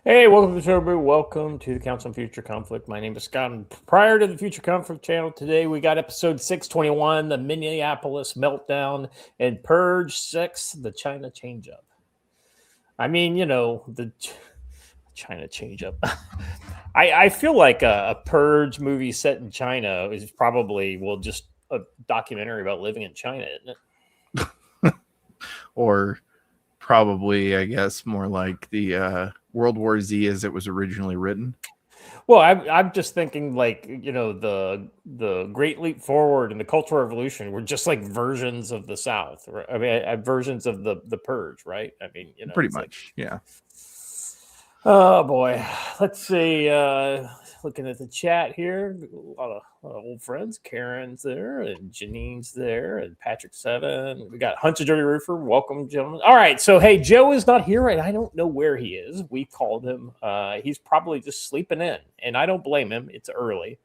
Hey, welcome to the show, everybody. Welcome to the Council on Future Conflict. My name is Scott. And prior to the Future Conflict channel today, we got episode 621, the Minneapolis Meltdown, and Purge 6, the China Changeup. I mean, the China Changeup. I feel like a Purge movie set in China is probably, just a documentary about living in China, isn't it? Or probably, I guess, more like the World War Z as it was originally written. Well, I'm just thinking the Great Leap Forward and the Cultural Revolution were just like versions of the South. Right? I mean, versions of the Purge, right? I mean, Pretty much, yeah. Oh boy, let's see. Looking at the chat here, a lot of old friends. Karen's there, and Janine's there, and Patrick Seven. We got Hunch a Dirty Roofer. Welcome, gentlemen. All right, so hey, Joe is not here, right? I don't know where he is. We called him. He's probably just sleeping in, and I don't blame him. It's early,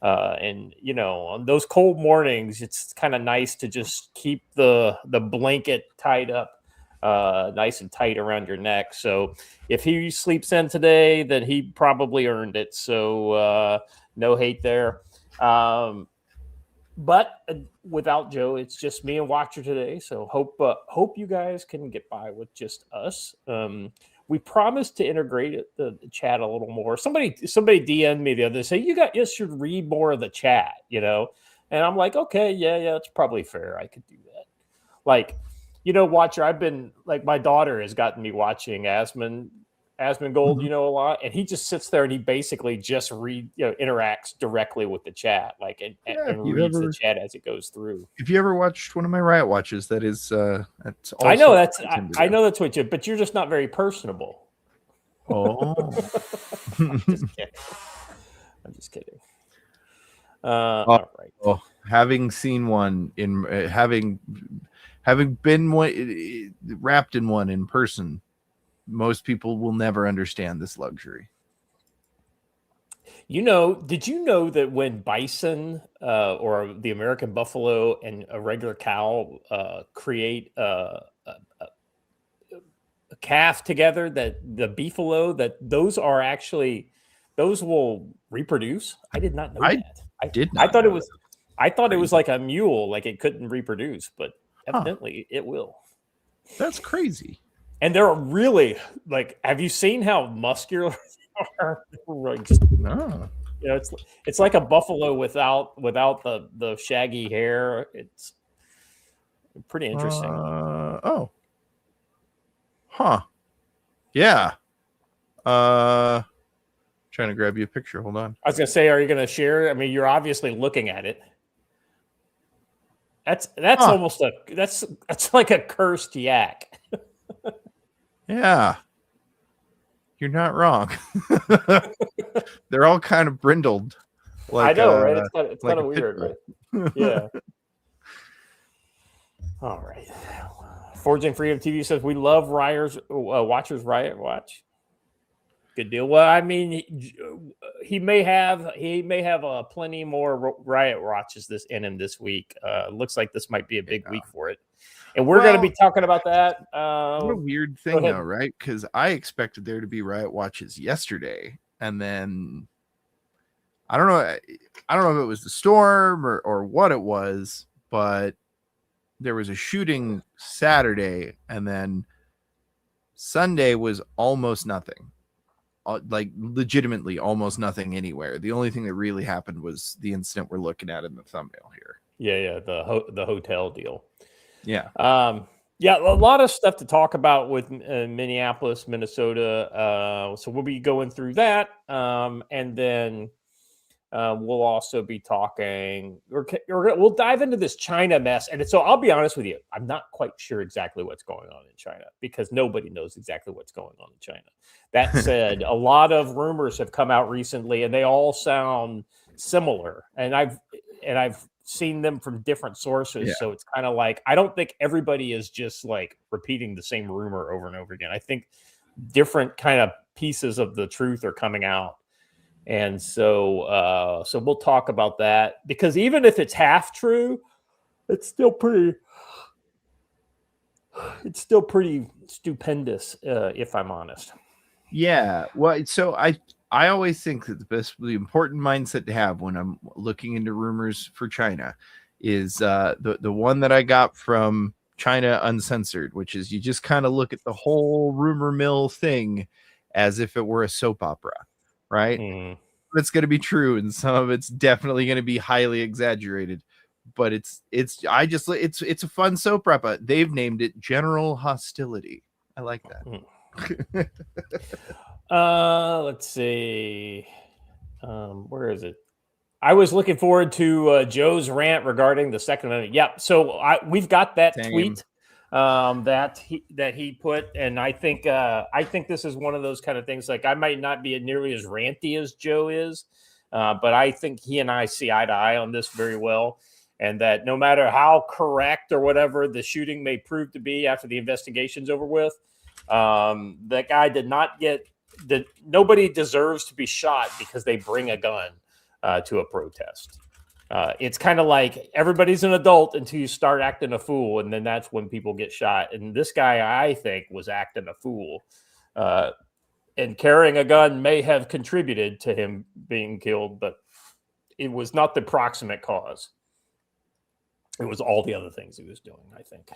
and on those cold mornings, it's kind of nice to just keep the blanket tied up. Nice and tight around your neck. So if he sleeps in today, then he probably earned it. So no hate there. But without Joe, it's just me and Watcher today. So hope you guys can get by with just us. We promised to integrate the chat a little more. Somebody DM'd me the other day, say you should read more of the chat, and I'm like, okay, yeah, it's probably fair. I could do that. Like, Watcher, I've been like, my daughter has gotten me watching Asmongold, a lot, and he just sits there and he basically just interacts directly with the chat, like and reads the chat as it goes through. If you ever watched one of my Riot Watches, that's also I know that's what you, but you're just not very personable. Oh, I'm just kidding. All right. Oh, having seen one in having been wrapped in one in person, most people will never understand this luxury. Did you know that when bison or the American buffalo and a regular cow create a calf together, that the beefalo, that those will reproduce? I did not know that. I thought it was like a mule, like it couldn't reproduce, but evidently it will. That's crazy. And they're really, like, have you seen how muscular they are? No. It's like a buffalo without the shaggy hair. It's pretty interesting. Yeah. Trying to grab you a picture. Hold on. I was gonna say, are you gonna share? I mean, you're obviously looking at it. That's almost that's like a cursed yak. Yeah, you're not wrong. They're all kind of brindled. Like, I know, right? It's kind of weird, right? Yeah. All right. Forging Freedom TV says we love Watchers Riot Watch. Good deal. Well, I mean, he may have plenty more Riot Watches in him this week. Looks like this might be a big week for it, and we're going to be talking about that. What a weird thing, though, right? Because I expected there to be Riot Watches yesterday, and then I don't know if it was the storm or what it was, but there was a shooting Saturday, and then Sunday was almost nothing. Like legitimately almost nothing anywhere. The only thing that really happened was the incident we're looking at in the thumbnail here. Yeah, the hotel deal. Yeah. Yeah, a lot of stuff to talk about with Minneapolis, Minnesota. So we'll be going through that, and then we'll also be talking. We'll dive into this China mess, and so I'll be honest with you, I'm not quite sure exactly what's going on in China because nobody knows exactly what's going on in China. That said, a lot of rumors have come out recently, and they all sound similar. And I've seen them from different sources, so it's kind of like I don't think everybody is just like repeating the same rumor over and over again. I think different kind of pieces of the truth are coming out. And so we'll talk about that, because even if it's half true, it's still pretty stupendous, if I'm honest. Yeah. Well, so I always think that the important mindset to have when I'm looking into rumors for China is the one that I got from China Uncensored, which is you just kind of look at the whole rumor mill thing as if it were a soap opera, right? Mm. It's going to be true, and some of it's definitely going to be highly exaggerated. But it's a fun soap opera. They've named it General Hostility. I like that. Let's see. Where is it? I was looking forward to Joe's rant regarding the Second Amendment. Yep. So we've got that tweet that he put, and I think this is one of those kind of things. Like, I might not be nearly as ranty as Joe is, but I think he and I see eye to eye on this very well. And that no matter how correct or whatever the shooting may prove to be after the investigation's over with, that guy did not get that. Nobody deserves to be shot because they bring a gun to a protest. It's kind of like everybody's an adult until you start acting a fool, and then that's when people get shot. And this guy, I think, was acting a fool. And carrying a gun may have contributed to him being killed, but it was not the proximate cause. It was all the other things he was doing, I think.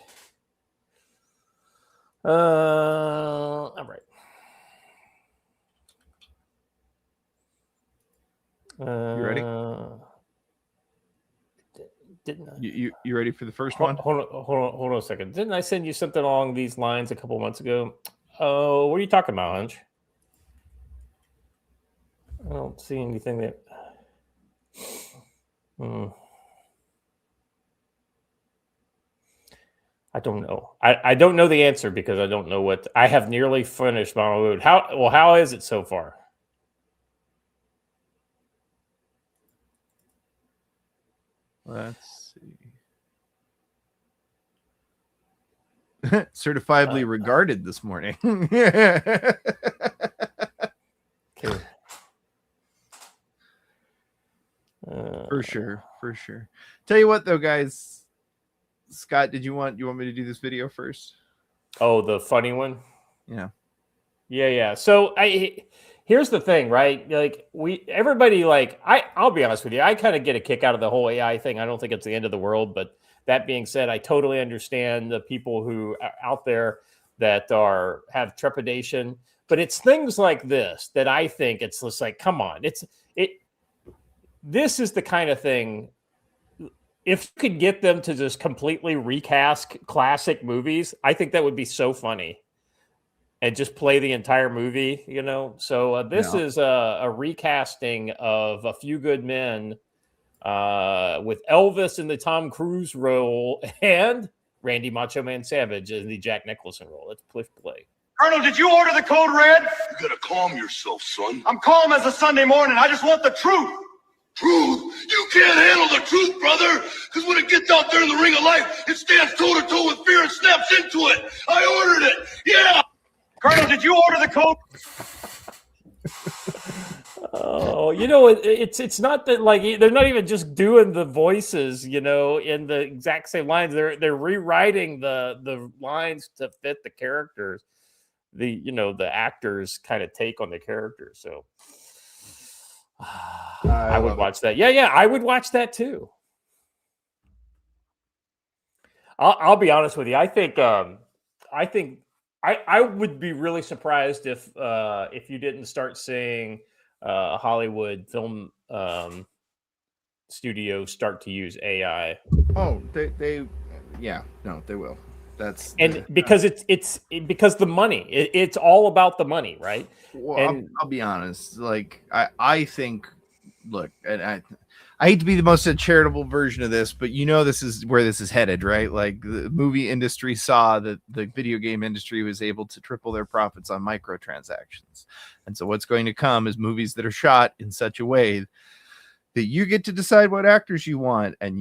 All right. You ready? Didn't I? You ready for the first one? Hold on a second. Didn't I send you something along these lines a couple months ago? Oh, what are you talking about, Hunch? I don't see anything there. I don't know. I don't know the answer because I don't know what I have nearly finished my mood. How is it so far? Let's see. Certifiably regarded this morning. Okay. For sure. Tell you what, though, guys. Scott, you want me to do this video first? Oh, the funny one. Yeah. So here's the thing, right? Like everybody, like I'll be honest with you, I kind of get a kick out of the whole AI thing. I don't think it's the end of the world, but that being said, I totally understand the people who are out there that have trepidation. But it's things like this that I think it's just like, come on, this is the kind of thing. If you could get them to just completely recast classic movies, I think that would be so funny. And just play the entire movie, So this is a recasting of A Few Good Men with Elvis in the Tom Cruise role and Randy Macho Man Savage in the Jack Nicholson role. Let's play. Colonel, did you order the code red? You gotta calm yourself, son. I'm calm as a Sunday morning. I just want the truth. Truth? You can't handle the truth, brother. Because when it gets out there in the ring of life, it stands toe-to-toe with fear and snaps into it. I ordered it. Yeah. Colonel, did you order the code? Oh, it's not that, like, they're not even just doing the voices, in the exact same lines. They're rewriting the lines to fit the characters, the actors' kind of take on the characters. So I would watch that. Yeah, I would watch that too. I'll be honest with you. I think I would be really surprised if you didn't start seeing Hollywood film studios start to use AI. Oh, they will. Because because the money. It's all about the money, right? Well, and I'll be honest. Like I think, look, and I hate to be the most charitable version of this, but this is where this is headed, right? Like the movie industry saw that the video game industry was able to triple their profits on microtransactions. And so what's going to come is movies that are shot in such a way that you get to decide what actors you want, and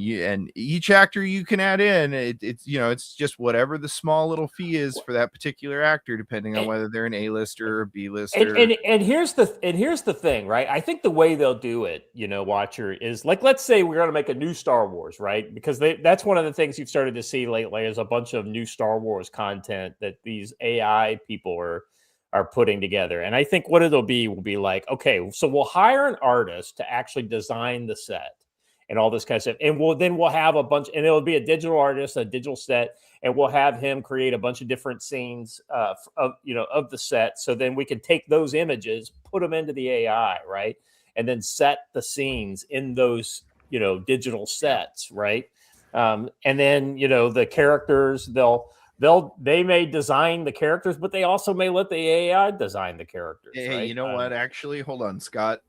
each actor you can add in. It's just whatever the small little fee is for that particular actor, depending on whether they're an A-lister or B-lister. And here's the thing, right? I think the way they'll do it, Watcher, is like, let's say we're going to make a new Star Wars, right? Because that's one of the things you've started to see lately is a bunch of new Star Wars content that these AI people are are putting together. And I think what it'll be will be like, okay, so we'll hire an artist to actually design the set and all this kind of stuff. And we'll have a bunch, and it'll be a digital artist, a digital set, and we'll have him create a bunch of different scenes of the set. So then we can take those images, put them into the AI, right? And then set the scenes in those, digital sets, right? And then, the characters, they may design the characters, but they also may let the AI design the characters. Hey, right? You know what? Actually, hold on, Scott.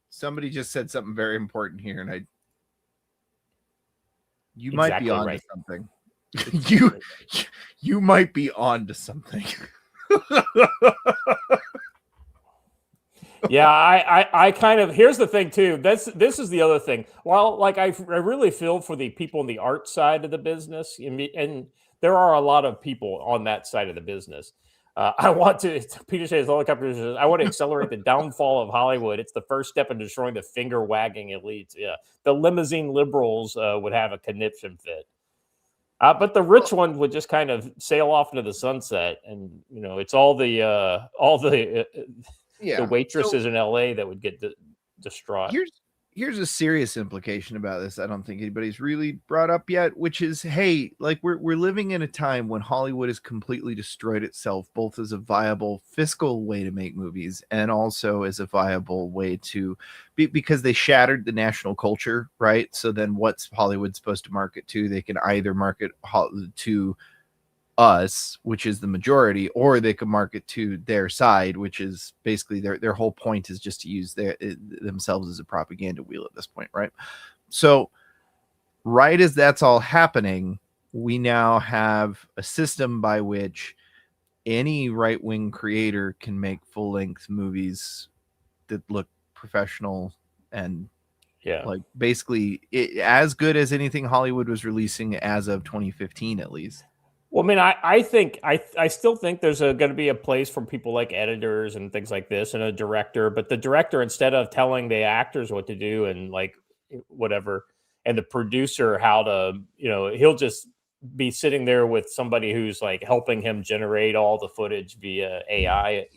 Somebody just said something very important here, and you might be on to something. you might be on to something. Yeah, I kind of, here's the thing too. This is the other thing. Well, like I really feel for the people in the art side of the business, and there are a lot of people on that side of the business. I want to, Peter says, I want to accelerate the downfall of Hollywood. It's the first step in destroying the finger wagging elites. Yeah, the limousine liberals would have a conniption fit. But the rich one would just kind of sail off into the sunset, and it's all the waitresses in LA that would get distraught. Here's a serious implication about this. I don't think anybody's really brought up yet, which is, hey, like we're living in a time when Hollywood has completely destroyed itself, both as a viable fiscal way to make movies and also as a viable way to because they shattered the national culture, right? So then what's Hollywood supposed to market to? They can either market to us, which is the majority, or they could market to their side, which is basically their whole point is just to use themselves as a propaganda wheel at this point, right? So right as that's all happening, we now have a system by which any right-wing creator can make full-length movies that look professional and like basically as good as anything Hollywood was releasing as of 2015 at least. Well, I mean, I still think there's going to be a place for people like editors and things like this and a director. But the director, instead of telling the actors what to do and like whatever, and the producer how to, he'll just be sitting there with somebody who's like helping him generate all the footage via AI,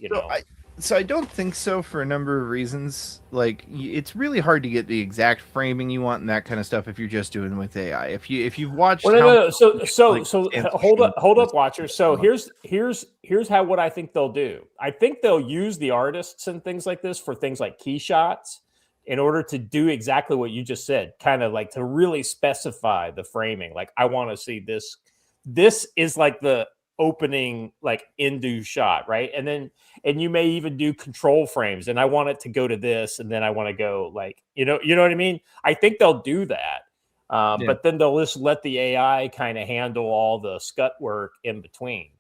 So I don't think so for a number of reasons. Like it's really hard to get the exact framing you want and that kind of stuff if you're just doing it with AI. If you've watched, So hold up, watchers. So here's what I think they'll do. I think they'll use the artists and things like this for things like key shots in order to do exactly what you just said, kind of like to really specify the framing. Like I want to see this. This is like the opening like into shot, right? And you may even do control frames, and I want it to go to this, and then I want to go like you know what I mean. I think they'll do that, but then they'll just let the AI kind of handle all the scut work in between,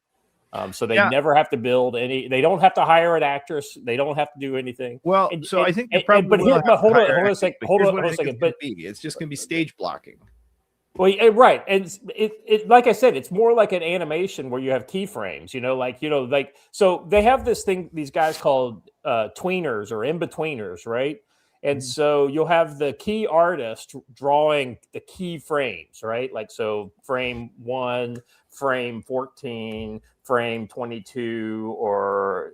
so they never have to build any. They don't have to hire an actress. They don't have to do anything. Well, I think they probably hold on a second. But it's just going to be stage blocking. Well, right, and it like I said, it's more like an animation where you have keyframes. So they have this thing, these guys called tweeners or in-betweeners, right? And so you'll have the key artist drawing the key frames, right? Like so, frame 1, frame 14, frame 22, or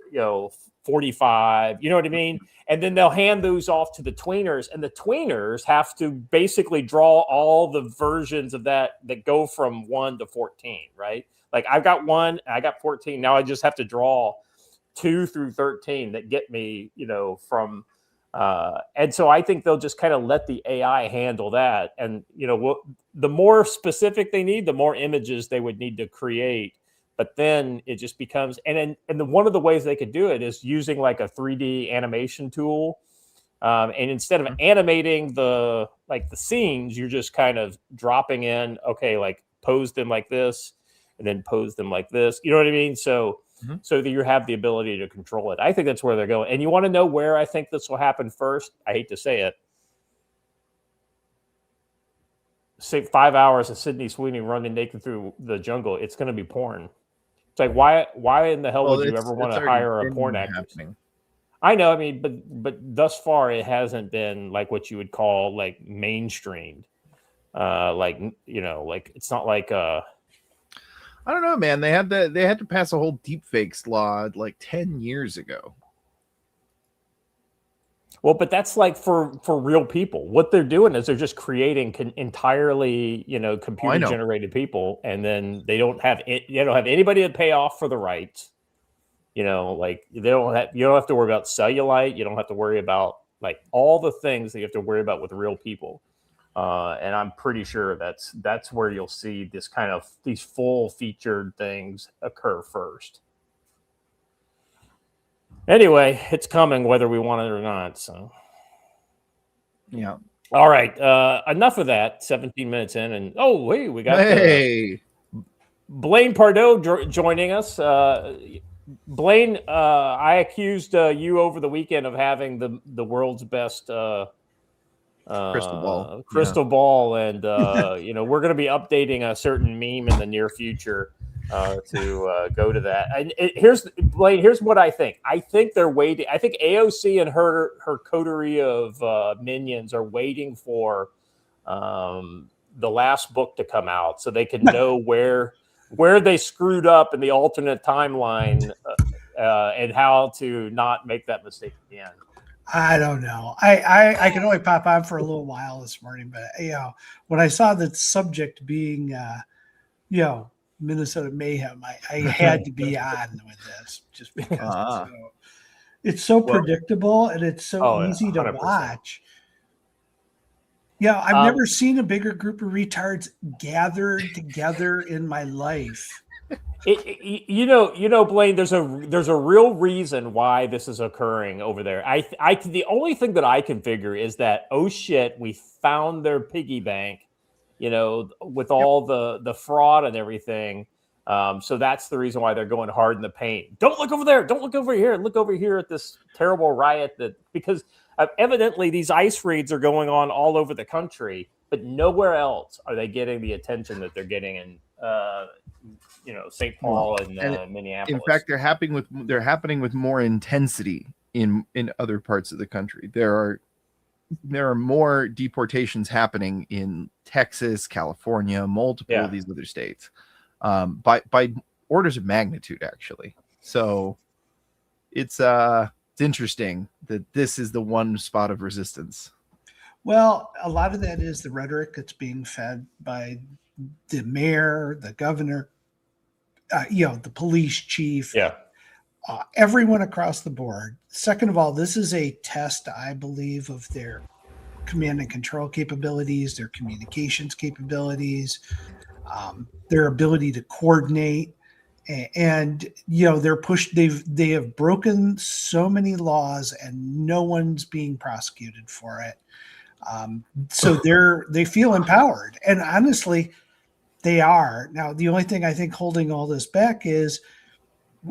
45. You know what I mean? And then they'll hand those off to the tweeners, and the tweeners have to basically draw all the versions of that go from 1 to 14, right? Like I've got 1, I got 14. Now I just have to draw 2 through 13 that get me, from. And so I think they'll just kind of let the AI handle that. And, the more specific they need, the more images they would need to create. But then it just becomes, and one of the ways they could do it is using like a 3D animation tool. And instead of animating the scenes, you're just kind of dropping in, okay, like pose them like this and then pose them like this. You know what I mean? So that you have the ability to control it. I think that's where they're going. And you want to know where I think this will happen first? I hate to say it. Say 5 hours of Sydney Sweeney running naked through the jungle. It's going to be porn. It's like, why in the hell would you ever want to hire a porn actress? I know. I mean, but thus far it hasn't been like what you would call like mainstreamed. Like it's not like I don't know, man. They had to pass a whole deepfakes law like 10 years ago. Well, but that's like for real people. What they're doing is they're just creating entirely, computer generated people, and then they don't have anybody to pay off for the rights. Like you don't have to worry about cellulite. You don't have to worry about like all the things that you have to worry about with real people. And I'm pretty sure that's where you'll see these full featured things occur first. Anyway, it's coming whether we want it or not. So, yeah. All right. Enough of that. 17 minutes in, and we got Blaine Pardo joining us. Blaine, I accused you over the weekend of having the world's best crystal ball, and we're going to be updating a certain meme in the near future. To go to that. And here's what I think. I think they're waiting. I think AOC and her coterie of minions are waiting for the last book to come out so they can know where they screwed up in the alternate timeline and how to not make that mistake again. I don't know. I can only pop on for a little while this morning, but when I saw the subject being Minnesota Mayhem, I had to be on with this just because it's so predictable and it's so easy to 100%. Watch. Yeah, I've never seen a bigger group of retards gathered together in my life. Blaine, there's a real reason why this is occurring over there. The only thing that I can figure is that, oh shit, we found their piggy bank. With all the fraud and everything. So that's the reason why they're going hard in the paint. Don't look over there. Don't look over here. Look over here at this terrible riot because evidently these ICE raids are going on all over the country, but nowhere else are they getting the attention that they're getting in, St. Paul and Minneapolis. In fact, they're happening with more intensity in other parts of the country. There are more deportations happening in Texas, California, multiple of these other states, by orders of magnitude, actually. So it's interesting that this is the one spot of resistance. Well, a lot of that is the rhetoric that's being fed by the mayor, the governor, the police chief. Yeah. Everyone across the board. Second of all, this is a test, I believe, of their command and control capabilities, their communications capabilities, their ability to coordinate, and they're pushed. They have broken so many laws, and no one's being prosecuted for it. So they feel empowered, and honestly, they are. Now, the only thing I think holding all this back is,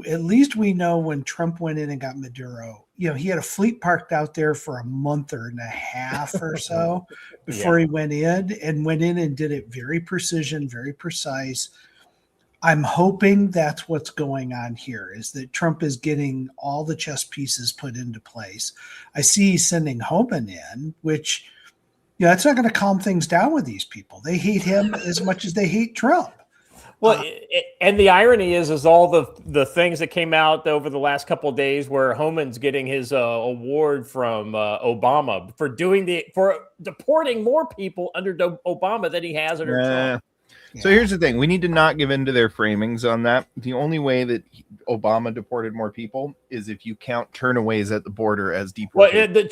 at least we know when Trump went in and got Maduro, he had a fleet parked out there for a month and a half or so before he went in and did it very precision, very precise. I'm hoping that's what's going on here, is that Trump is getting all the chess pieces put into place. I see he's sending Homan in, which, it's not going to calm things down with these people. They hate him as much as they hate Trump. Well, and the irony is all the things that came out over the last couple of days where Homan's getting his award from Obama for deporting more people under Obama than he has under Trump. So here's the thing. We need to not give in to their framings on that. The only way that Obama deported more people is if you count turnaways at the border as deportation. Well,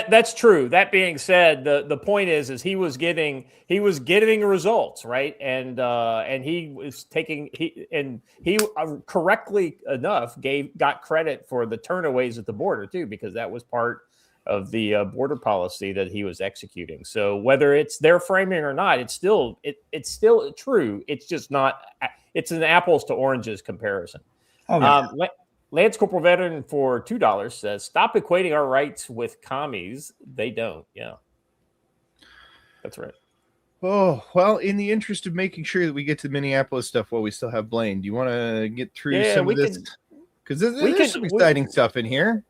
that's true. That being said, the point is he was getting results, right? And he was taking he correctly enough got credit for the turnaways at the border too, because that was part of the border policy that he was executing. So whether it's their framing or not, it's still true. It's just not. It's an apples to oranges comparison. Oh, yeah. Lance Corporal Veteran for $2 says, "Stop equating our rights with commies. They don't." Yeah, that's right. Oh, well, in the interest of making sure that we get to the Minneapolis stuff while we still have Blaine, do you want to get through some of this? Because there's some exciting stuff in here.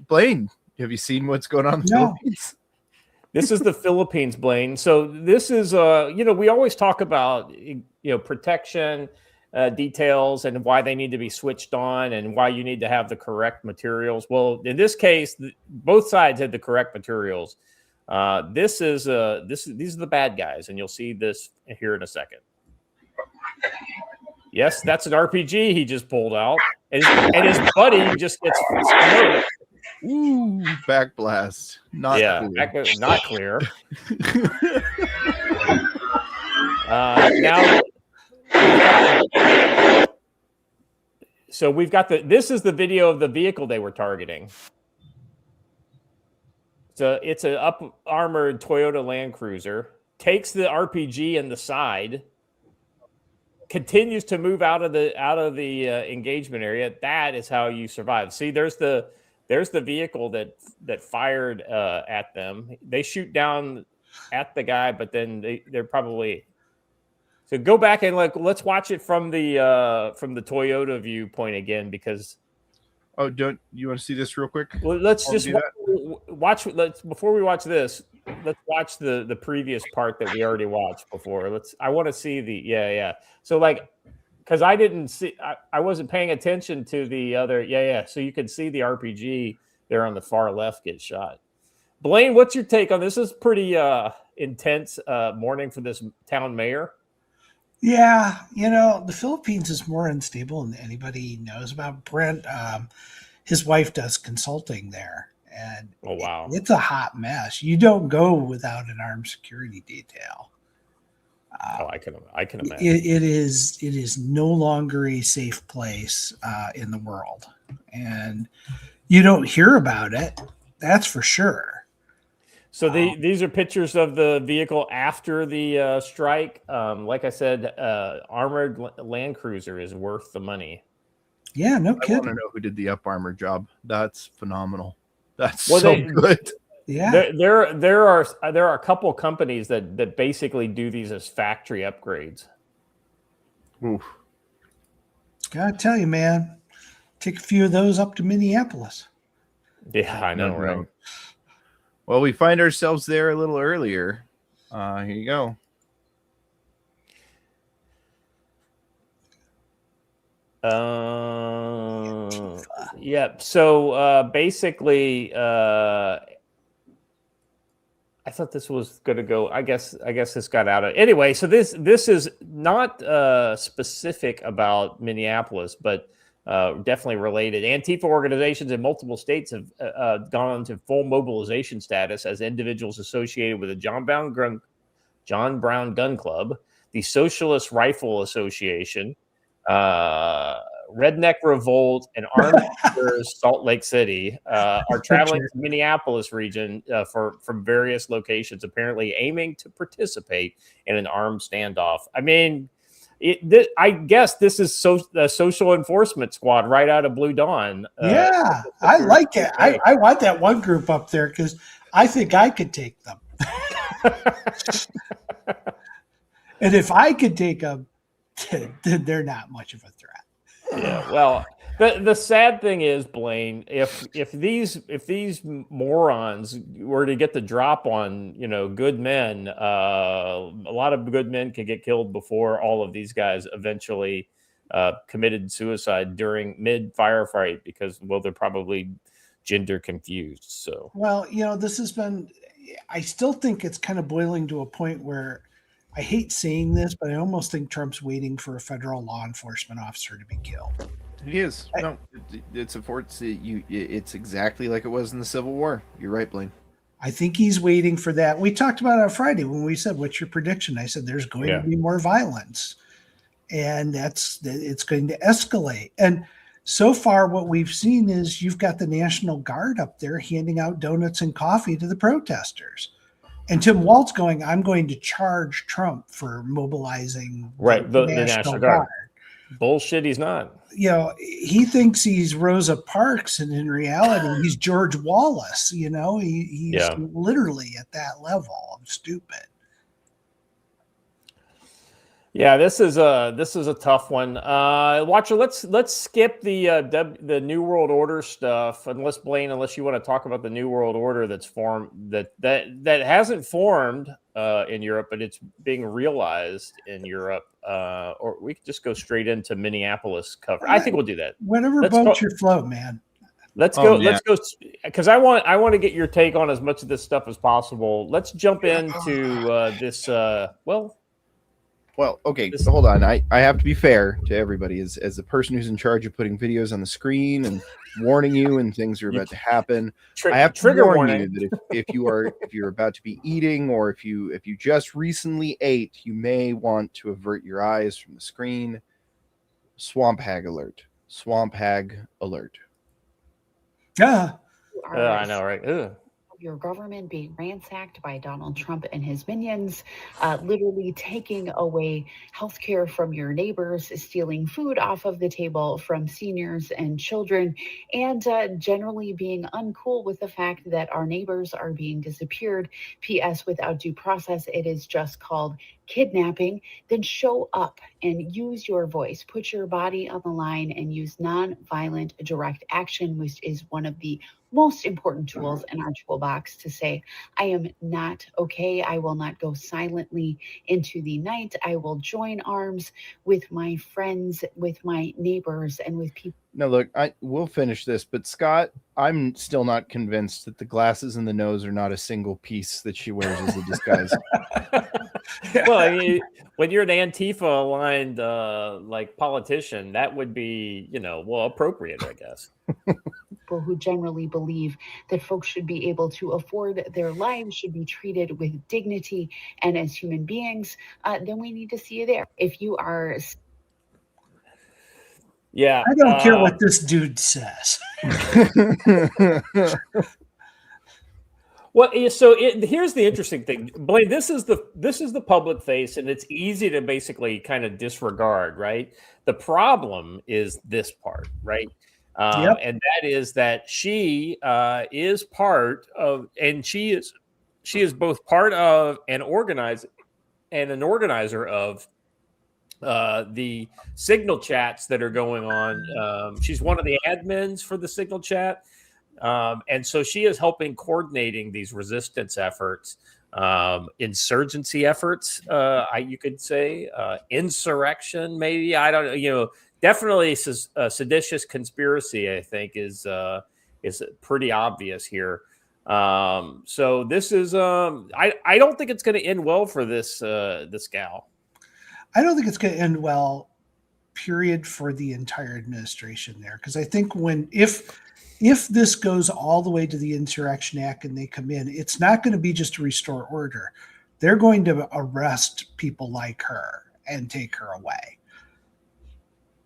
Blaine, have you seen what's going on in the Philippines? This is the Philippines, Blaine. So this is, we always talk about protection details and why they need to be switched on and why you need to have the correct materials. Well, in this case, both sides had the correct materials. These are the bad guys, and you'll see this here in a second. Yes, that's an RPG he just pulled out, and his buddy just gets smoked. Ooh, backblast. Not clear. Not clear. Now, so we've got this is the video of the vehicle they were targeting. So it's an up-armored Toyota Land Cruiser, takes the RPG in the side, continues to move out of the engagement area. That is how you survive. See, there's the vehicle that fired at them. They shoot down at the guy, but then they're probably. So go back and let's watch it from the Toyota viewpoint again, because. Oh, don't you want to see this real quick? Well, let's just watch. Before we watch this, let's watch the previous part that we already watched before. I want to see the So because I didn't see, I wasn't paying attention to the other. So you can see the RPG there on the far left get shot. Blaine, what's your take on this? This is pretty intense morning for this town mayor. Yeah, the Philippines is more unstable than anybody knows about. Brent, his wife does consulting there, and oh wow, it's a hot mess. You don't go without an armed security detail. I can imagine. It is no longer a safe place in the world, and you don't hear about it. That's for sure. So these are pictures of the vehicle after the strike. Like I said, armored Land Cruiser is worth the money. Yeah, no kidding. I want to know who did the up armor job. That's phenomenal. That's good. Yeah, there are a couple companies that basically do these as factory upgrades. Oof. Gotta tell you, man, take a few of those up to Minneapolis. Yeah, I know, right? Well, we find ourselves there a little earlier. Here you go. Yeah. So basically, I thought this was going to go. I guess this got out of anyway. So this is not specific about Minneapolis, but definitely related. Antifa organizations in multiple states have gone into full mobilization status as individuals associated with the John Brown Gun Club, the Socialist Rifle Association, Redneck Revolt, and Armed Raiders Salt Lake City are traveling to Minneapolis region from various locations, apparently aiming to participate in an armed standoff. I mean, I guess this is a social enforcement squad right out of Blue Dawn. Yeah, I like it. I want that one group up there because I think I could take them. And if I could take them, then they're not much of a threat. Yeah, well, the sad thing is, Blaine, if these morons were to get the drop on good men, a lot of good men could get killed before all of these guys eventually committed suicide during mid firefight because they're probably gender confused. So this has been. I still think it's kind of boiling to a point where I hate saying this, but I almost think Trump's waiting for a federal law enforcement officer to be killed. He is. No, it's exactly like it was in the Civil War. You're right, Blaine. I think he's waiting for that. We talked about it on Friday when we said, "What's your prediction?" I said, "There's going to be more violence, and it's going to escalate." And so far, what we've seen is you've got the National Guard up there handing out donuts and coffee to the protesters. And Tim Walz going, I'm going to charge Trump for mobilizing the National Guard. Bullshit, he's not. He thinks he's Rosa Parks, and in reality, he's George Wallace. He's literally at that level of stupid. Yeah, this is a tough one. Watcher, let's skip the New World Order stuff, unless you want to talk about the New World Order that's formed that hasn't formed in Europe, but it's being realized in Europe. or we could just go straight into Minneapolis cover. I think we'll do that. Whatever boat your float, man. Let's go. Let's go, because I want to get your take on as much of this stuff as possible. Let's jump into this. Well, okay, hold on. I have to be fair to everybody as the person who's in charge of putting videos on the screen and warning you when things are about to happen. I have to warn you that if you're about to be eating, or if you just recently ate, you may want to avert your eyes from the screen. Swamp hag alert. Swamp hag alert. Yeah. I know, right? Ugh. Your government being ransacked by Donald Trump and his minions, literally taking away healthcare from your neighbors, stealing food off of the table from seniors and children, and generally being uncool with the fact that our neighbors are being disappeared. P.S. Without due process, it is just called kidnapping. Then show up and use your voice, put your body on the line, and use non-violent direct action, which is one of the most important tools in our toolbox to say, I am not okay. I will not go silently into the night. I will join arms with my friends, with my neighbors, and with people. No, look, we'll finish this, but Scott, I'm still not convinced that the glasses and the nose are not a single piece that she wears as a disguise. Well, I mean, when you're an Antifa-aligned like politician, that would be, appropriate, I guess. People who generally believe that folks should be able to afford their lives, should be treated with dignity and as human beings, then we need to see you there. If you are... Yeah. I don't care what this dude says. Well, so here's the interesting thing, Blaine. This is the public face, and it's easy to basically kind of disregard, right? The problem is this part, right? Yep. And that is that she is part of, and she is both part of an organizer of the Signal chats that are going on. She's one of the admins for the Signal chat. And so she is helping coordinating these resistance efforts, insurgency efforts, you could say, insurrection, maybe. I don't know, definitely seditious conspiracy, I think, is pretty obvious here. So this is, I don't think it's going to end well for this gal. I don't think it's going to end well, period, for the entire administration there. Because I think if this goes all the way to the Insurrection Act and they come in, it's not going to be just to restore order. They're going to arrest people like her and take her away.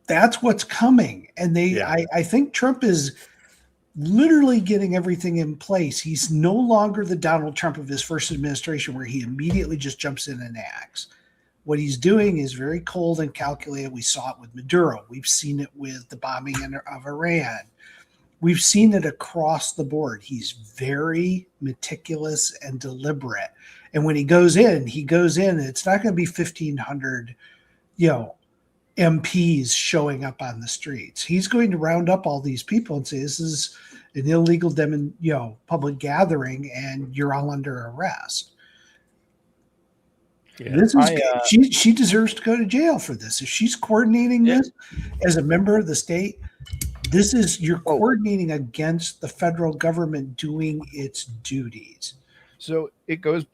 That's what's coming. And I think Trump is literally getting everything in place. He's no longer the Donald Trump of his first administration where he immediately just jumps in and acts. What he's doing is very cold and calculated. We saw it with Maduro. We've seen it with the bombing of Iran. We've seen it across the board. He's very meticulous and deliberate. And when he goes in, it's not going to be 1,500, MPs showing up on the streets. He's going to round up all these people and say, this is an illegal public gathering and you're all under arrest. Yeah. She deserves to go to jail for this. If she's coordinating this as a member of the state, you're coordinating against the federal government doing its duties. So it goes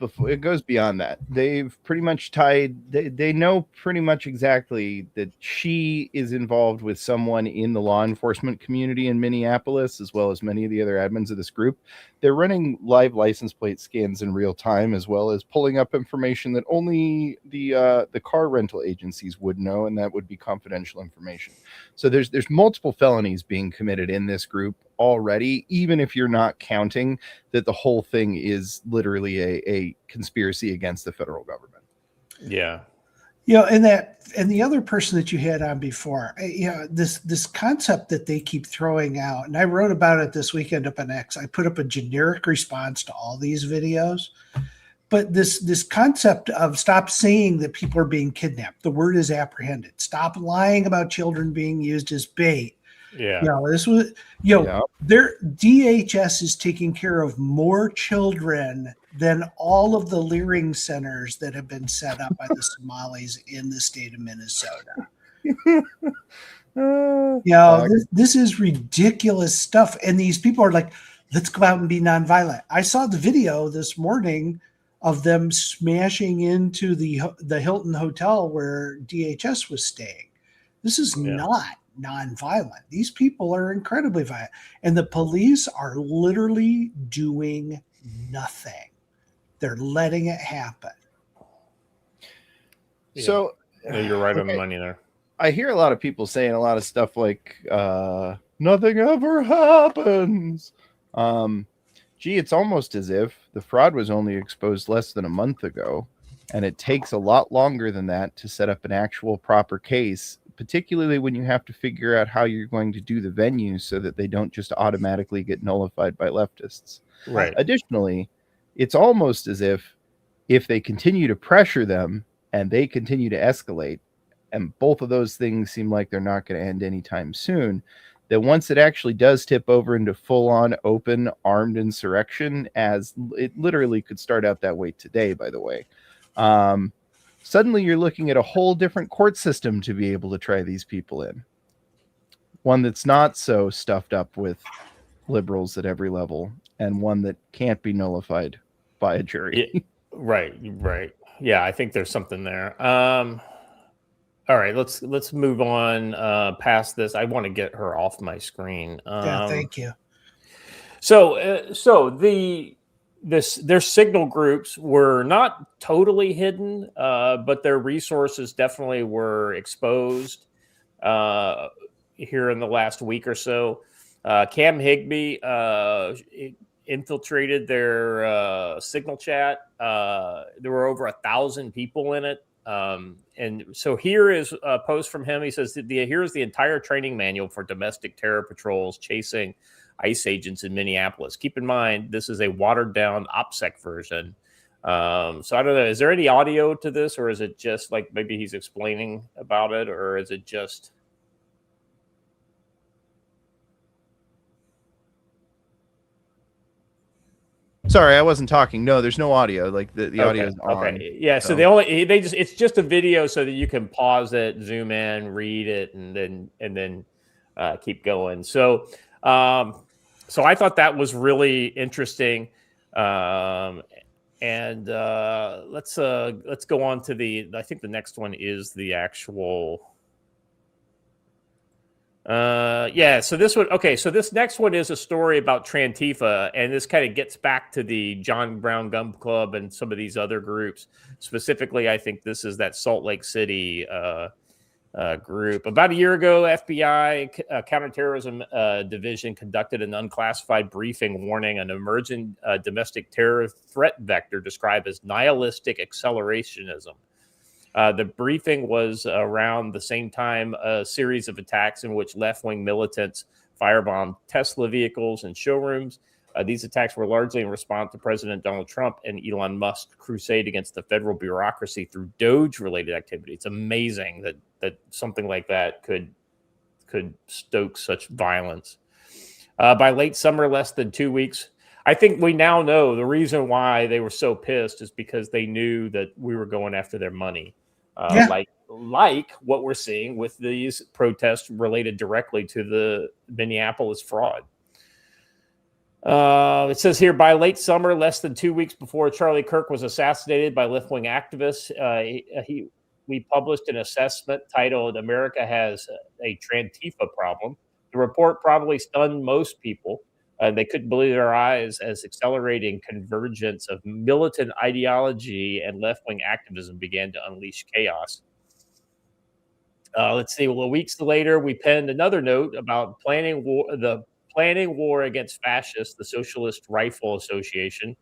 beyond that. They've pretty much tied. They know pretty much exactly that she is involved with someone in the law enforcement community in Minneapolis, as well as many of the other admins of this group. They're running live license plate scans in real time, as well as pulling up information that only the car rental agencies would know, and that would be confidential information. So there's multiple felonies being committed in this group already, even if you're not counting that the whole thing is literally a conspiracy against the federal government. Yeah. And the other person that you had on before, this concept that they keep throwing out, and I wrote about it this weekend up on X. I put up a generic response to all these videos, but this concept of stop saying that people are being kidnapped. The word is apprehended. Stop lying about children being used as bait. Yeah. This was, their DHS is taking care of more children than all of the leering centers that have been set up by the Somalis in the state of Minnesota. This is ridiculous stuff. And these people are like, let's go out and be nonviolent. I saw the video this morning of them smashing into the Hilton Hotel where DHS was staying. This is not nonviolent. These people are incredibly violent. And the police are literally doing nothing. They're letting it happen. So you're right on the money there. I hear a lot of people saying a lot of stuff like nothing ever happens. It's almost as if the fraud was only exposed less than a month ago, and it takes a lot longer than that to set up an actual proper case, particularly when you have to figure out how you're going to do the venue so that they don't just automatically get nullified by leftists. Right. Additionally, it's almost as if they continue to pressure them and they continue to escalate, and both of those things seem like they're not going to end anytime soon, that once it actually does tip over into full-on open armed insurrection, as it literally could start out that way today, by the way, suddenly you're looking at a whole different court system to be able to try these people in. One that's not so stuffed up with liberals at every level, and one that can't be nullified by a jury. Right. Yeah, I think there's something there. All right, let's move on past this. I want to get her off my screen. Thank you. So their signal groups were not totally hidden, but their resources definitely were exposed here in the last week or so. Cam Higbee infiltrated their signal chat. There were over 1,000 people in it. And so here is a post from him. He says, here's the entire training manual for domestic terror patrols chasing ICE agents in Minneapolis. Keep in mind, this is a watered down OPSEC version. So I don't know. Is there any audio to this, or is it just like maybe he's explaining about it, or is it just... Sorry, I wasn't talking. No, there's no audio. Like the audio is on. Okay. Yeah. So it's just a video so that you can pause it, zoom in, read it, and then keep going. So I thought that was really interesting. And let's go on to I think the next one is the actual. So this next one is a story about Trantifa, and this kind of gets back to the John Brown Gun Club and some of these other groups. Specifically, I think this is that Salt Lake City group. About a year ago, FBI Counterterrorism Division conducted an unclassified briefing warning an emerging domestic terror threat vector described as nihilistic accelerationism. The briefing was around the same time a series of attacks in which left-wing militants firebombed Tesla vehicles and showrooms. These attacks were largely in response to President Donald Trump and Elon Musk's crusade against the federal bureaucracy through Doge-related activity. It's amazing that something like that could stoke such violence. By late summer, less than 2 weeks, I think we now know the reason why they were so pissed is because they knew that we were going after their money. Like what we're seeing with these protests related directly to the Minneapolis fraud. It says here, by late summer, less than 2 weeks before Charlie Kirk was assassinated by left-wing activists, we published an assessment titled "America Has a Trantifa Problem." The report probably stunned most people. They couldn't believe their eyes as accelerating convergence of militant ideology and left-wing activism began to unleash chaos. Let's see. Well, weeks later, we penned another note about planning war against fascists, the Socialist Rifle Association,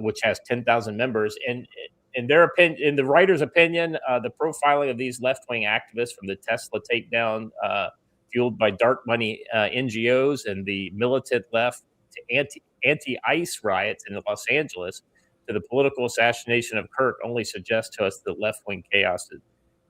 which has 10,000 members. And in their opinion, in the writer's opinion, the profiling of these left-wing activists from the Tesla takedown, fueled by dark money NGOs and the militant left to anti-ICE riots in Los Angeles to the political assassination of Kirk only suggests to us that left-wing chaos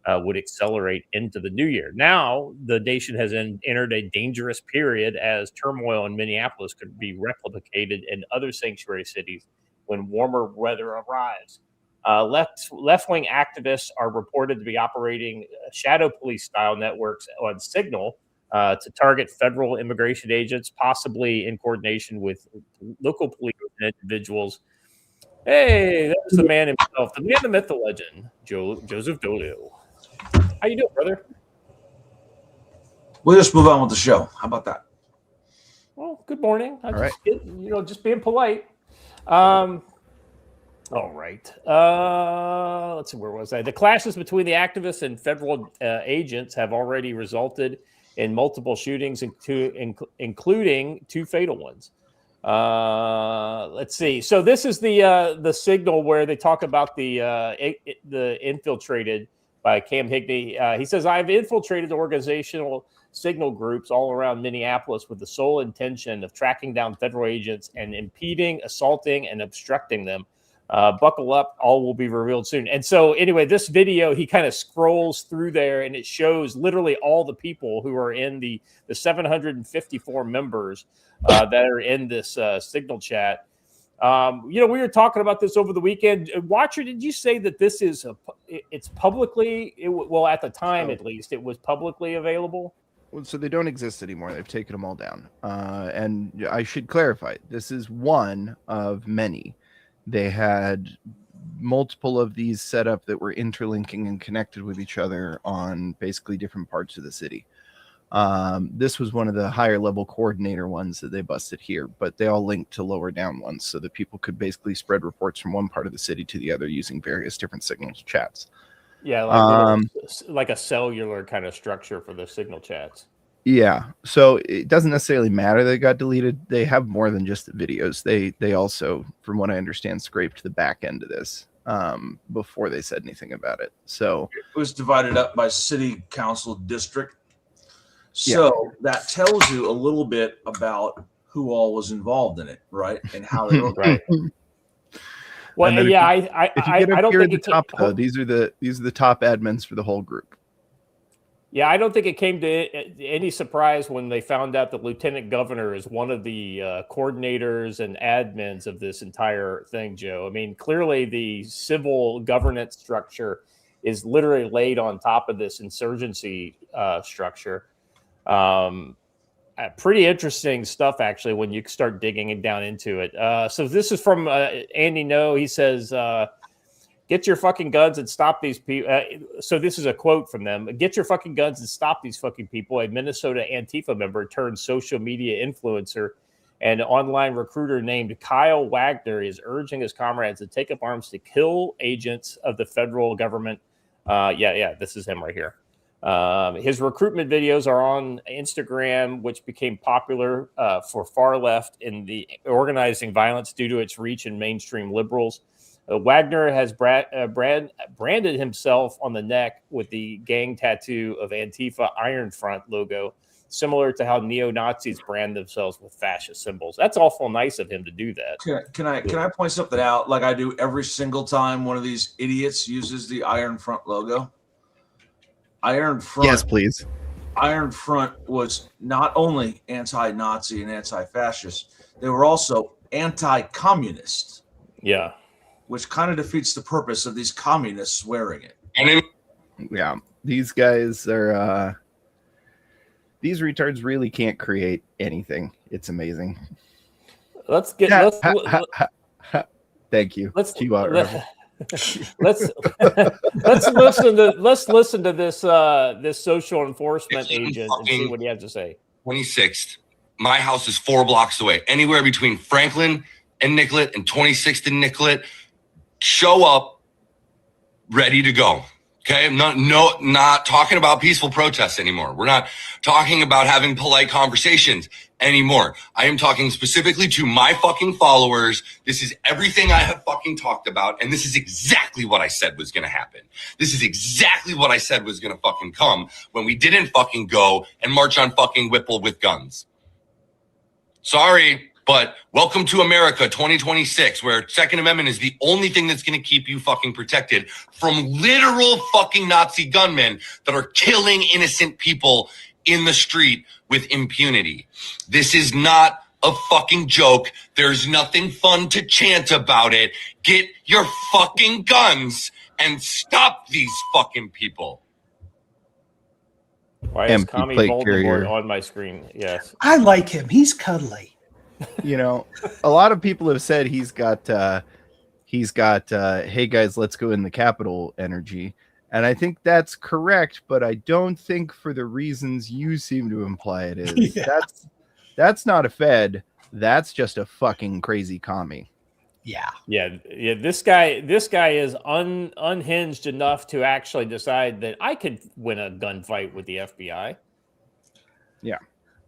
would accelerate into the new year. Now, the nation has entered a dangerous period as turmoil in Minneapolis could be replicated in other sanctuary cities when warmer weather arrives. Left-wing activists are reported to be operating shadow police-style networks on Signal to target federal immigration agents, possibly in coordination with local police and individuals. Hey, that's the man himself, the man, the myth, the legend, Joseph Dolio. How you doing, brother? We'll just move on with the show. How about that? Well, good morning. Right. Just being polite. All right. Let's see, where was I? The clashes between the activists and federal agents have already resulted in multiple shootings, including 2 fatal ones. Let's see. So this is the Signal where they talk about the infiltrated by Cam Higney. He says, I've infiltrated organizational signal groups all around Minneapolis with the sole intention of tracking down federal agents and impeding, assaulting, and obstructing them. Buckle up, all will be revealed soon. And so anyway, this video, he kind of scrolls through there and it shows literally all the people who are in the 754 members that are in this Signal chat. We were talking about this over the weekend. Watcher, did you say that this is it's publicly, at the time at least, it was publicly available? Well, so they don't exist anymore. They've taken them all down. And I should clarify, this is one of many. They had multiple of these set up that were interlinking and connected with each other on basically different parts of the city. This was one of the higher level coordinator ones that they busted here, but they all linked to lower down ones so that people could basically spread reports from one part of the city to the other using various different Signals chats. Yeah, like a cellular kind of structure for the Signal chats. Yeah, so it doesn't necessarily matter that it got deleted. They have more than just the videos. They also, from what I understand, scraped the back end of this before they said anything about it. So it was divided up by city council district. So that tells you a little bit about who all was involved in it, right? And how they were right. Well, yeah, if you get up here at the top, though, these are the top admins for the whole group. Yeah, I don't think it came to any surprise when they found out that Lieutenant Governor is one of the coordinators and admins of this entire thing, Joe. I mean, clearly the civil governance structure is literally laid on top of this insurgency structure. Pretty interesting stuff, actually, when you start digging down into it. So this is from Andy No. He says, get your fucking guns and stop these people. So this is a quote from them. Get your fucking guns and stop these fucking people. A Minnesota Antifa member turned social media influencer and online recruiter named Kyle Wagner is urging his comrades to take up arms to kill agents of the federal government. This is him right here. His recruitment videos are on Instagram, which became popular for far left in the organizing violence due to its reach in mainstream liberals. Wagner has branded himself on the neck with the gang tattoo of Antifa Iron Front logo, similar to how neo-Nazis brand themselves with fascist symbols. That's awful nice of him to do that. Can I point something out like I do every single time one of these idiots uses the Iron Front logo? Iron Front. Yes, please. Iron Front was not only anti-Nazi and anti-fascist, they were also anti-communist. Yeah. Which kind of defeats the purpose of these communists wearing it. Yeah, these guys are these retards really can't create anything. It's amazing. Let's get thank you. Let's listen to this social enforcement agent and see what he has to say. 26th. My house is 4 blocks away. Anywhere between Franklin and Nicollet and 26th and Nicollet. Show up ready to go. Okay. I'm not talking about peaceful protests anymore. We're not talking about having polite conversations anymore. I am talking specifically to my fucking followers. This is everything I have fucking talked about. And this is exactly what I said was going to happen. This is exactly what I said was going to fucking come when we didn't fucking go and march on fucking Whipple with guns. Sorry. But welcome to America 2026, where Second Amendment is the only thing that's going to keep you fucking protected from literal fucking Nazi gunmen that are killing innocent people in the street with impunity. This is not a fucking joke. There's nothing fun to chant about it. Get your fucking guns and stop these fucking people. Why is Empty Commie plate Voldemort carrier. on my screen? Yes. I like him. He's cuddly. You know, a lot of people have said he's got hey guys, let's go in the Capitol energy. And I think that's correct, but I don't think for the reasons you seem to imply it is. Yeah. That's not a Fed. That's just a fucking crazy commie. Yeah. This guy is unhinged enough to actually decide that I could win a gunfight with the FBI. Yeah.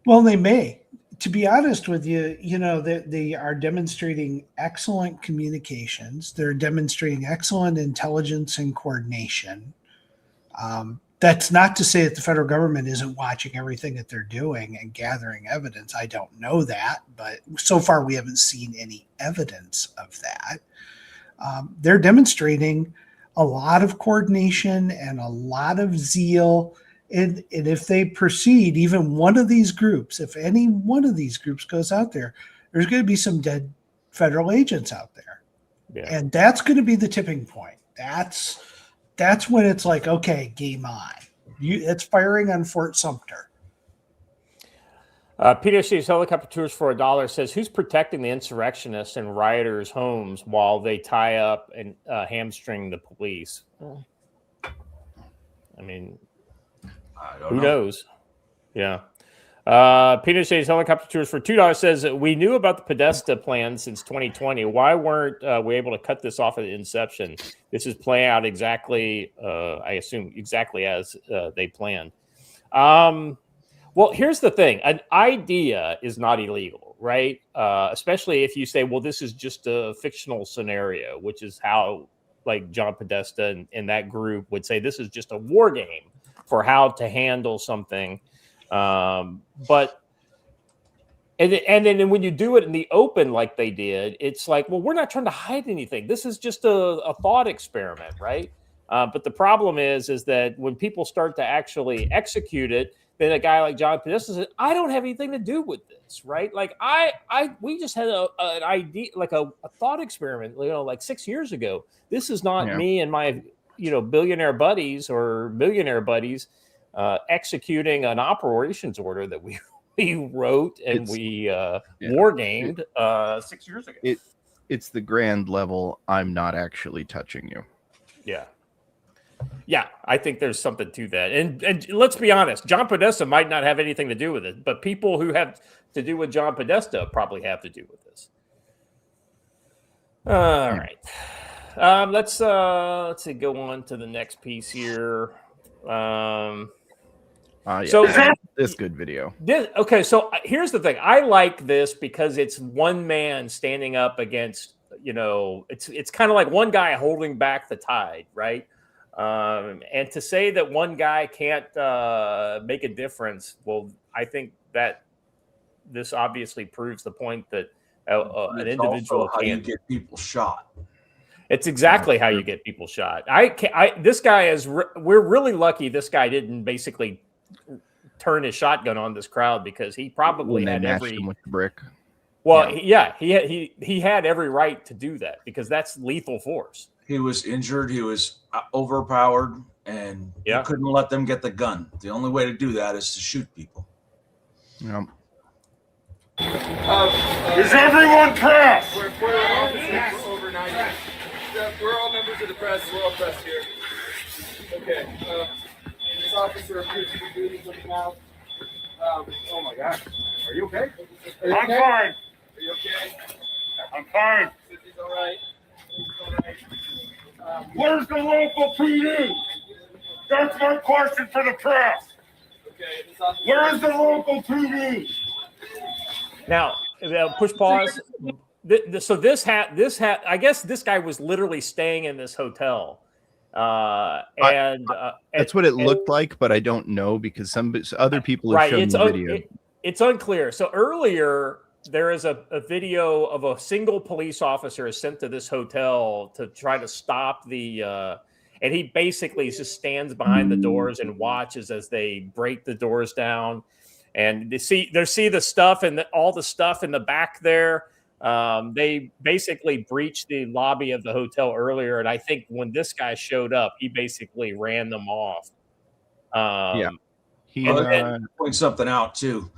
Well, they may. To be honest with you, they are demonstrating excellent communications. They're demonstrating excellent intelligence and coordination. That's not to say that the federal government isn't watching everything that they're doing and gathering evidence. I don't know that, but so far we haven't seen any evidence of that. They're demonstrating a lot of coordination and a lot of zeal. And if they proceed, even one of these groups, if any one of these groups goes out there, there's going to be some dead federal agents out there. Yeah. And that's going to be the tipping point. That's when it's like, okay, game on. It's firing on Fort Sumter. PWC's helicopter tours for $1 says, who's protecting the insurrectionists and rioters' homes while they tie up and hamstring the police? I mean, who knows? Yeah. PWC's helicopter tours for $2 says, we knew about the Podesta plan since 2020. Why weren't we able to cut this off at inception? This is playing out exactly, I assume, exactly as they planned. Well, here's the thing. An idea is not illegal, right? Especially if you say, well, this is just a fictional scenario, which is how like John Podesta and that group would say this is just a war game for how to handle something. But then when you do it in the open like they did, it's like, well, we're not trying to hide anything. This is just a thought experiment, right? But the problem is that when people start to actually execute it, then a guy like John Podesta says, I don't have anything to do with this, right? Like we just had an idea, like a thought experiment, like 6 years ago. This is not me and my, billionaire buddies or millionaire buddies executing an operations order that we wrote and we war gamed 6 years ago. It's the grand level. I'm not actually touching you. Yeah, I think there's something to that. And let's be honest, John Podesta might not have anything to do with it, but people who have to do with John Podesta probably have to do with this. All right. Let's see, go on to the next piece here. So this good video. Okay, so here's the thing. I like this because it's one man standing up against, it's kind of like one guy holding back the tide, right? And to say that one guy can't make a difference, well, I think that this obviously proves the point that an individual how you can get people shot. It's exactly how you get people shot. This guy is. We're really lucky. This guy didn't basically turn his shotgun on this crowd because he probably had every with the brick. Well, he had every right to do that because that's lethal force. He was injured. He was overpowered, and you couldn't let them get the gun. The only way to do that is to shoot people. Yep. Is everyone pressed? We're over 90. We're all members of the press. We're all press here. Okay. This officer appears to be bleeding from the mouth. Oh my gosh. Are you okay? I'm fine. Are you okay? I'm fine. He's all right. Where's the local PD? That's my question for the press. Okay. Where is the local PD? Now, push pause. So I guess this guy was literally staying in this hotel. That's what it looked like, but I don't know because some other people have shown the video. It's unclear. So earlier, there is a video of a single police officer sent to this hotel to try to stop and he basically just stands behind the doors and watches as they break the doors down. And they see the stuff and all the stuff in the back there. They basically breached the lobby of the hotel earlier, and I think when this guy showed up, he basically ran them off. He point something out too.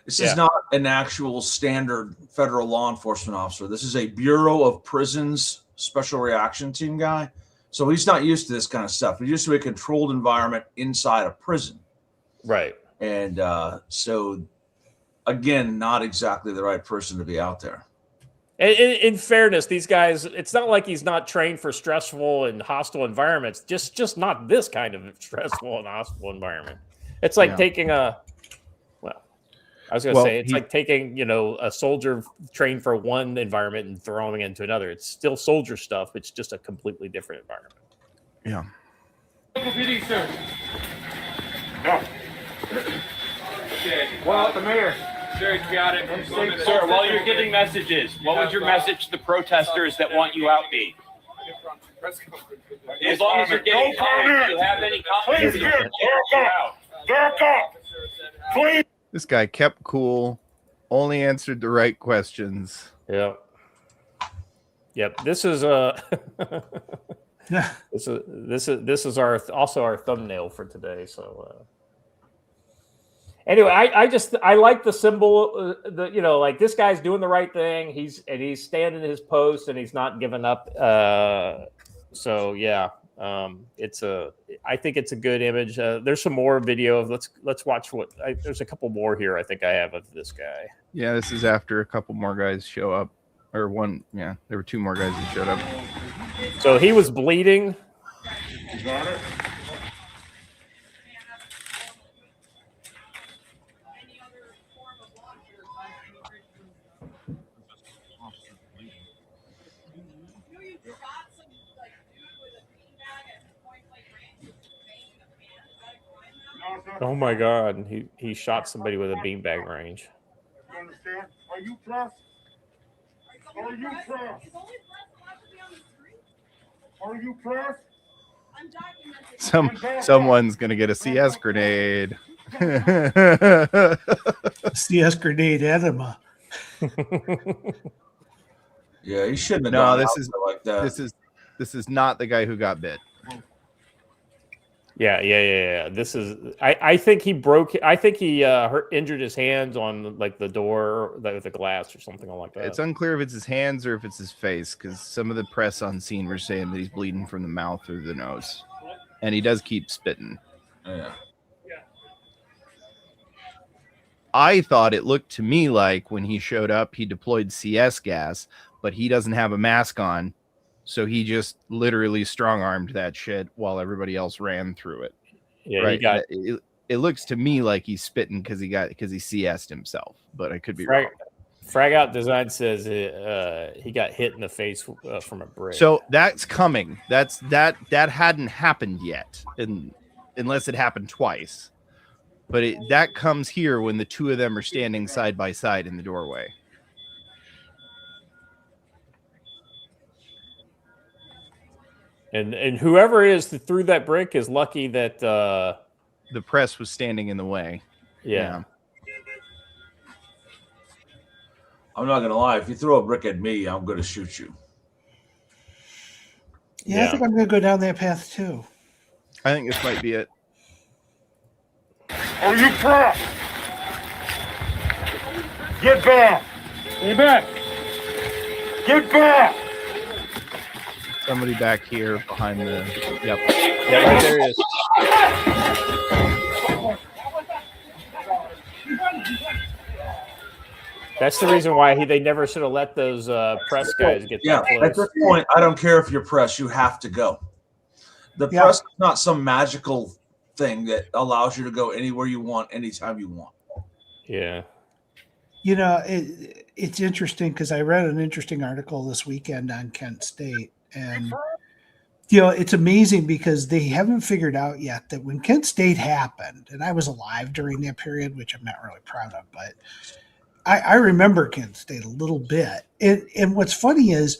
This is not an actual standard federal law enforcement officer. This is a Bureau of Prisons special reaction team guy. So he's not used to this kind of stuff. He's used to a controlled environment inside a prison. Right. And so, again, not exactly the right person to be out there. In fairness, these guys, it's not like he's not trained for stressful and hostile environments. Just not this kind of stressful and hostile environment. It's like taking it's like taking, a soldier trained for one environment and throwing it into another. It's still soldier stuff. It's just a completely different environment. Yeah. PD, sir. No. Okay. Well, the mayor. Sir, you got it. Sir, while you're giving messages, what would your message to the protesters that want you out be? As long as you're getting comments, do you have any comments? Please, back up. Please. This guy kept cool, only answered the right questions. Yep. This is this is our thumbnail for today. So anyway, I like the symbol. Like this guy's doing the right thing. He's standing his post and he's not giving up. So yeah. I think it's a good image. There's some more video. Let's watch there's a couple more here. I think I have of this guy. Yeah, this is after a couple more guys show up, or one. Yeah, there were two more guys that showed up. So he was bleeding. You got it. Oh my God! He shot somebody with a beanbag range. You understand? Are you pressed? Are you pressed? Are you pressed? Someone's gonna get a CS grenade. CS grenade enema. Yeah, he shouldn't have. No, this is like that. This is not the guy who got bit. Yeah. This is. I think he broke. I think he injured his hands on like the door with the glass or something like that. It's unclear if it's his hands or if it's his face, because some of the press on scene were saying that he's bleeding from the mouth or the nose, and he does keep spitting. Yeah. I thought it looked to me like when he showed up, he deployed CS gas, but he doesn't have a mask on. So he just literally strong-armed that shit while everybody else ran through it. Yeah, right? It looks to me like he's spitting because he CS'd himself, but I could be wrong. Frag Out Design says he got hit in the face from a brick. So that's coming. That hadn't happened yet, unless it happened twice. But that comes here when the two of them are standing side by side in the doorway. And whoever it is that threw that brick is lucky that the press was standing in the way. Yeah. I'm not gonna lie. If you throw a brick at me, I'm gonna shoot you. Yeah, I think I'm gonna go down that path too. I think this might be it. Are you pressed? Get back! Get back! Get back! Somebody back here behind the. Yep. Yeah, right there he is. That's the reason why they never should have let those press guys get that close. At this point, I don't care if you're press, you have to go. The press is not some magical thing that allows you to go anywhere you want, anytime you want. Yeah. You know, it's interesting because I read an interesting article this weekend on Kent State. And, you know, it's amazing because they haven't figured out yet that when Kent State happened, and I was alive during that period, which I'm not really proud of, but I remember Kent State a little bit. And what's funny is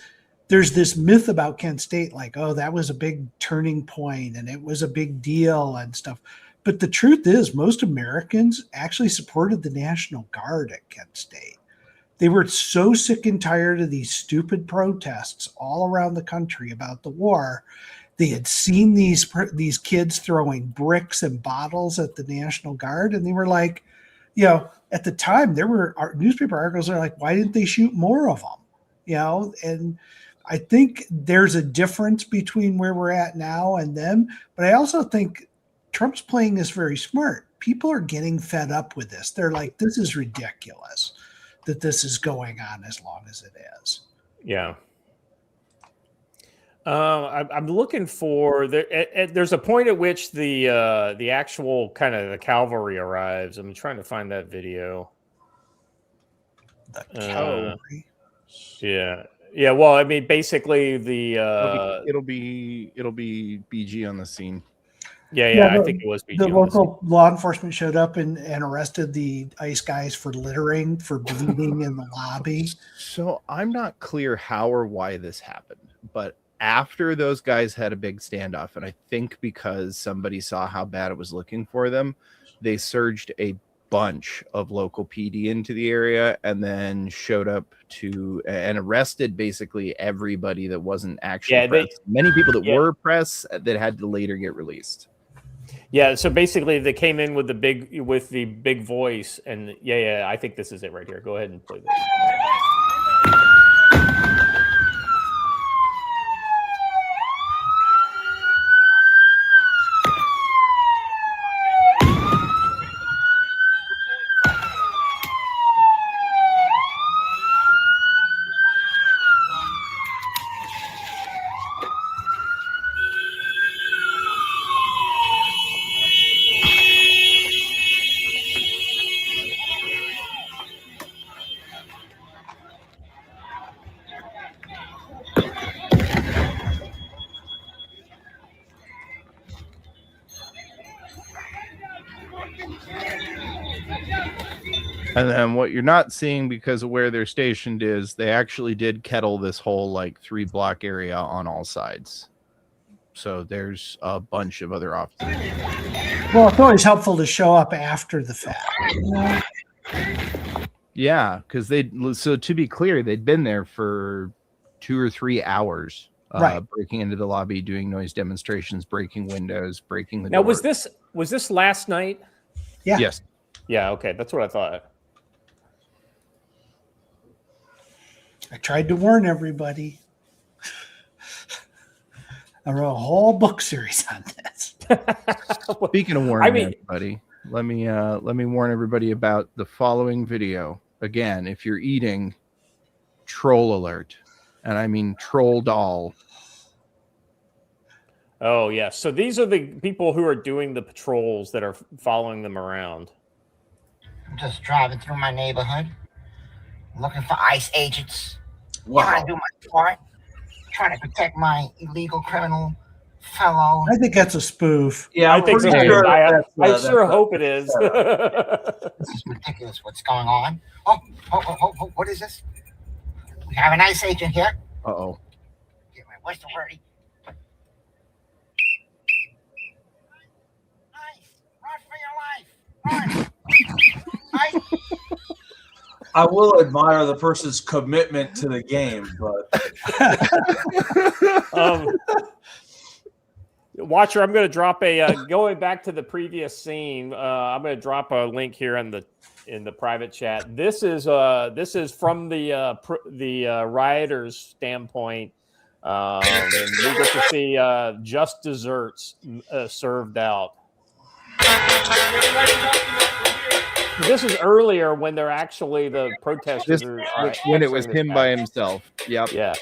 there's this myth about Kent State, like, oh, that was a big turning point and it was a big deal and stuff. But the truth is, most Americans actually supported the National Guard at Kent State. They were so sick and tired of these stupid protests all around the country about the war. They had seen these kids throwing bricks and bottles at the National Guard, and they were like, at the time, there were newspaper articles that are like, why didn't they shoot more of them? And I think there's a difference between where we're at now and then, but I also think Trump's playing this very smart. People are getting fed up with this. They're like, this is ridiculous that this is going on as long as it is. Yeah. I'm looking for there's a point at which the actual kind of the cavalry arrives. I'm trying to find that video. The cavalry. Yeah. Well, I mean, basically it'll be BG on the scene. Yeah, I think it was BG. The local law enforcement showed up and arrested the ICE guys for littering, for bleeding in the lobby. So I'm not clear how or why this happened, but after those guys had a big standoff, and I think because somebody saw how bad it was looking for them, they surged a bunch of local PD into the area and then showed up and arrested basically everybody that wasn't actually press. Many people that were press that had to later get released. Yeah, so basically they came in with the big voice, and I think this is it right here. Go ahead and play this. And then what you're not seeing because of where they're stationed is they actually did kettle this whole 3-block area on all sides. So there's a bunch of other officers. Well, it's always helpful to show up after the fact. Yeah, because so to be clear, they'd been there for 2 or 3 hours, breaking into the lobby, doing noise demonstrations, breaking windows, breaking the door. Now, was this last night? Yeah. Yes. Yeah, okay. That's what I thought. I tried to warn everybody. I wrote a whole book series on this. Speaking of warning everybody, let me warn everybody about the following video. Again, if you're eating, troll alert. And I mean troll doll. Oh, yeah. So these are the people who are doing the patrols that are following them around. I'm just driving through my neighborhood, looking for ICE agents. Wow. Trying to do my part, trying to protect my illegal criminal fellow. I think that's a spoof. Yeah, I think so. sure I sure hope it is. This is ridiculous. What's going on? Oh, what is this? We have an ICE agent here. Uh-oh. Get my whistle ready. ICE, run for your life. Run. ICE. I will admire the person's commitment to the game, but Watcher, I'm going to drop going back to the previous scene. I'm going to drop a link here in the private chat. This is from the rioters' standpoint, and we get to see just desserts served out. This is earlier when they're actually the protesters. When it was him by himself. Yep. Yeah.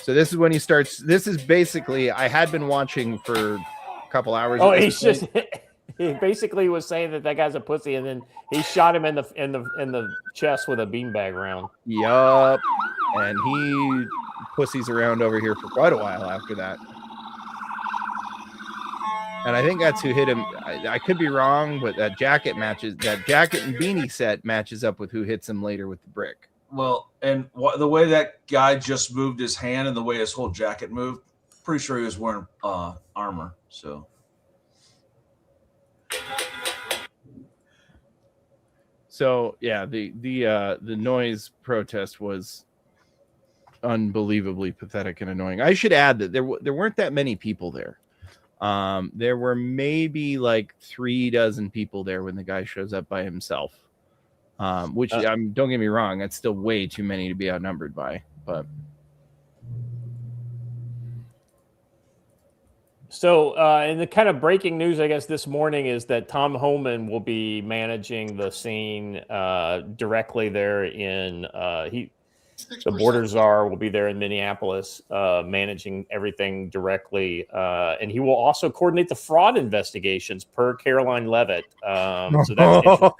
So this is when he starts. This is basically, I had been watching for a couple hours. Oh, he basically was saying that guy's a pussy, and then he shot him in the chest with a beanbag round. Yup. And he pussies around over here for quite a while after that. And I think that's who hit him. I could be wrong, but that jacket and beanie set matches up with who hits him later with the brick. well, and the way that guy just moved his hand and the way his whole jacket moved, pretty sure he was wearing armor. So So yeah, the noise protest was unbelievably pathetic and annoying. I should add that there weren't that many people there. There were maybe like 36 people there when the guy shows up by himself. Which don't get me wrong, that's still way too many to be outnumbered by. But so, in the kind of breaking news, I guess this morning is that Tom Homan will be managing the scene directly there in the border czar will be there in Minneapolis, managing everything directly, and he will also coordinate the fraud investigations per Caroline Levitt. So that's interesting.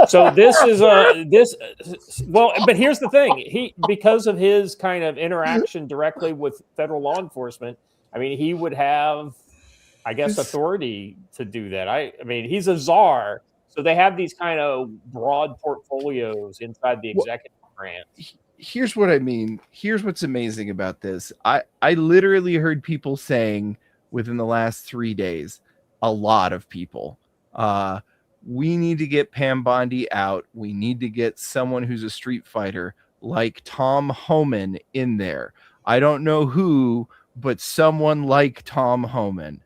So this is well, but here's the thing: because of his kind of interaction directly with federal law enforcement, I mean, he would have, I guess, authority to do that. I mean, he's a czar, so they have these kind of broad portfolios inside the executive branch. Here's what I mean. Here's what's amazing about this. I literally heard people saying within the last 3 days, a lot of people, we need to get Pam Bondi out. We need to get someone who's a street fighter like Tom Homan in there. I don't know who, but someone like Tom Homan.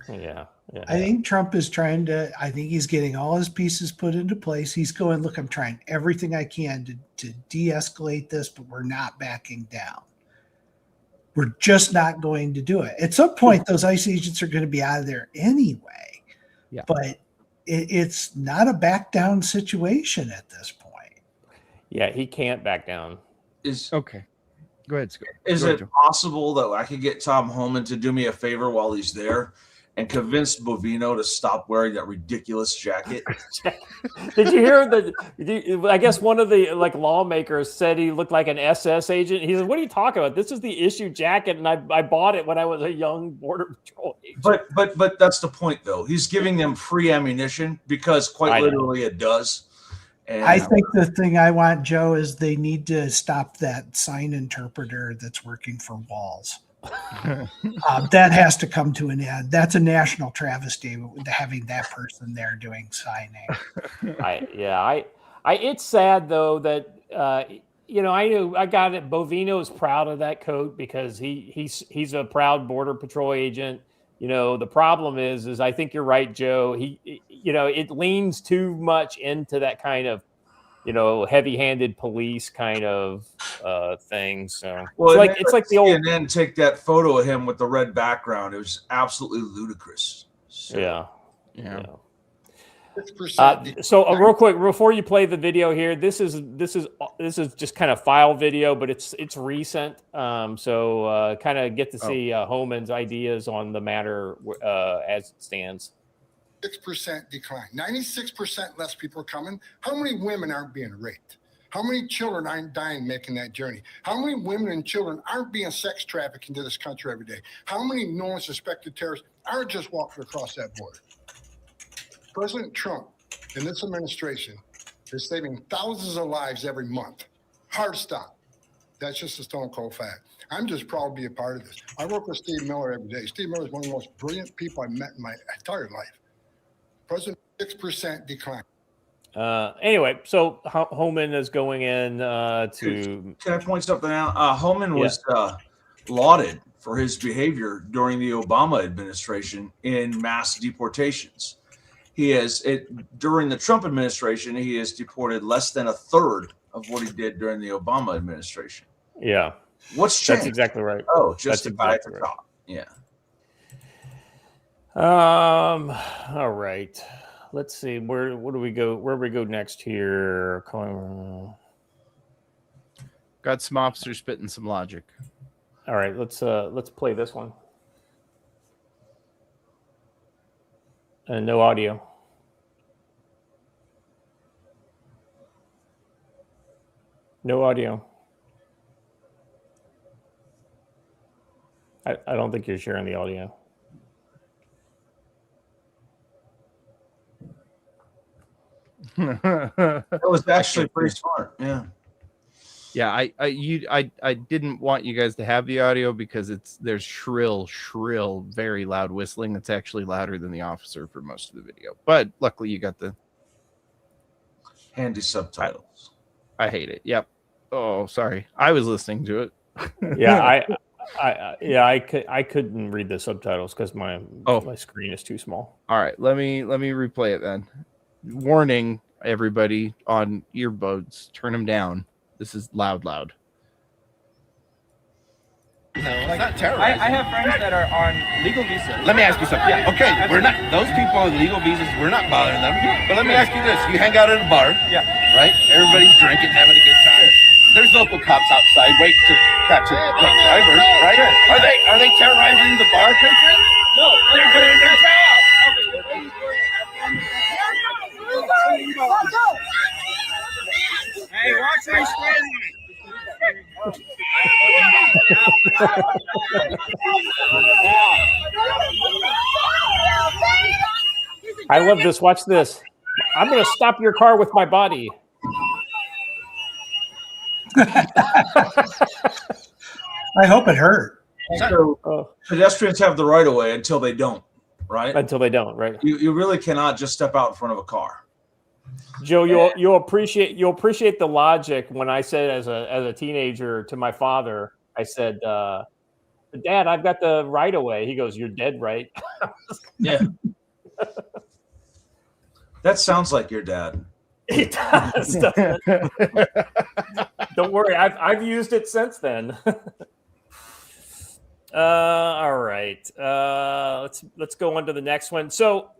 Yeah. I think Trump is trying to, I think he's getting all his pieces put into place. He's going, look, I'm trying everything I can to de-escalate this, but we're not backing down. We're just not going to do it. At some point, those ICE agents are going to be out of there anyway. Yeah. But it's not a back down situation at this point. Yeah, he can't back down. Okay. Go ahead, Scott. Is it possible that I could get Tom Homan to do me a favor while he's there and convince Bovino to stop wearing that ridiculous jacket? Did you hear that? I guess one of the lawmakers said he looked like an SS agent. He said, "What are you talking about? This is the issue jacket, and I bought it when I was a young Border Patrol agent." But that's the point, though. He's giving them free ammunition because quite literally it does. And I think the thing I want, Joe, is they need to stop that sign interpreter that's working for Walls. That has to come to an end. That's a national travesty, having that person there doing signing. It's sad though that I got it. Bovino's proud of that coat because he's a proud Border Patrol agent. The problem is I think you're right, Joe. It leans too much into that kind of, heavy-handed police kind of thing. So it's like the old. And then take that photo of him with the red background. It was absolutely ludicrous. So, yeah. So real quick before you play the video here, this is just kind of file video, but it's recent. So kind of get to see Homan's ideas on the matter as it stands. 6% decline. 96% less people are coming. How many women aren't being raped? How many children aren't dying making that journey? How many women and children aren't being sex trafficked into this country every day? How many known suspected terrorists aren't just walking across that border? President Trump and this administration is saving thousands of lives every month. Hard stop. That's just a stone cold fact. I'm just proud to be a part of this. I work with Steve Miller every day. Steve Miller is one of the most brilliant people I've met in my entire life. President, 6% decline. Anyway, so Homan is going in to. Can I point something out? Homan was lauded for his behavior during the Obama administration in mass deportations. During the Trump administration, he has deported less than a third of what he did during the Obama administration. Yeah. What's changed? That's exactly right. Oh, just the guy at the top. Yeah. All right. Let's see. Where do we go? Where do we go next here? Got some officers spitting some logic. All right. Let's play this one. And no audio. No audio. I don't think you're sharing the audio. That was actually pretty smart. Yeah. Yeah, I didn't want you guys to have the audio because there's shrill, very loud whistling. That's actually louder than the officer for most of the video. But luckily, you got the handy subtitles. I hate it. Yep. Oh, sorry. I was listening to it. Yeah, I couldn't read the subtitles because my screen is too small. All right, let me replay it then. Warning, everybody on earbuds, turn them down. This is loud. No, it's not terrorizing. I have friends that are on legal visas. Let me ask you something. Yeah, okay, we're not those people on legal visas. We're not bothering them. But let me ask you this: you hang out at a bar, right? Everybody's drinking, having a good time. There's local cops outside waiting to catch a drunk driver, right? Are they terrorizing the bar patrons? No, they're doing their job. Hey, watch your I love this. Watch this. I'm going to stop your car with my body. I hope it hurt. So pedestrians have the right of way until they don't, right? Until they don't, right? You really cannot just step out in front of a car. Joe, you'll appreciate the logic when I said as a teenager to my father, I said, "Dad, I've got the right of way." He goes, "You're dead, right?" Yeah. That sounds like your dad. It does. Doesn't it? Don't worry, I've used it since then. All right. Let's go on to the next one. So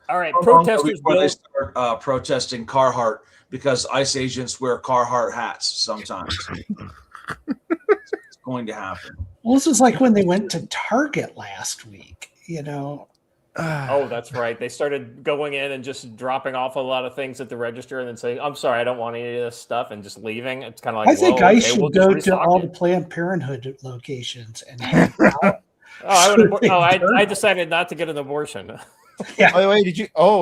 all right, protesters before they start protesting Carhartt because ICE agents wear Carhartt hats sometimes. It's going to happen. Well, this is like when they went to Target last week, Oh, that's right. They started going in and just dropping off a lot of things at the register and then saying, "I'm sorry, I don't want any of this stuff," and just leaving. It's kind of like, I think ICE should we'll go to all the Planned Parenthood locations and hand out. I decided not to get an abortion. Yeah. By the way,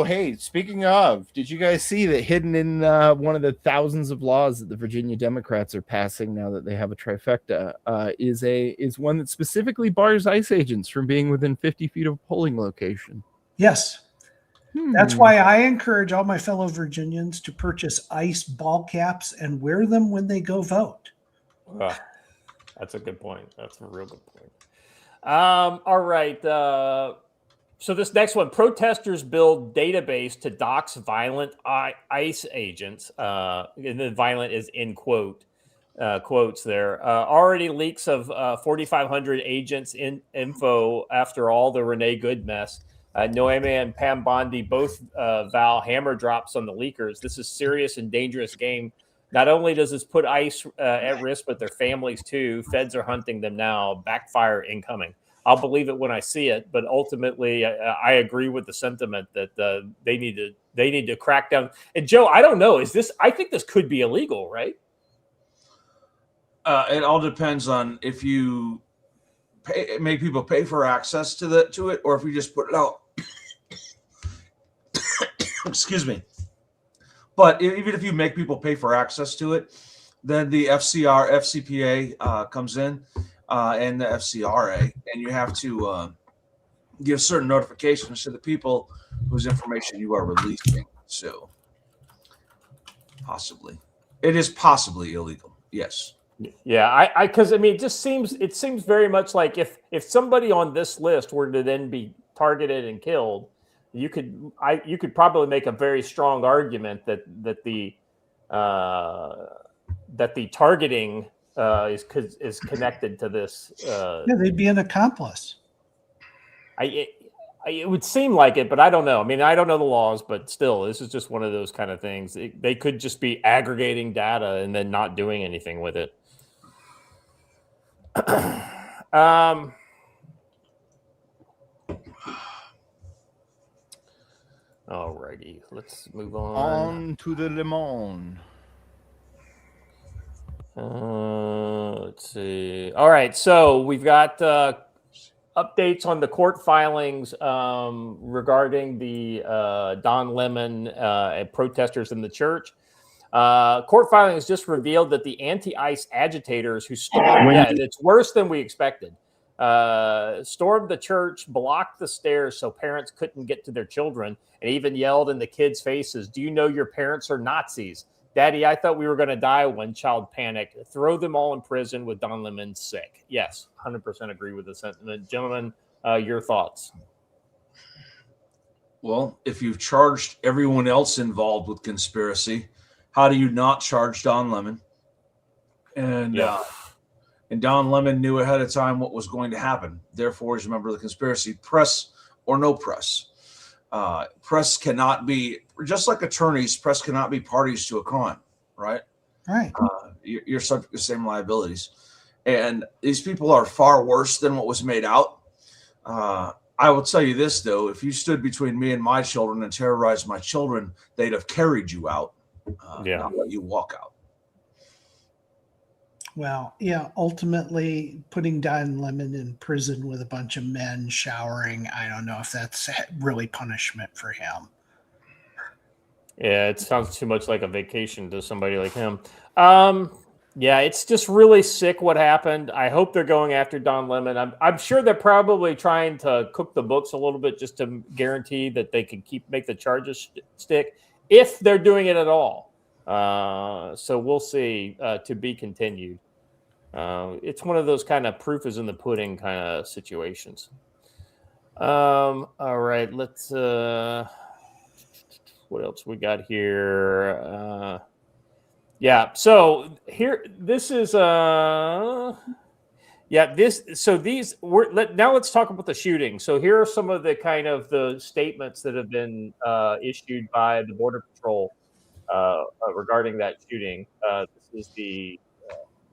hey, speaking of, did you guys see that hidden in one of the thousands of laws that the Virginia Democrats are passing now that they have a trifecta is one that specifically bars ICE agents from being within 50 feet of a polling location? Yes. That's why I encourage all my fellow Virginians to purchase ICE ball caps and wear them when they go vote. That's a good point. That's a real good point. All right. So this next one, protesters build database to dox violent ICE agents. And the violent is in quotes there. Already leaks of 4,500 agents info after all the Renee Good mess. Noemi and Pam Bondi both vow hammer drops on the leakers. This is serious and dangerous game. Not only does this put ICE at risk, but their families too. Feds are hunting them now. Backfire incoming. I'll believe it when I see it, but ultimately, I agree with the sentiment that they need to crack down. And Joe, I don't know. I think this could be illegal, right? It all depends on if you make people pay for access to it, or if you just put it out. Excuse me. But even if you make people pay for access to it, then the FCPA comes in. And the FCRA, and you have to give certain notifications to the people whose information you are releasing. So, it is possibly illegal. Yes. Yeah, because it just seems very much like if somebody on this list were to then be targeted and killed, you could probably make a very strong argument that the targeting is connected to this. They'd be an accomplice. It would seem like it, but I don't know. I mean, I don't know the laws, but still, this is just one of those kind of things. They could just be aggregating data and then not doing anything with it. Alrighty, let's move on. On to the Le Monde. Let's see. All right, so we've got updates on the court filings regarding the Don Lemon and protesters in the church. Court filings just revealed that the anti-ICE agitators who stormed, it's worse than we expected, stormed the church, blocked the stairs so parents couldn't get to their children, and even yelled in the kids' faces, "Do you know your parents are Nazis? Daddy, I thought we were going to die." One child panicked. "Throw them all in prison with Don Lemon sick." Yes, 100% agree with the sentiment. Gentlemen, your thoughts? Well, if you've charged everyone else involved with conspiracy, how do you not charge Don Lemon? And Don Lemon knew ahead of time what was going to happen. Therefore, he's a member of the conspiracy. Press or no press. Press cannot be, just like attorneys, press cannot be parties to a crime, right? Right. You're subject to the same liabilities. And these people are far worse than what was made out. I will tell you this, though. If you stood between me and my children and terrorized my children, they'd have carried you out, not let you walk out. Well, yeah, ultimately putting Don Lemon in prison with a bunch of men showering, I don't know if that's really punishment for him. Yeah, it sounds too much like a vacation to somebody like him. Yeah, it's just really sick what happened. I hope they're going after Don Lemon. I'm sure they're probably trying to cook the books a little bit just to guarantee that they can make the charges stick, if they're doing it at all. So we'll see, to be continued. It's one of those kind of proof is in the pudding kind of situations. All right, let's what else we got here? So here, this is now let's talk about the shooting. So here are some of the kind of the statements that have been issued by the Border Patrol regarding that shooting. This is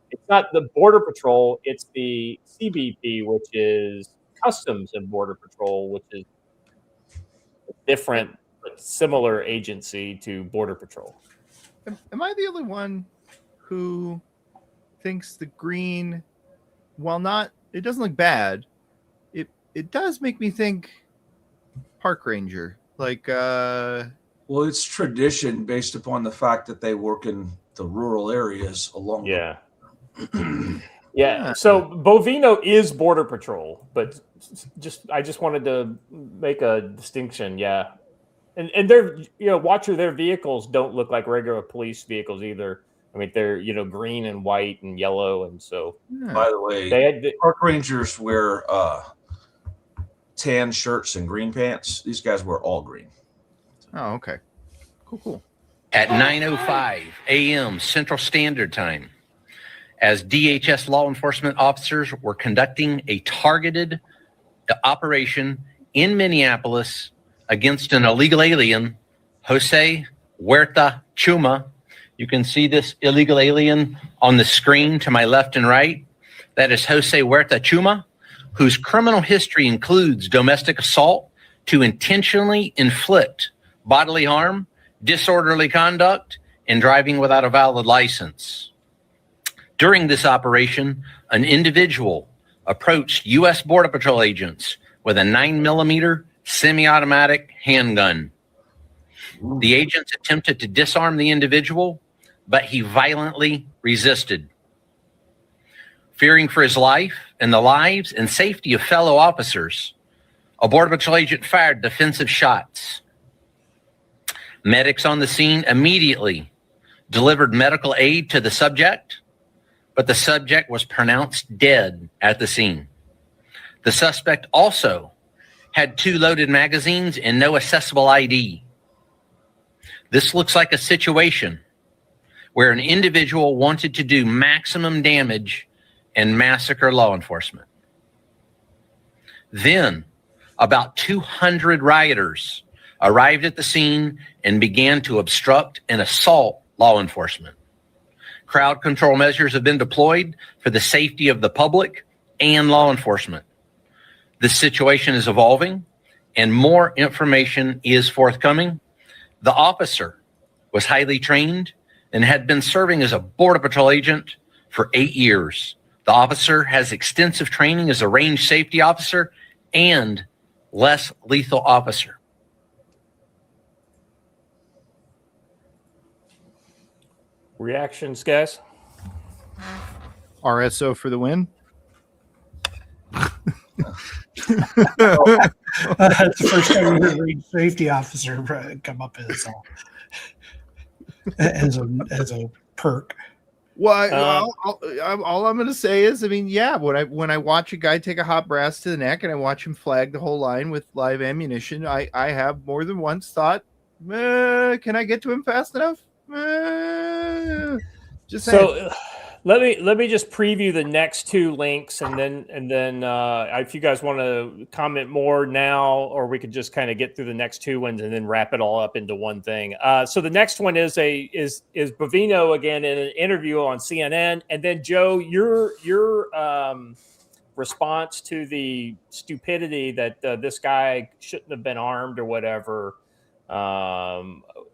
it's not the Border Patrol, it's the CBP, which is Customs and Border Patrol, which is a different but similar agency to Border Patrol. Am I the only one who thinks the green, while not, it doesn't look bad, it does make me think park ranger. Like, well, it's tradition based upon the fact that they work in the rural areas along. Yeah. So Bovino is Border Patrol, but I just wanted to make a distinction. Yeah. And they're, their vehicles don't look like regular police vehicles either. I mean, they're, green and white and yellow. And so, by the way, park rangers wear tan shirts and green pants. These guys wear all green. Oh, okay. Cool. At 9:05 a.m. Central Standard Time, as DHS law enforcement officers were conducting a targeted operation in Minneapolis against an illegal alien, Jose Huerta Chuma. You can see this illegal alien on the screen to my left and right. That is Jose Huerta Chuma, whose criminal history includes domestic assault to intentionally inflict bodily harm, disorderly conduct, and driving without a valid license. During this operation, an individual approached U.S. Border Patrol agents with a 9mm semi-automatic handgun. The agents attempted to disarm the individual, but he violently resisted. Fearing for his life and the lives and safety of fellow officers, a Border Patrol agent fired defensive shots. Medics on the scene immediately delivered medical aid to the subject, but the subject was pronounced dead at the scene. The suspect also had 2 loaded magazines and no accessible ID. This looks like a situation where an individual wanted to do maximum damage and massacre law enforcement. Then, about 200 rioters arrived at the scene and began to obstruct and assault law enforcement. Crowd control measures have been deployed for the safety of the public and law enforcement. This situation is evolving and more information is forthcoming. The officer was highly trained and had been serving as a Border Patrol agent for 8 years. The officer has extensive training as a range safety officer and less lethal officer. Reactions, guys? RSO for the win. That's the first time we heard range safety officer come up as a perk. Well, all I'm going to say is, I mean, yeah, when I watch a guy take a hot brass to the neck and I watch him flag the whole line with live ammunition, I have more than once thought, can I get to him fast enough? Just saying. So let me just preview the next two links, and then if you guys want to comment more now, or we could just kind of get through the next two ones and then wrap it all up into one thing. So the next one is Bovino again in an interview on CNN, and then Joe, your response to the stupidity that this guy shouldn't have been armed or whatever.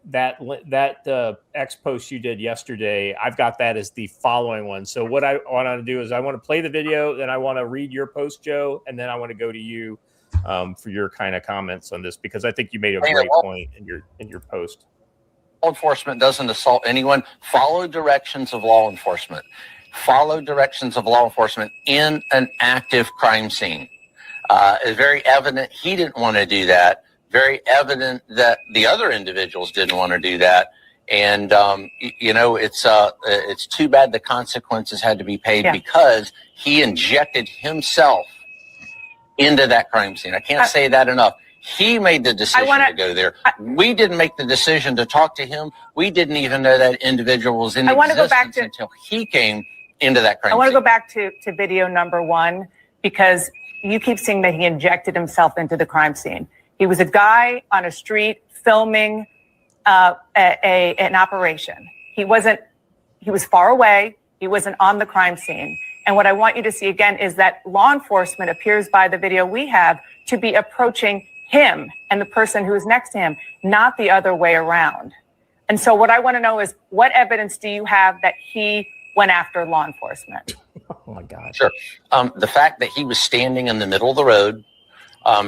That X post you did yesterday, I've got that as the following one. So what I want to do is I want to play the video, then I want to read your post, Joe, and then I want to go to you for your kind of comments on this, because I think you made a great point in your post. Law enforcement doesn't assault anyone. Follow directions of law enforcement. Follow directions of law enforcement in an active crime scene. It's very evident he didn't want to do that. Very evident that the other individuals didn't want to do that, and it's too bad the consequences had to be paid because he injected himself into that crime scene. I can't say that enough. He made the decision to go there. We didn't make the decision to talk to him. We didn't even know that individual was in existence until he came into that crime scene. I want to go back to video number 1, because you keep saying that he injected himself into the crime scene. He was a guy on a street filming an operation. He was far away. He wasn't on the crime scene. And what I want you to see again is that law enforcement appears by the video we have to be approaching him and the person who is next to him, not the other way around. And so what I want to know is, what evidence do you have that he went after law enforcement? Oh my God. Sure. The fact that he was standing in the middle of the road,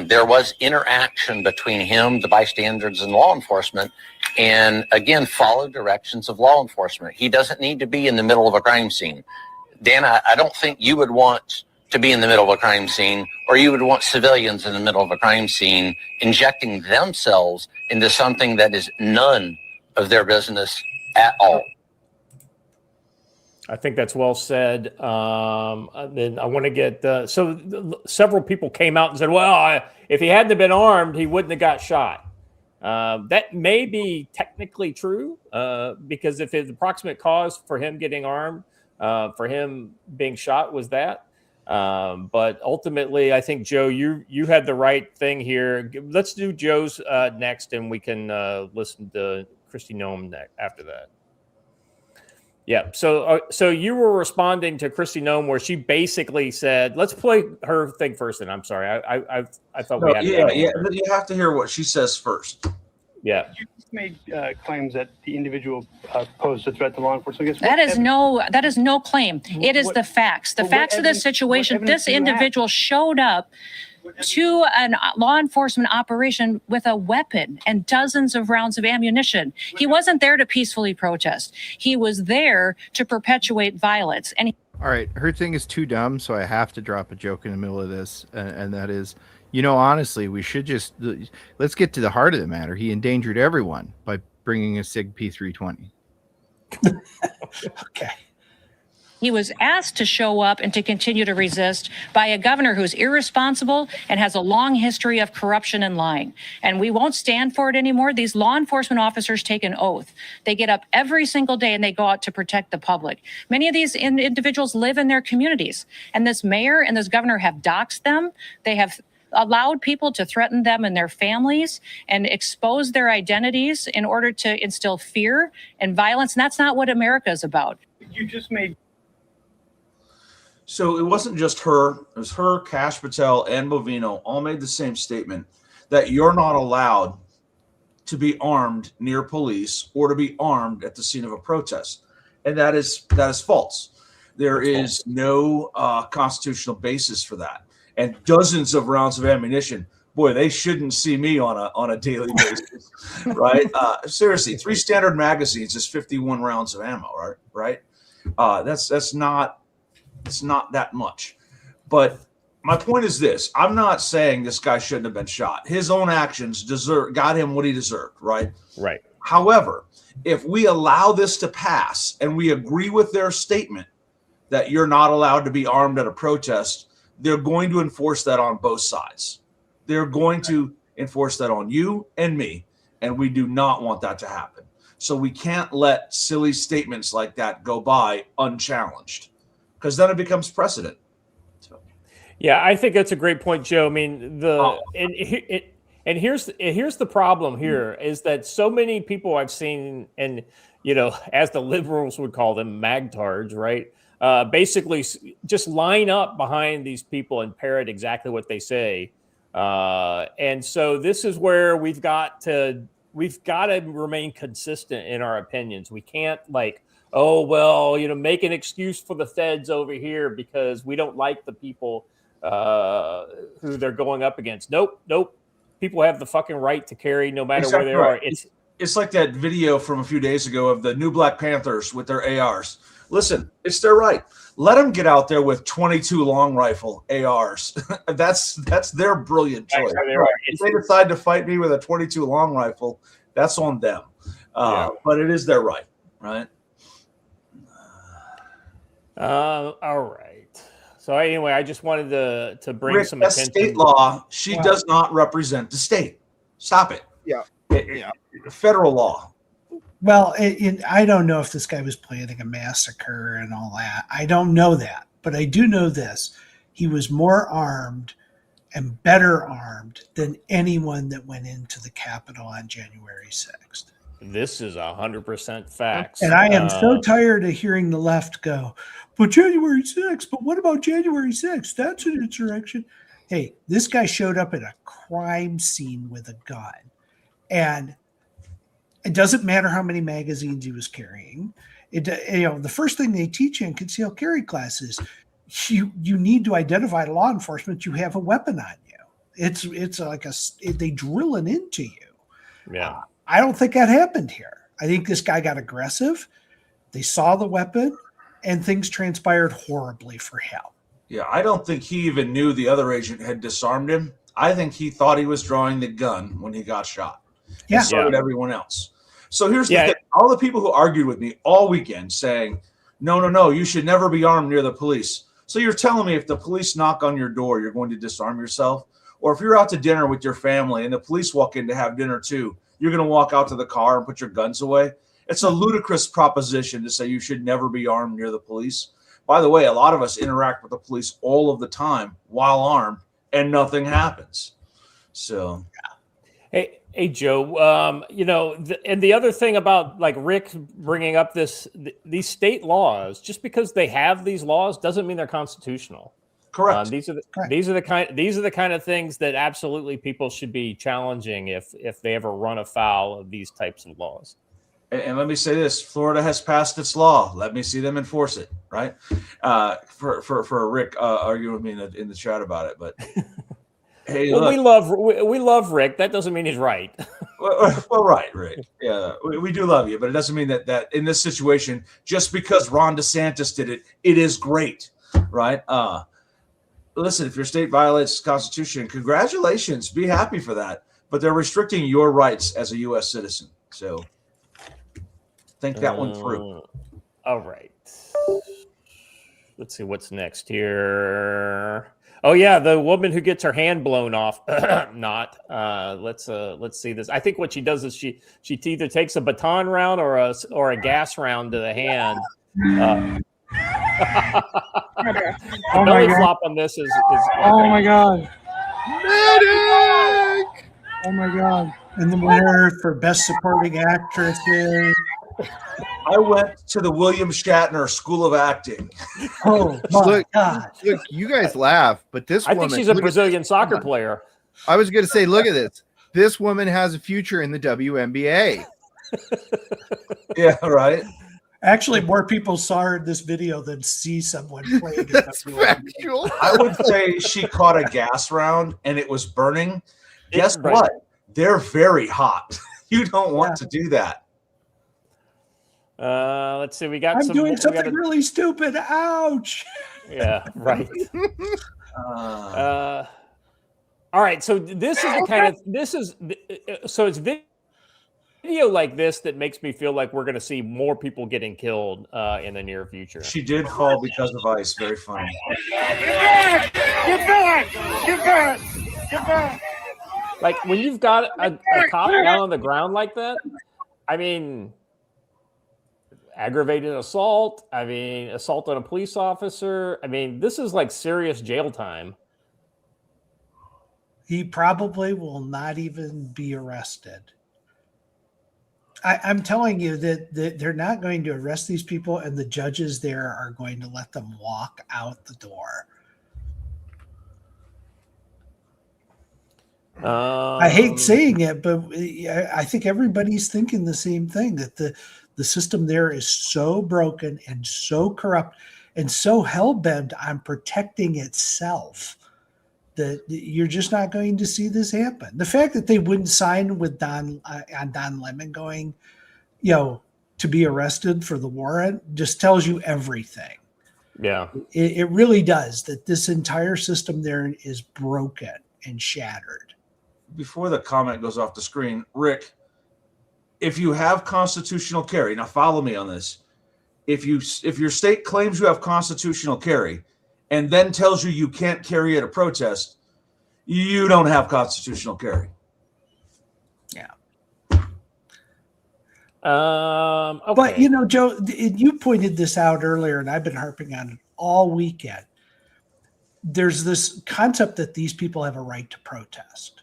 there was interaction between him, the bystanders, and law enforcement. And again, follow directions of law enforcement. He doesn't need to be in the middle of a crime scene. Dan, I don't think you would want to be in the middle of a crime scene, or you would want civilians in the middle of a crime scene injecting themselves into something that is none of their business at all. I think that's well said. Then I want to get several people came out and said, well, if he hadn't been armed, he wouldn't have got shot. That may be technically true, because if his approximate cause for him getting armed, for him being shot was that. But ultimately, I think, Joe, you had the right thing here. Let's do Joe's next, and we can listen to Kristi Noem after that. Yeah. So you were responding to Kristi Noem, where she basically said, "Let's play her thing first." And I'm sorry, I thought we had. Yeah. You have to hear what she says first. Yeah. You just made claims that the individual posed a threat to law enforcement. That is no claim. It is the facts. The facts of this situation. This individual showed up to a law enforcement operation with a weapon and dozens of rounds of ammunition. He wasn't there to peacefully protest. He was there to perpetuate violence. And all right, her thing is too dumb, so I have to drop a joke in the middle of this, and that is, honestly, we should let's get to the heart of the matter. He endangered everyone by bringing a SIG P320. Okay. he was asked to show up and to continue to resist by a governor who's irresponsible and has a long history of corruption and lying. And we won't stand for it anymore. These law enforcement officers take an oath. They get up every single day and they go out to protect the public. Many of these individuals live in their communities, and this mayor and this governor have doxed them. They have allowed people to threaten them and their families and expose their identities in order to instill fear and violence. And that's not what America is about. You just made. So it wasn't just her, it was her, Kash Patel, and Bovino all made the same statement that you're not allowed to be armed near police or to be armed at the scene of a protest. And that is false. There is no constitutional basis for that. And dozens of rounds of ammunition. Boy, they shouldn't see me on a daily basis, right? Seriously, 3 standard magazines is 51 rounds of ammo, right? That's not that much. But my point is this: I'm not saying this guy shouldn't have been shot. His own actions got him what he deserved, right? Right. However, if we allow this to pass and we agree with their statement that you're not allowed to be armed at a protest, they're going to enforce that on both sides. They're going to enforce that on you and me, and we do not want that to happen. So we can't let silly statements like that go by unchallenged, because then it becomes precedent. So. Yeah, I think that's a great point, Joe. I mean, and here's the problem here is that so many people I've seen, and as the liberals would call them, magtards, right? Basically just line up behind these people and parrot exactly what they say. And so this is where we've got to remain consistent in our opinions. We can't make an excuse for the feds over here because we don't like the people who they're going up against. Nope. People have the fucking right to carry no matter where they are. It's like that video from a few days ago of the new Black Panthers with their ARs. Listen, it's their right. Let them get out there with 22 long rifle ARs. that's their brilliant choice. If they decide to fight me with a 22 long rifle, that's on them. But it is their right, right? All right. So anyway, I just wanted to bring Rick, some that's attention. State law. She does not represent the state. Stop it. Yeah. Federal law. Well, I don't know if this guy was planning a massacre and all that. I don't know that. But I do know this. He was more armed and better armed than anyone that went into the Capitol on January 6th. This is 100% facts. And I am so tired of hearing the left go, but January 6th, but what about January 6th? That's an insurrection. Hey, this guy showed up at a crime scene with a gun. And it doesn't matter how many magazines he was carrying. The first thing they teach you in concealed carry classes, you need to identify to law enforcement you have a weapon on you. It's like they drill it into you. Yeah. I don't think that happened here. I think this guy got aggressive. They saw the weapon, and things transpired horribly for him. Yeah, I don't think he even knew the other agent had disarmed him. I think he thought he was drawing the gun when he got shot. Yeah. And so did everyone else. So here's the thing. All the people who argued with me all weekend saying, no, you should never be armed near the police. So you're telling me if the police knock on your door, you're going to disarm yourself? Or if you're out to dinner with your family and the police walk in to have dinner too, you're going to walk out to the car and put your guns away? It's a ludicrous proposition to say you should never be armed near the police. By the way, a lot of us interact with the police all of the time while armed, and nothing happens. So, hey Joe, and the other thing about like Rick bringing up these state laws, just because they have these laws doesn't mean they're constitutional. Correct. These are the kind of things that absolutely people should be challenging if they ever run afoul of these types of laws. And let me say this: Florida has passed its law. Let me see them enforce it. Right? For Rick arguing with me in the chat about it, but hey, well, we love Rick. That doesn't mean he's right. well, right, Rick. Yeah, we do love you, but it doesn't mean that in this situation, just because Ron DeSantis did it, it is great, right? Listen, if your state violates the Constitution, congratulations. Be happy for that. But they're restricting your rights as a U.S. citizen. So think that one through. All right. Let's see what's next here. Oh yeah, the woman who gets her hand blown off. Not. Let's see this. I think what she does is she either takes a baton round or a gas round to the hand. Belly flop on this is oh my god. Medic! Oh my god. And the winner for Best Supporting Actress is... I went to the William Shatner School of Acting. Oh my god. Look, you guys laugh, but this woman... I think she's a Brazilian soccer player. I was going to say, look at this. This woman has a future in the WNBA. Yeah, right. Actually, more people saw this video than see someone playing. That's factual. I would say she caught a gas round and it was burning. Guess what? They're very hot. You don't want to do that. Let's see. We got. I'm doing something really stupid. Ouch. Yeah. Right. All right. So this is the kind of so it's video like this that makes me feel like we're going to see more people getting killed in the near future. She did fall because of ice. Very funny. Get back! Get back! Get back! Like when you've got a cop down on the ground like that, I mean, aggravated assault. I mean, assault on a police officer. I mean, this is like serious jail time. He probably will not even be arrested. I'm telling you that they're not going to arrest these people, and the judges there are going to let them walk out the door. I hate saying it, but I think everybody's thinking the same thing, that the system there is so broken and so corrupt and so hell-bent on protecting itself that you're just not going to see this happen. The fact that they wouldn't sign with Don Lemon going, to be arrested for the warrant just tells you everything. Yeah. It really does, that this entire system there is broken and shattered. Before the comment goes off the screen, Rick, if you have constitutional carry, now follow me on this. If your state claims you have constitutional carry and then tells you you can't carry at a protest, you don't have constitutional carry. Yeah. Okay. But Joe, you pointed this out earlier, and I've been harping on it all weekend. There's this concept that these people have a right to protest,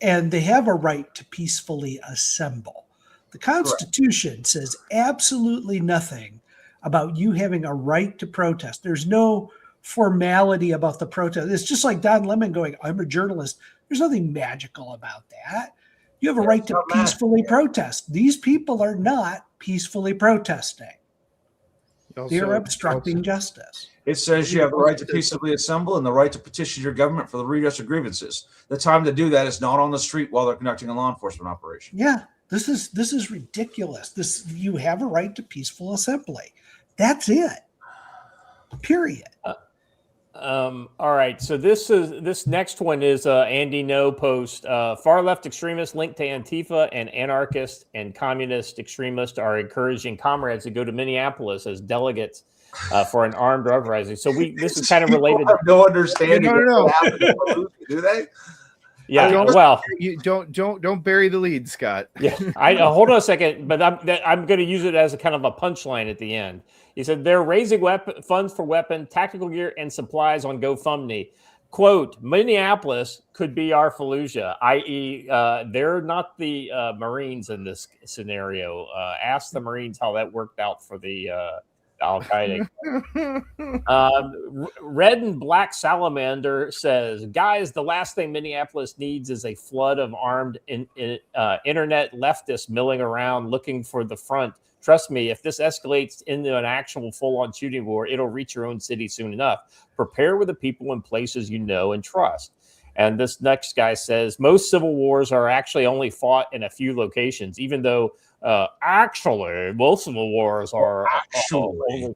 and they have a right to peacefully assemble. The Constitution says absolutely nothing about you having a right to protest. There's no formality about the protest. It's just like Don Lemon going, I'm a journalist. There's nothing magical about that. You have a right to peacefully protest. These people are not peacefully protesting. They are obstructing justice. It says you have the right to peaceably assemble and the right to petition your government for the redress of grievances. The time to do that is not on the street while they're conducting a law enforcement operation. Yeah, this is ridiculous. You have a right to peaceful assembly. That's it. Period. All right. So this next one is Andy No post. Far left extremists linked to Antifa and anarchist and communist extremists are encouraging comrades to go to Minneapolis as delegates for an armed uprising. So this is kind of related. Have no understanding. No. Do they? Yeah. Well, you don't bury the lead, Scott. Yeah. Hold on a second, but I'm going to use it as a kind of a punchline at the end. He said they're raising funds for weapon, tactical gear, and supplies on GoFundMe. Quote, Minneapolis could be our Fallujah, i.e. They're not the Marines in this scenario. Ask the Marines how that worked out for the Al-Qaeda. Red and Black Salamander says, guys, the last thing Minneapolis needs is a flood of armed internet leftists milling around looking for the front. Trust me, if this escalates into an actual full-on shooting war, it'll reach your own city soon enough. Prepare with the people in places you know and trust. And this next guy says, most civil wars are actually only fought in a few locations, even though actually most civil wars are actually.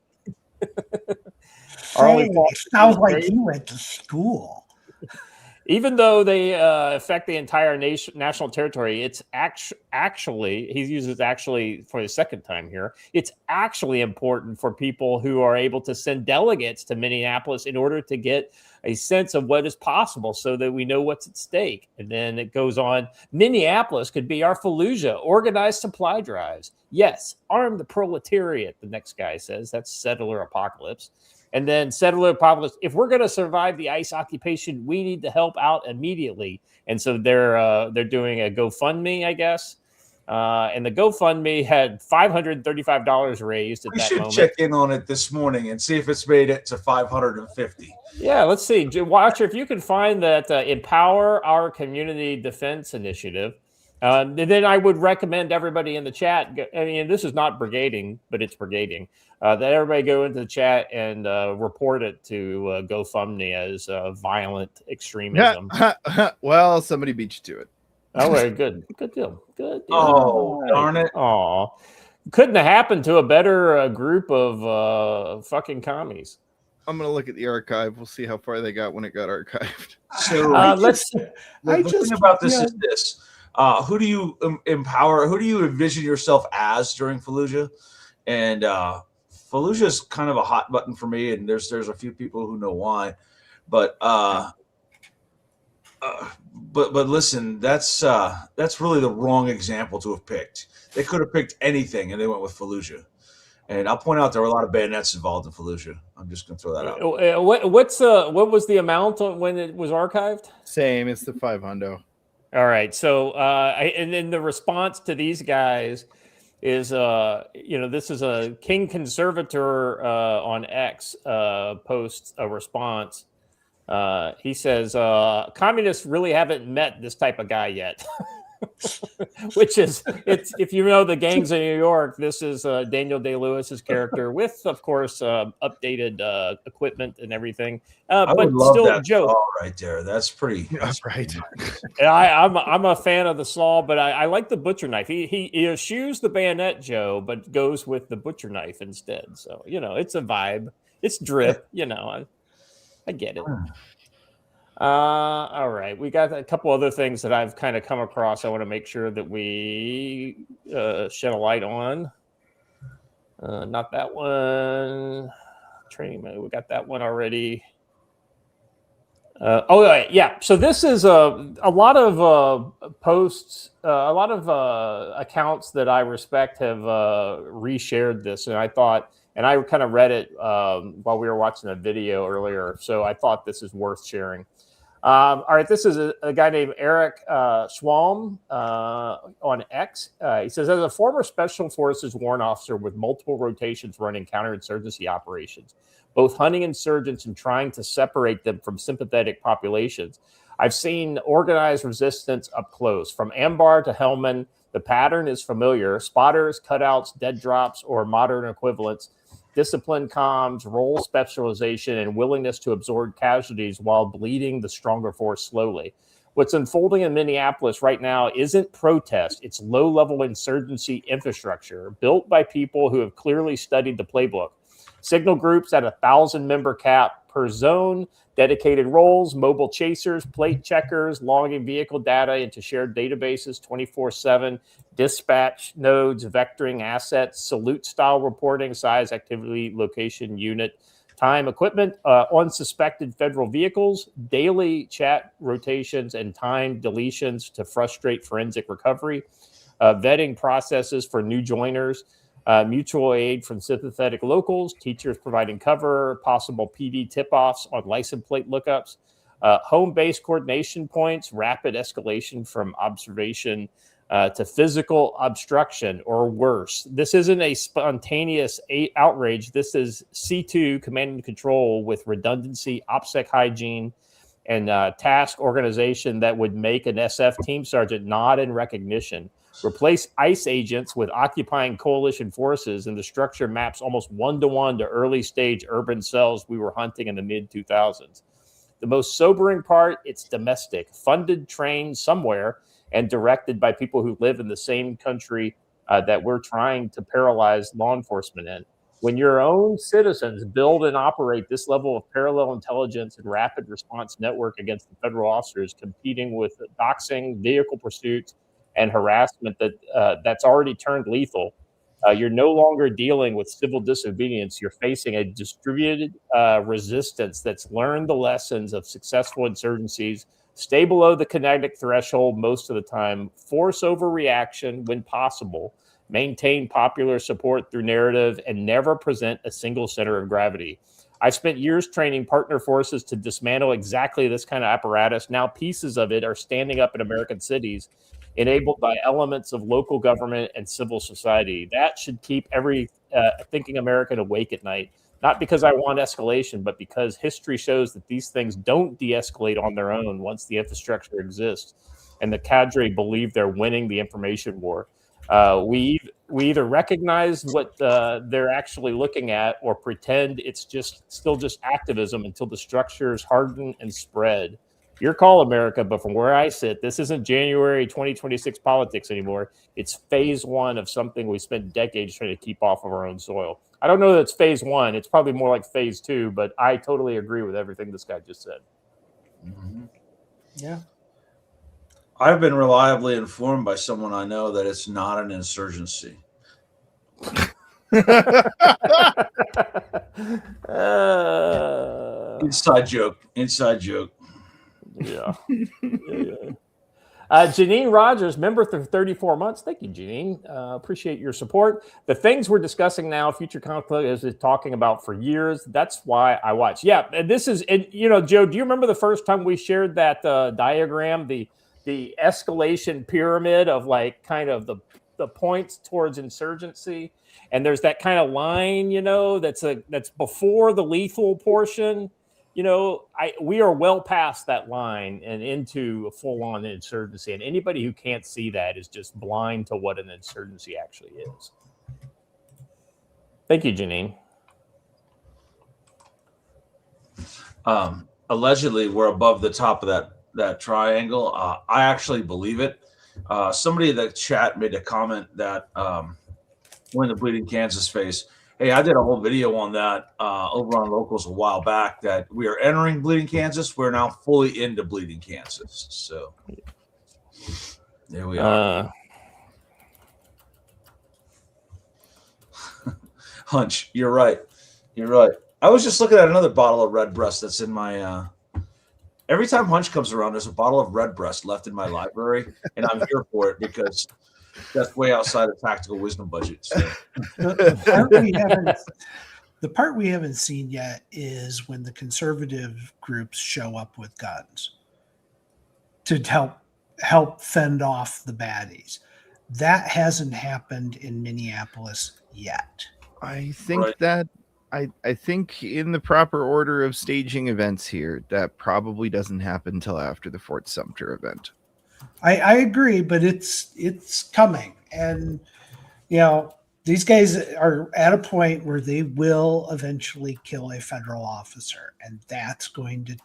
Sounds like you went to school. Even though they affect the entire national territory, it's actually, he uses actually for the second time here, it's actually important for people who are able to send delegates to Minneapolis in order to get a sense of what is possible so that we know what's at stake. And then it goes on, Minneapolis could be our Fallujah, organized supply drives. Yes, arm the proletariat, the next guy says. That's settler apocalypse. And then settler apocalypse, if we're going to survive the ICE occupation, we need to help out immediately. And so they're doing a GoFundMe, I guess. And the GoFundMe had $535 raised at that moment. We should check in on it this morning and see if it's made it to 550. Yeah, let's see. Watcher, if you can find that Empower Our Community Defense Initiative, And then I would recommend everybody in the chat. I mean, this is not brigading, but it's brigading. That everybody go into the chat and report it to GoFundMe as violent extremism. Well, somebody beat you to it. Oh, very good. Good deal. Good deal. Oh, darn it. Oh, couldn't have happened to a better group of fucking commies. I'm going to look at the archive. We'll see how far they got when it got archived. So the thing about this is this. Who do you empower? Who do you envision yourself as during Fallujah? And Fallujah is kind of a hot button for me, and there's a few people who know why. But listen, that's really the wrong example to have picked. They could have picked anything, and they went with Fallujah. And I'll point out there were a lot of bayonets involved in Fallujah. I'm just going to throw that out. What was the amount when it was archived? Same. It's the $500. All right. So and then the response to these guys is this is a King Conservator on X posts a response. He says communists really haven't met this type of guy yet. Which is, it's if you know the gangs in New York, this is Daniel Day-Lewis's character with, of course, updated equipment and everything. I but would love still, that Joe, saw right there. That's pretty. That's right. I'm a fan of the saw, but I like the butcher knife. He eschews the bayonet, Joe, but goes with the butcher knife instead. So it's a vibe. It's drip. I get it. All right. We got a couple other things that I've kind of come across. I want to make sure that we shed a light on. Not that one. Training mode. We got that one already. Yeah. So this is a lot of posts, a lot of accounts that I respect have reshared this, and I thought, and I kind of read it while we were watching a video earlier, so I thought this is worth sharing. All right, this is a guy named Eric Schwalm on X. He says, as a former Special Forces warrant officer with multiple rotations running counterinsurgency operations, both hunting insurgents and trying to separate them from sympathetic populations, I've seen organized resistance up close. From Ambar to Helmand, the pattern is familiar. Spotters, cutouts, dead drops, or modern equivalents, discipline comms, role specialization, and willingness to absorb casualties while bleeding the stronger force slowly. What's unfolding in Minneapolis right now isn't protest. It's low-level insurgency infrastructure built by people who have clearly studied the playbook. Signal groups at 1,000-member cap per zone, dedicated roles, mobile chasers, plate checkers, logging vehicle data into shared databases 24/7, dispatch nodes, vectoring assets, salute-style reporting, size, activity, location, unit, time, equipment, on suspected federal vehicles, daily chat rotations, and time deletions to frustrate forensic recovery, vetting processes for new joiners, mutual aid from sympathetic locals, teachers providing cover, possible PD tip-offs on license plate lookups, home-based coordination points, rapid escalation from observation to physical obstruction or worse. This isn't a spontaneous outrage. This is C2 command and control with redundancy, OPSEC hygiene, and task organization that would make an SF team sergeant nod in recognition. Replace ICE agents with occupying coalition forces, and the structure maps almost one-to-one to early-stage urban cells we were hunting in the mid-2000s. The most sobering part, it's domestic, funded, trained somewhere, and directed by people who live in the same country that we're trying to paralyze law enforcement in. When your own citizens build and operate this level of parallel intelligence and rapid response network against the federal officers competing with doxing, vehicle pursuits, and harassment that's already turned lethal, you're no longer dealing with civil disobedience. You're facing a distributed resistance that's learned the lessons of successful insurgencies, stay below the kinetic threshold most of the time, force overreaction when possible, maintain popular support through narrative, and never present a single center of gravity. I've spent years training partner forces to dismantle exactly this kind of apparatus. Now pieces of it are standing up in American cities, enabled by elements of local government and civil society. That should keep every thinking American awake at night, not because I want escalation, but because history shows that these things don't de-escalate on their own once the infrastructure exists. and the cadre believe they're winning the information war. We either recognize what they're actually looking at, or pretend it's still just activism until the structures harden and spread. Your call, America, but from where I sit, this isn't January 2026 politics anymore. It's phase one of something we spent decades trying to keep off of our own soil. I don't know that it's phase one. It's probably more like phase two, but I totally agree with everything this guy just said. Mm-hmm. Yeah. I've been reliably informed by someone I know that it's not an insurgency. Inside joke. Yeah. Janine Rogers, member for 34 months. Thank you, Janine. Appreciate your support. The things we're discussing now, Future Conflict is talking about for years. That's why I watch. Yeah, and this is, Joe, do you remember the first time we shared that diagram, the escalation pyramid of like kind of the points towards insurgency? And there's that kind of line, that's before the lethal portion. We are well past that line and into a full-on insurgency. And anybody who can't see that is just blind to what an insurgency actually is. Thank you, Janine. Allegedly, we're above the top of that triangle. I actually believe it. Somebody in the chat made a comment that we're in the Bleeding Kansas phase. Hey, I did a whole video on that over on Locals a while back, that we are entering Bleeding Kansas. We're now fully into Bleeding Kansas. So there we are. Hunch, you're right. I was just looking at another bottle of Redbreast that's in my every time Hunch comes around, there's a bottle of Redbreast left in my library, and I'm here for it because that's way outside of tactical wisdom budget. So. The part we haven't seen yet is when the conservative groups show up with guns to help fend off the baddies. That hasn't happened in Minneapolis yet. I think that I think in the proper order of staging events here, that probably doesn't happen until after the Fort Sumter event. I agree, but it's coming. And, these guys are at a point where they will eventually kill a federal officer, and that's going to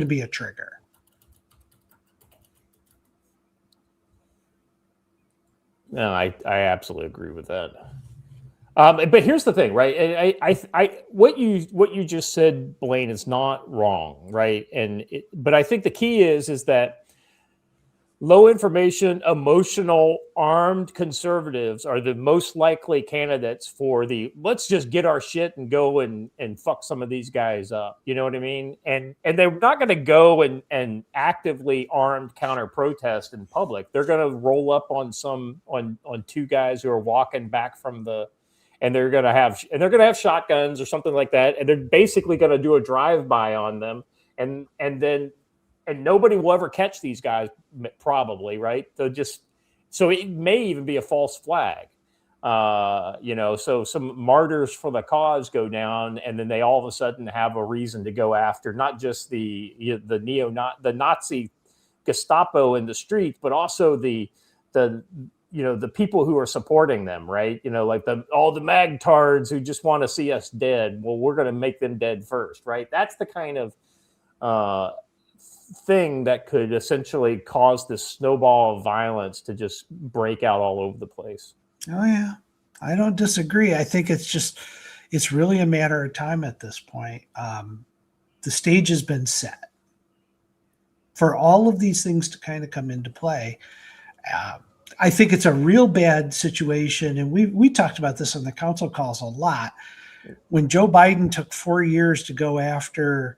be a trigger. No, I absolutely agree with that. But here's the thing, right? What you just said, Blaine, is not wrong, right? But I think the key is that low information, emotional, armed conservatives are the most likely candidates for let's just get our shit and go and fuck some of these guys up. You know what I mean? And they're not going to go and actively armed counter protest in public. They're going to roll up on two guys who are walking back from and they're going to have shotguns or something like that. And they're basically going to do a drive-by on them. And nobody will ever catch these guys, probably, right? So it may even be a false flag, so some martyrs for the cause go down, and then they all of a sudden have a reason to go after not just the Nazi Gestapo in the streets, but also the people who are supporting them, right? Like all the magtards who just want to see us dead. Well, we're going to make them dead first, right? That's the kind of thing that could essentially cause this snowball of violence to just break out all over the place. Oh yeah, I don't disagree. I think it's really a matter of time at this point. The stage has been set for all of these things to kind of come into play. I think it's a real bad situation, and we talked about this on the council calls a lot. When Joe Biden took 4 years to go after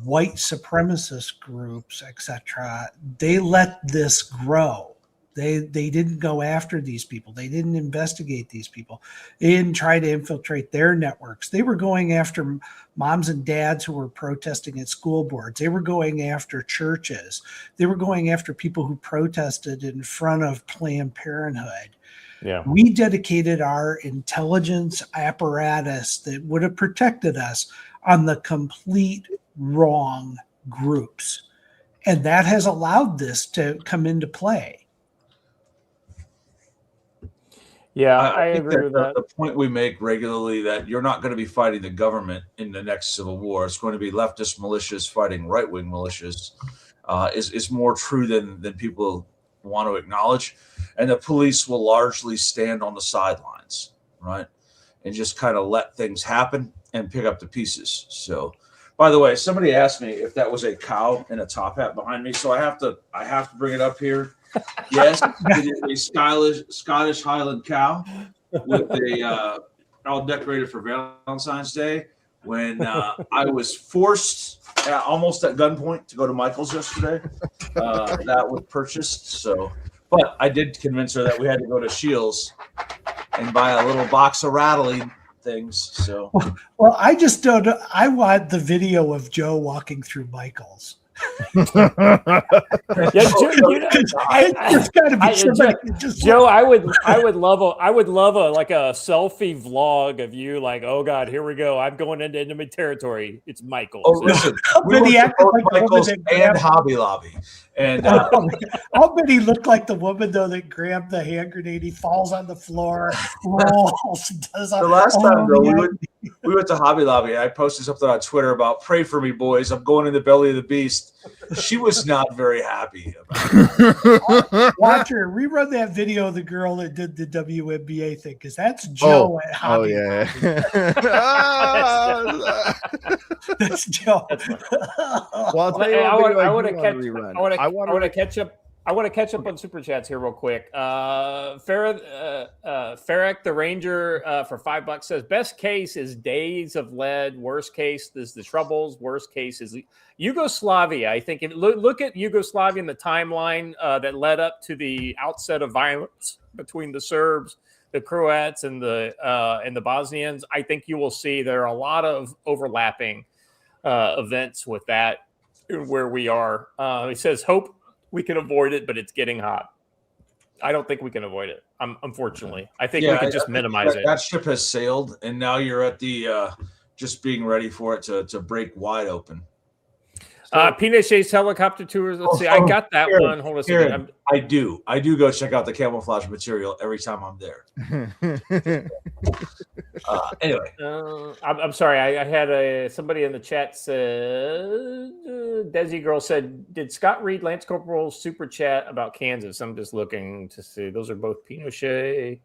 white supremacist groups, etc., they let this grow. They didn't go after these people. They didn't investigate these people. They didn't try to infiltrate their networks. They were going after moms and dads who were protesting at school boards. They were going after churches. They were going after people who protested in front of Planned Parenthood. Yeah. We dedicated our intelligence apparatus that would have protected us on the complete wrong groups. And that has allowed this to come into play. Yeah, I think agree with that. The point we make regularly that you're not going to be fighting the government in the next civil war. It's going to be leftist militias fighting right-wing militias. Is more true than people want to acknowledge. And the police will largely stand on the sidelines, right? And just kind of let things happen and pick up the pieces. So, by the way, somebody asked me if that was a cow in a top hat behind me. So I have to bring it up here. Yes, it is a Scottish Highland cow with a all decorated for Valentine's Day. When I was forced almost at gunpoint to go to Michael's yesterday, that was purchased. So, but I did convince her that we had to go to Shields and buy a little box of rattling things. So, well, I just don't. I want the video of Joe walking through Michael's. Yeah, Joe, I would love a like a selfie vlog of you, like, oh God, here we go. I'm going into enemy territory. It's Michael's. Oh, listen, we went to both Michael's and Hobby Lobby. And I'll bet he looked like the woman though that grabbed the hand grenade. He falls on the floor, rolls, does the last time though, we went to Hobby Lobby. I posted something on Twitter about "Pray for me, boys. I'm going in the belly of the beast." She was not very happy about it. Watch her rerun that video of the girl that did the WNBA thing, because that's Joe at Hobby Lobby. That's Joe. Well, I want to catch up. I want to catch up on super chats here real quick. Farrick the Ranger for $5 says best case is Days of Lead. Worst case is the Troubles. Worst case is Yugoslavia. I think if look at Yugoslavia in the timeline that led up to the outset of violence between the Serbs, the Croats, and the Bosnians. I think you will see there are a lot of overlapping events with that where we are. He says hope we can avoid it, but it's getting hot. I don't think we can avoid it. Unfortunately, I think we can just minimize it. That ship has sailed, and now you're at the just being ready for it to break wide open. Pinochet's helicopter tours. Let's see. I got that Karen, one. Hold on a second. I do go check out the camouflage material every time I'm there. Anyway, I'm sorry. I had somebody in the chat said Desi girl said, did Scott read Lance Corporal's super chat about Kansas? I'm just looking to see. Those are both Pinochet.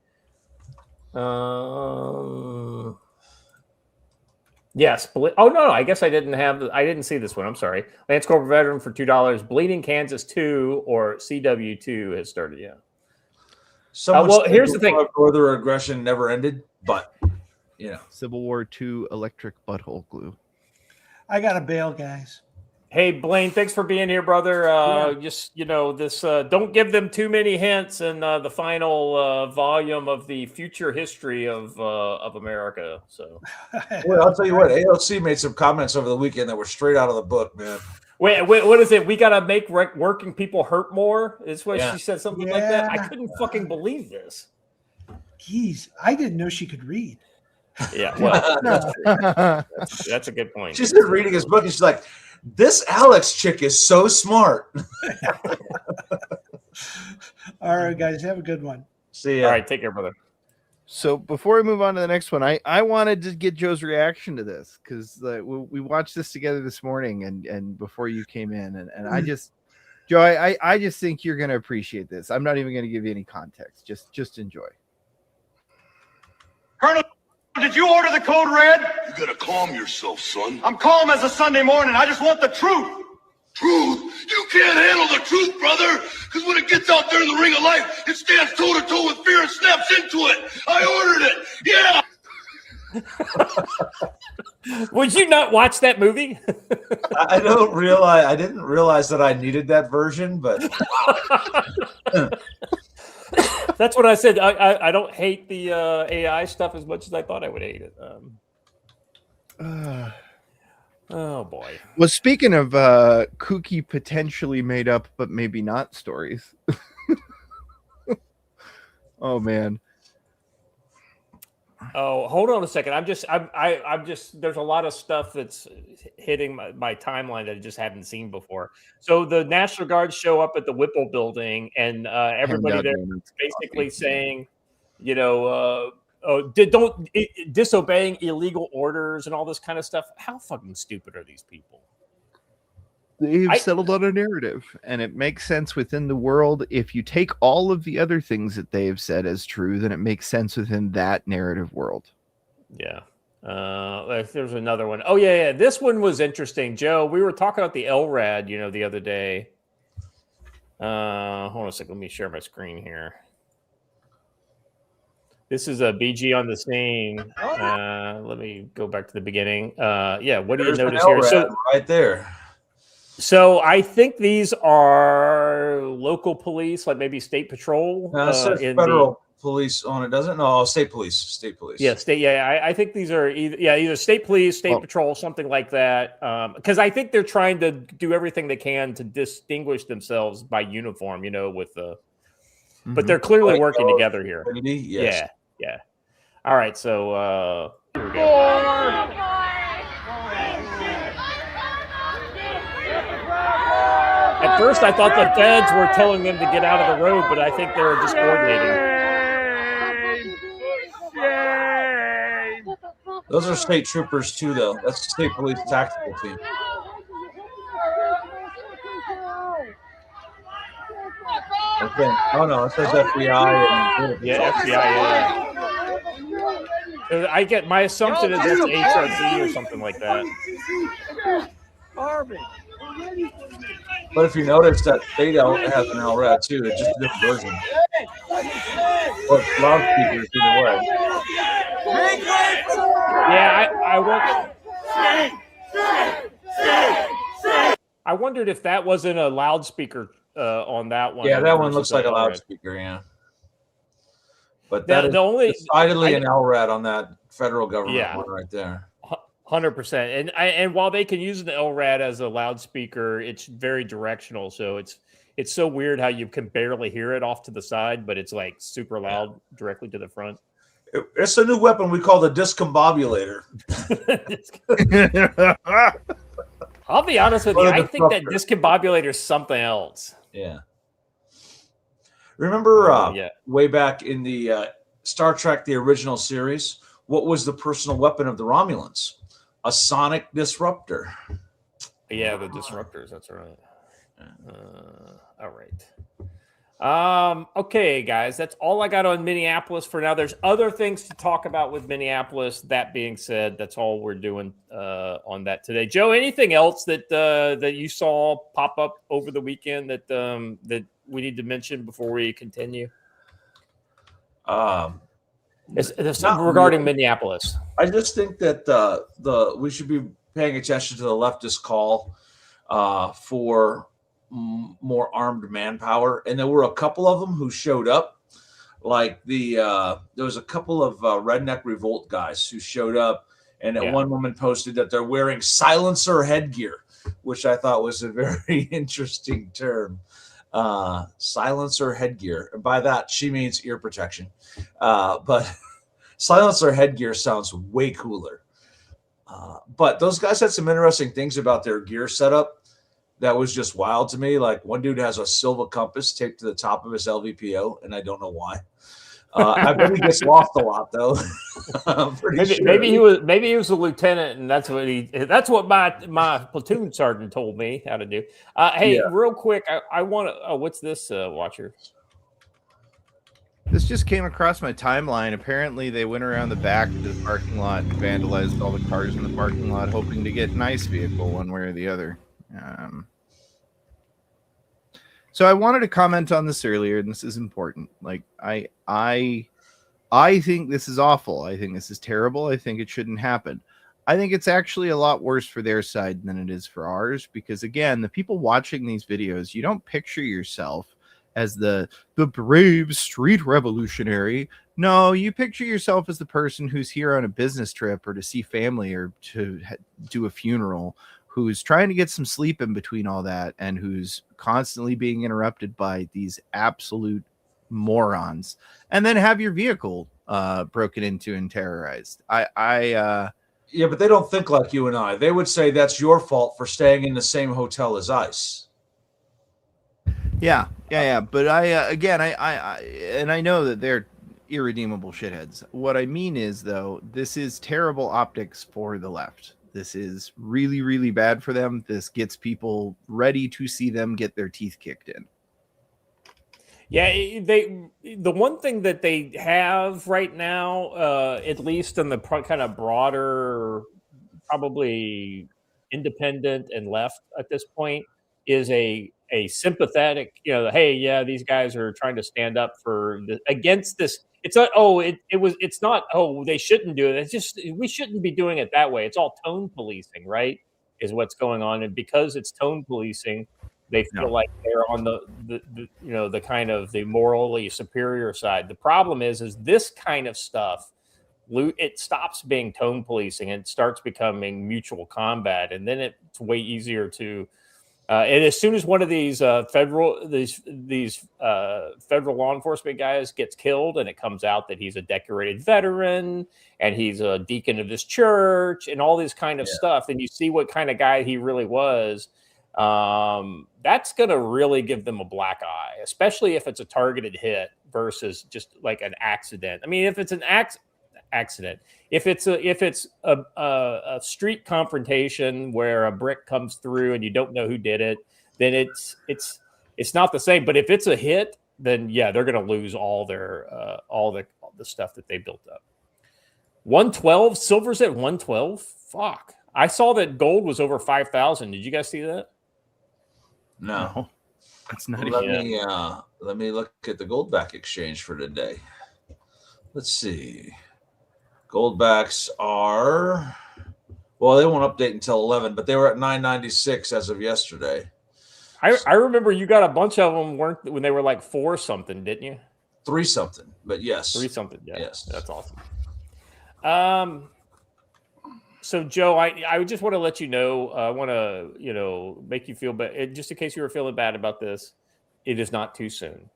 Yes. Oh no, I guess I didn't see this one. I'm sorry. Lance Corporal veteran for $2. Bleeding Kansas 2 or CW2 has started. Yeah. Well, here's the thing. Further aggression never ended, but Civil War II electric butthole glue. I got to bail, guys. Hey, Blaine, thanks for being here, brother. Just, this don't give them too many hints in the final volume of the future history of America. So, well, I'll tell you what, AOC made some comments over the weekend that were straight out of the book, man. Wait, what is it? We got to make working people hurt more? Is what she said, something like that? I couldn't fucking believe this. Geez, I didn't know she could read. Yeah, well, that's a good point. She's been reading his book, and she's like, this Alex chick is so smart. All right, guys, have a good one. See ya. All right, take care, brother. So before we move on to the next one, I wanted to get Joe's reaction to this because we watched this together this morning and before you came in, and I just, Joe, I just think you're going to appreciate this. I'm not even going to give you any context. Just enjoy. Colonel, did you order the code red? You gotta calm yourself, son. I'm calm as a Sunday morning. I just want the truth. Truth? You can't handle the truth, brother. Because when it gets out there in the ring of life, it stands toe to toe with fear and snaps into it. I ordered it. Yeah. Would you not watch that movie? I didn't realize that I needed that version, but that's what I said. I don't hate the AI stuff as much as I thought I would hate it. Oh boy. Well, speaking of kooky, potentially made up, but maybe not stories. Oh man. Oh, hold on a second. I'm just there's a lot of stuff that's hitting my timeline that I just haven't seen before. So the National Guard show up at the Whipple building, and everybody there is basically saying, disobeying illegal orders and all this kind of stuff. How fucking stupid are these people? They've settled on a narrative, and it makes sense within the world. If you take all of the other things that they have said as true, then it makes sense within that narrative world. Yeah. There's another one. Oh, yeah. This one was interesting, Joe. We were talking about the LRAD, the other day. Hold on a second. Let me share my screen here. This is a BG on the scene. Let me go back to the beginning. Yeah. What do you notice here? So right there. So I think these are local police, like maybe state patrol. It says federal police on it, doesn't it? No, state police. State police. Yeah, state. Yeah, I think these are either state police, state patrol, something like that. Because I think they're trying to do everything they can to distinguish themselves by uniform. With the, but they're clearly working together here. Yes. Yeah. All right, so here we go. At first, I thought the feds were telling them to get out of the road, but I think they were just coordinating. Those are state troopers too, though. That's the state police tactical team. Okay. Oh no, it says FBI. Yeah, FBI. Yeah. I get my assumption is that's HRD or something like that. But if you notice that they don't have an LRAD too, it's just a different version. Or loudspeakers either way. Yeah, I wondered if that wasn't a loudspeaker on that one. Yeah, that one looks like a loudspeaker, yeah. But that is decidedly an LRAD on that federal government one right there. 100%. And while they can use an LRAD as a loudspeaker, it's very directional. So it's so weird how you can barely hear it off to the side, but it's like super loud directly to the front. It's a new weapon we call the discombobulator. I'll be honest with you. I think that discombobulator is something else. Yeah. Remember way back in the Star Trek, the original series, what was the personal weapon of the Romulans? A sonic disruptor. Yeah, the disruptors. That's right. All right. Okay, guys, that's all I got on Minneapolis for now. There's other things to talk about with Minneapolis. That being said, that's all we're doing on that today. Joe, anything else that that you saw pop up over the weekend that that we need to mention before we continue? Regarding Minneapolis. I just think that we should be paying attention to the leftist call for more armed manpower, and there were a couple of them who showed up. Like there was a couple of redneck revolt guys who showed up, and one woman posted that they're wearing silencer headgear, which I thought was a very interesting term. Silencer headgear, and by that she means ear protection. But silencer headgear sounds way cooler. But those guys had some interesting things about their gear setup that was just wild to me. Like one dude has a Silva compass taped to the top of his LVPO, and I don't know why. I bet he gets lost a lot though. Maybe he was a lieutenant, and that's what my platoon sergeant told me how to do. Hey, real quick, I want to. What's this, Watcher? This just came across my timeline. Apparently, they went around the back of the parking lot and vandalized all the cars in the parking lot, hoping to get an ICE vehicle one way or the other. So I wanted to comment on this earlier, and this is important. Like, I think this is awful. I think this is terrible. I think it shouldn't happen. I think it's actually a lot worse for their side than it is for ours, because again, the people watching these videos, you don't picture yourself as the brave street revolutionary. No, you picture yourself as the person who's here on a business trip or to see family or to do a funeral, who's trying to get some sleep in between all that, and who's constantly being interrupted by these absolute morons, and then have your vehicle broken into and terrorized. Yeah, but they don't think like you and I. They would say that's your fault for staying in the same hotel as ICE. Yeah. But I know that they're irredeemable shitheads. What I mean is, though, this is terrible optics for the left. This is really, really bad for them. This gets people ready to see them get their teeth kicked in. Yeah, the one thing that they have right now, at least in the kind of broader, probably independent and left at this point, is a sympathetic, hey, yeah, these guys are trying to stand up against this. It's not, it's not, they shouldn't do it. It's just, we shouldn't be doing it that way. It's all tone policing, right? Is what's going on. And because it's tone policing, they feel like they're on the kind of the morally superior side. The problem is this kind of stuff, it stops being tone policing and starts becoming mutual combat. And then it's way easier to, and as soon as one of these federal law enforcement guys gets killed, and it comes out that he's a decorated veteran and he's a deacon of this church and all this kind of stuff, and you see what kind of guy he really was, that's going to really give them a black eye, especially if it's a targeted hit versus just like an accident. I mean, if it's an accident, if it's a street confrontation where a brick comes through and you don't know who did it, then it's not the same. But if it's a hit, then yeah, they're going to lose all the stuff that they built up. 112, silver's at 112. Fuck, I saw that gold was over 5,000. Did you guys see that? No, that's not. Let me look at the Goldback exchange for today. Let's see. Goldbacks are, well, they won't update until 11, but they were at 996 as of yesterday. I remember you got a bunch of them when they were like 4 something, didn't you? 3 something, but yes. 3 something, yeah. Yes. That's awesome. So Joe, I just want to let you know, I want to, make you feel bad, just in case you were feeling bad about this. It is not too soon.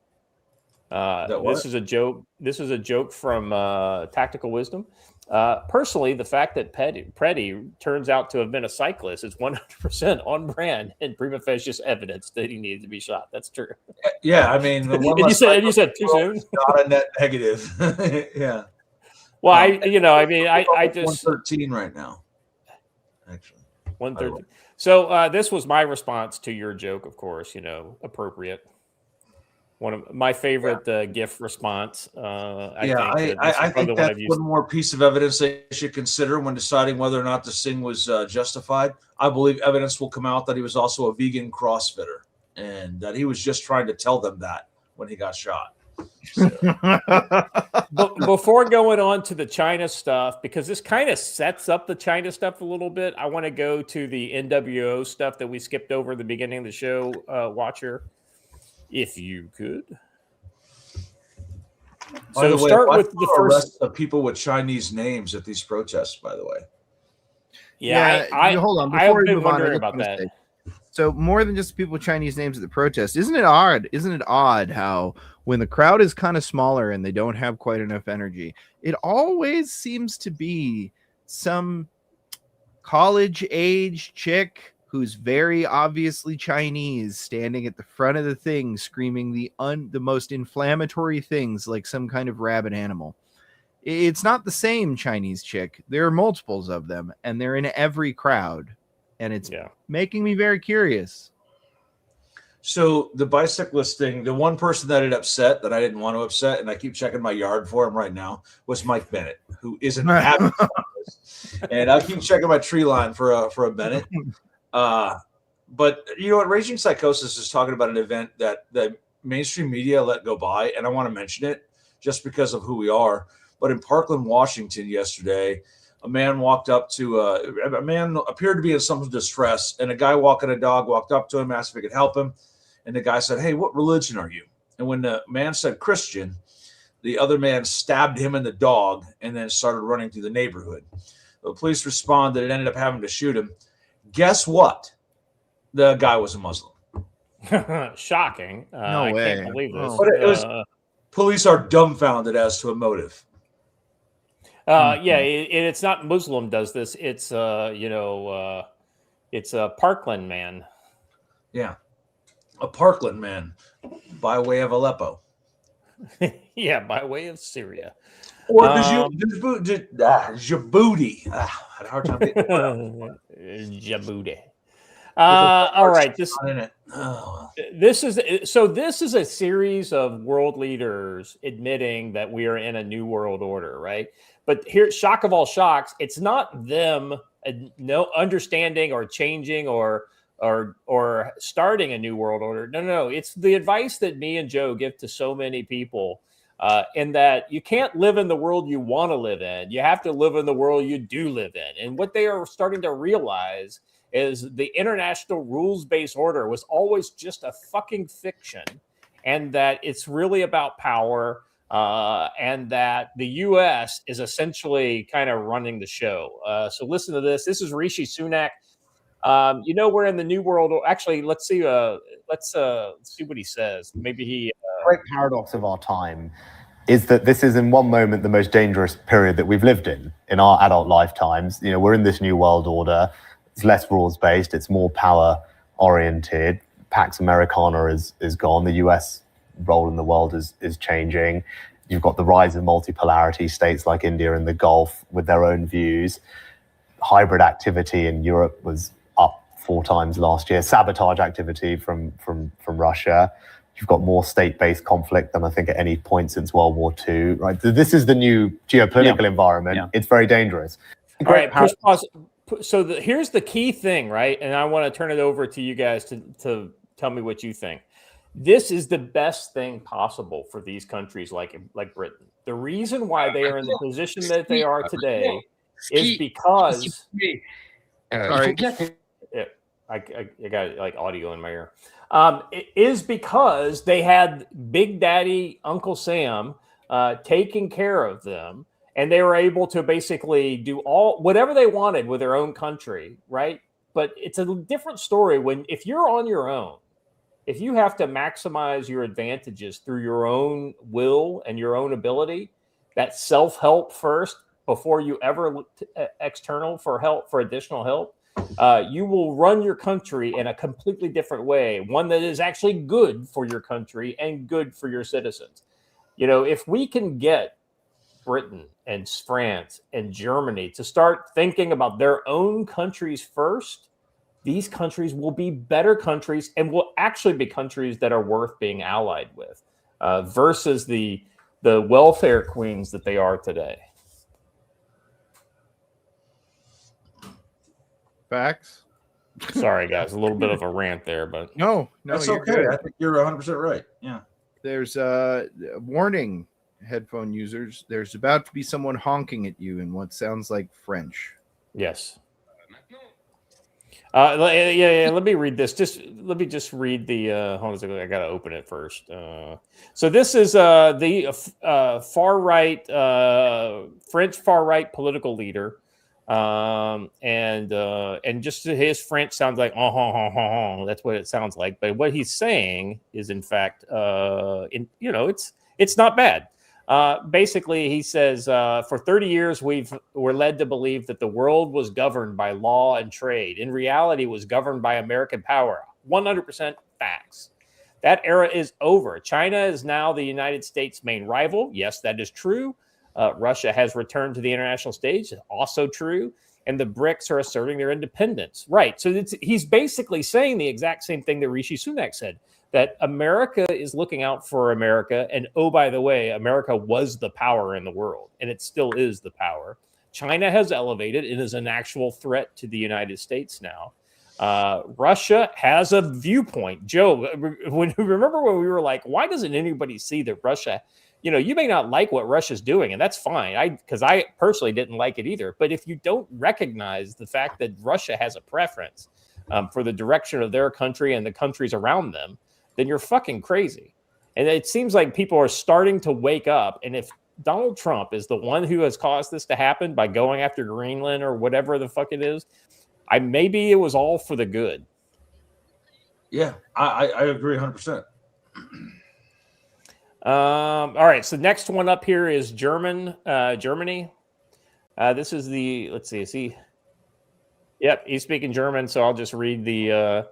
This is a joke. This is a joke from Tactical Wisdom. Personally, the fact that Preddy turns out to have been a cyclist is 100% on brand and prima facie evidence that he needed to be shot. That's true. Yeah, I mean, the one you said too soon. Not a net negative. Yeah. Well, I just 113 right now. Actually, 113. So this was my response to your joke, of course. Appropriate. One of my favorite GIF response. I think that's one more piece of evidence they should consider when deciding whether or not this thing was justified. I believe evidence will come out that he was also a vegan CrossFitter and that he was just trying to tell them that when he got shot. So. But before going on to the China stuff, because this kind of sets up the China stuff a little bit, I want to go to the NWO stuff that we skipped over at the beginning of the show, Watcher. If you could. So start with the first of people with Chinese names at these protests, by the way. Yeah, hold on. Before we move on, about that. So more than just people with Chinese names at the protest, isn't it odd how when the crowd is kind of smaller and they don't have quite enough energy, it always seems to be some college age chick who's very obviously Chinese standing at the front of the thing screaming the most inflammatory things like some kind of rabid animal. It's not the same Chinese chick. There are multiples of them, and they're in every crowd, and it's making me very curious. So the bicyclist thing, the one person that it upset that I didn't want to upset, and I keep checking my yard for him right now, was Mike Bennett, who isn't happy. And I keep checking my tree line for a Bennett. But you know what, Raging Psychosis is talking about an event that the mainstream media let go by, and I want to mention it just because of who we are. But in Parkland, Washington yesterday, a man walked up to a man appeared to be in some distress, and a guy walking a dog walked up to him, asked if he could help him, and the guy said, "Hey, what religion are you?" And when the man said Christian, the other man stabbed him and the dog and then started running through the neighborhood. The police responded and ended up having to shoot him. Guess what? The guy was a Muslim. Shocking. No way. I can't believe this. But it was, police are dumbfounded as to a motive. It's not Muslim does this. It's it's a Parkland man. Yeah, a Parkland man by way of Aleppo. Yeah, by way of Syria. Or Djibouti. I had a hard time getting Djibouti. All right. This is a series of world leaders admitting that we are in a new world order, right? But here, shock of all shocks, it's not them no understanding or changing or starting a new world order. No. It's the advice that me and Joe give to so many people. In that you can't live in the world you want to live in. You have to live in the world you do live in. And what they are starting to realize is the international rules-based order was always just a fucking fiction, and that it's really about power, and that the U.S. is essentially kind of running the show. So listen to this. This is Rishi Sunak. We're in the new world. Actually, let's see what he says. Maybe he... great paradox of our time is that this is in one moment the most dangerous period that we've lived in our adult lifetimes. We're in this new world order. It's less rules based. It's more power oriented. Pax Americana is gone. The US role in the world is changing. You've got the rise of multipolarity, states like India and the Gulf with their own views. Hybrid activity in Europe was up 4 times last year. Sabotage activity from Russia. You've got more state-based conflict than I think at any point since World War II, right? This is the new geopolitical environment. Yeah. It's very dangerous. All right, push pause. So here's the key thing, right? And I want to turn it over to you guys to tell me what you think. This is the best thing possible for these countries like Britain. The reason why they are in the position that they are today is because... Sorry. I got like audio in my ear. It is because they had Big Daddy Uncle Sam taking care of them, and they were able to basically do whatever they wanted with their own country, right? But it's a different story if you're on your own, if you have to maximize your advantages through your own will and your own ability, that self-help first before you ever look external for help, for additional help. You will run your country in a completely different way, one that is actually good for your country and good for your citizens. If we can get Britain and France and Germany to start thinking about their own countries first, these countries will be better countries and will actually be countries that are worth being allied with, versus the welfare queens that they are today. Facts. Sorry, guys, a little bit of a rant there, but no, that's okay. Good. I think you're 100% right. Yeah. There's a warning, headphone users. There's about to be someone honking at you in what sounds like French. Yes. Let me read this. Let me just read the. Hold on a second. I gotta open it first. So this is the far right French far right political leader. And just his French sounds like that's what it sounds like. But what he's saying is, in fact, it's not bad. Basically, he says, for 30 years, we're led to believe that the world was governed by law and trade. In reality, it was governed by American power. 100% facts. That era is over. China is now the United States' main rival. Yes, that is true. Russia has returned to the international stage. Also true. And the BRICS are asserting their independence. Right. So he's basically saying the exact same thing that Rishi Sunak said, that America is looking out for America. And oh, by the way, America was the power in the world, and it still is the power. China has elevated. It is an actual threat to the United States now. Russia has a viewpoint. Joe, remember when we were like, why doesn't anybody see that Russia, you may not like what Russia's doing, and that's fine. Because I personally didn't like it either. But if you don't recognize the fact that Russia has a preference for the direction of their country and the countries around them, then you're fucking crazy. And it seems like people are starting to wake up. And if Donald Trump is the one who has caused this to happen by going after Greenland or whatever the fuck it is, maybe it was all for the good. Yeah, I agree 100%. All right, so next one up here is Germany. This is the, let's see, is he? Yep, he's speaking German, so I'll just read the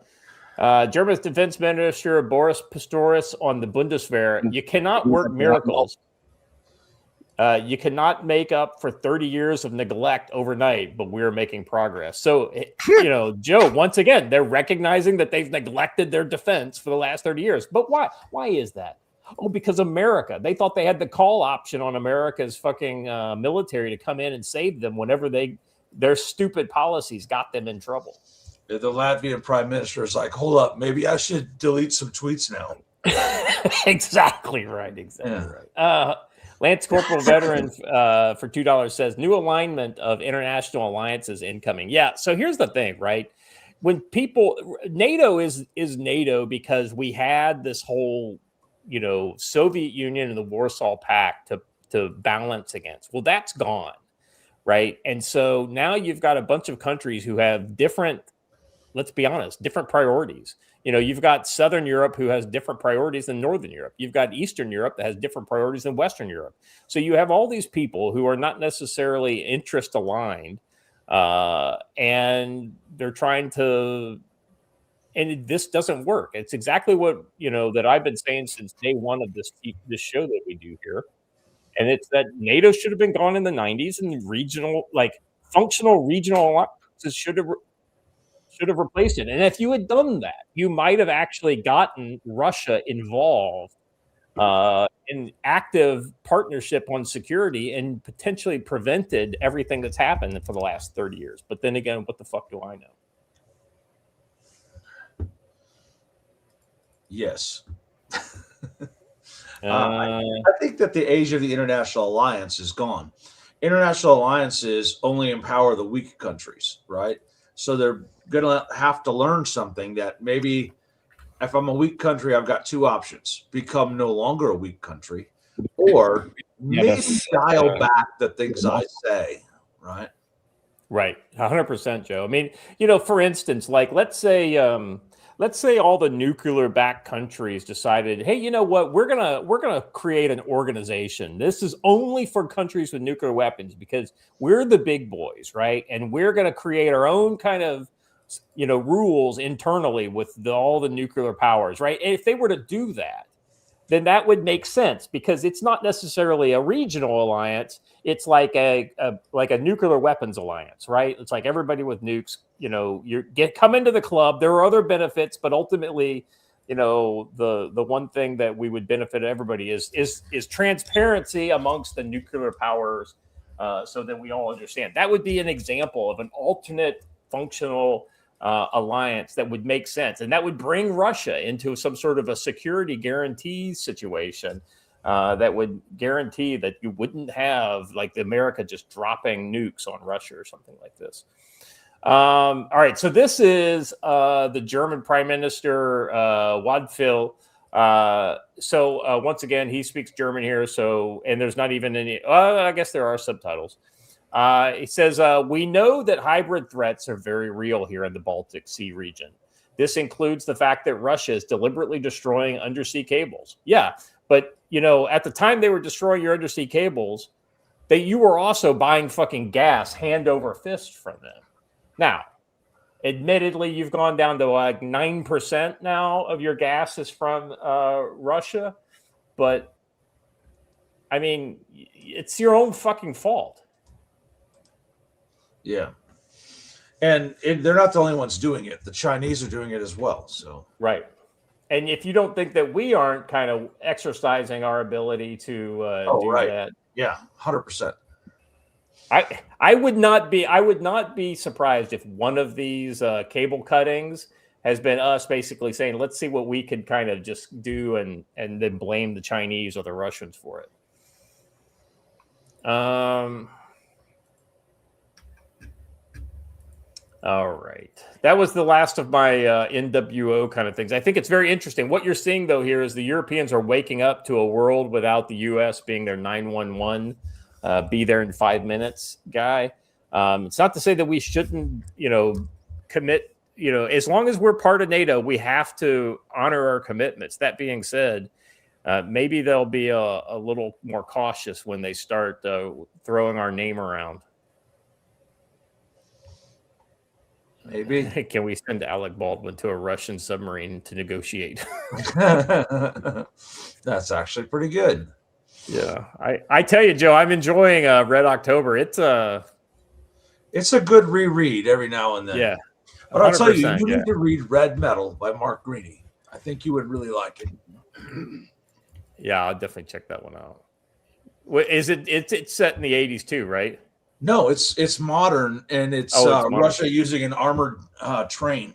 German Defense Minister Boris Pistorius on the Bundeswehr. You cannot work miracles. You cannot make up for 30 years of neglect overnight, but we're making progress. So, Joe, once again, they're recognizing that they've neglected their defense for the last 30 years. But why? Why is that? Oh, because America. They thought they had the call option on America's fucking military to come in and save them whenever their stupid policies got them in trouble. The Latvian prime minister is like, hold up, maybe I should delete some tweets now. Exactly right. Right. Lance Corporal Veteran for $2 says, new alignment of international alliances incoming. Yeah, so here's the thing, right? When NATO is NATO because we had this whole, Soviet Union and the Warsaw Pact to balance against. Well, that's gone, right? And so now you've got a bunch of countries who have different, let's be honest, different priorities. You've got Southern Europe who has different priorities than Northern Europe. You've got Eastern Europe that has different priorities than Western Europe. So you have all these people who are not necessarily interest aligned, and they're trying to, and this doesn't work. It's exactly what, that I've been saying since day one of this show that we do here. And it's that NATO should have been gone in the 90s, and functional regional alliances should have replaced it. And if you had done that, you might have actually gotten Russia involved in active partnership on security and potentially prevented everything that's happened for the last 30 years. But then again, what the fuck do I know? Yes. I think that the age of the international alliance is gone. International alliances only empower the weak countries, right? So they're going to have to learn something that maybe if I'm a weak country, I've got two options: become no longer a weak country, or maybe dial back the things I say, right? Right. 100%, Joe. I mean, for instance, let's say all the nuclear-backed countries decided, hey, you know what? We're gonna create an organization. This is only for countries with nuclear weapons because we're the big boys, right? And we're gonna create our own kind of, rules internally with all the nuclear powers, right? And if they were to do that, then that would make sense because it's not necessarily a regional alliance. It's like a nuclear weapons alliance, right? It's like everybody with nukes, come into the club. There are other benefits, but ultimately, the one thing that we would benefit everybody is transparency amongst the nuclear powers, so that we all understand. That would be an example of an alternate functional alliance that would make sense, and that would bring Russia into some sort of a security guarantee situation that would guarantee that you wouldn't have the America just dropping nukes on Russia or something like this. All right, so this is the German Prime Minister Wadfil. So once again, he speaks German here. So, and there's not even any. I guess there are subtitles. He says, we know that hybrid threats are very real here in the Baltic Sea region. This includes the fact that Russia is deliberately destroying undersea cables. Yeah, but, at the time they were destroying your undersea cables, you were also buying fucking gas hand over fist from them. Now, admittedly, you've gone down to 9% now of your gas is from Russia. But, I mean, it's your own fucking fault. Yeah. And they're not the only ones doing it. The Chinese are doing it as well. So right. And if you don't think that we aren't kind of exercising our ability to do that. Yeah, 100%. I would not be surprised if one of these cable cuttings has been us basically saying, let's see what we could kind of just do and then blame the Chinese or the Russians for it. All right. That was the last of my NWO kind of things. I think it's very interesting. What you're seeing, though, here is the Europeans are waking up to a world without the U.S. being their 911, be there in 5 minutes guy. It's not to say that we shouldn't, commit, as long as we're part of NATO, we have to honor our commitments. That being said, maybe they'll be a little more cautious when they start throwing our name around. Maybe. Can we send Alec Baldwin to a Russian submarine to negotiate? That's actually pretty good. Yeah, I tell you, Joe, I'm enjoying Red October. It's a good reread every now and then. Yeah, but I'll tell you, you yeah. need to read Red Metal by Mark Greaney. I think you would really like it. Yeah, I'll definitely check that one out. Is it? It's set in the 80s too, right? No, it's modern, and it's modern. Russia using an armored train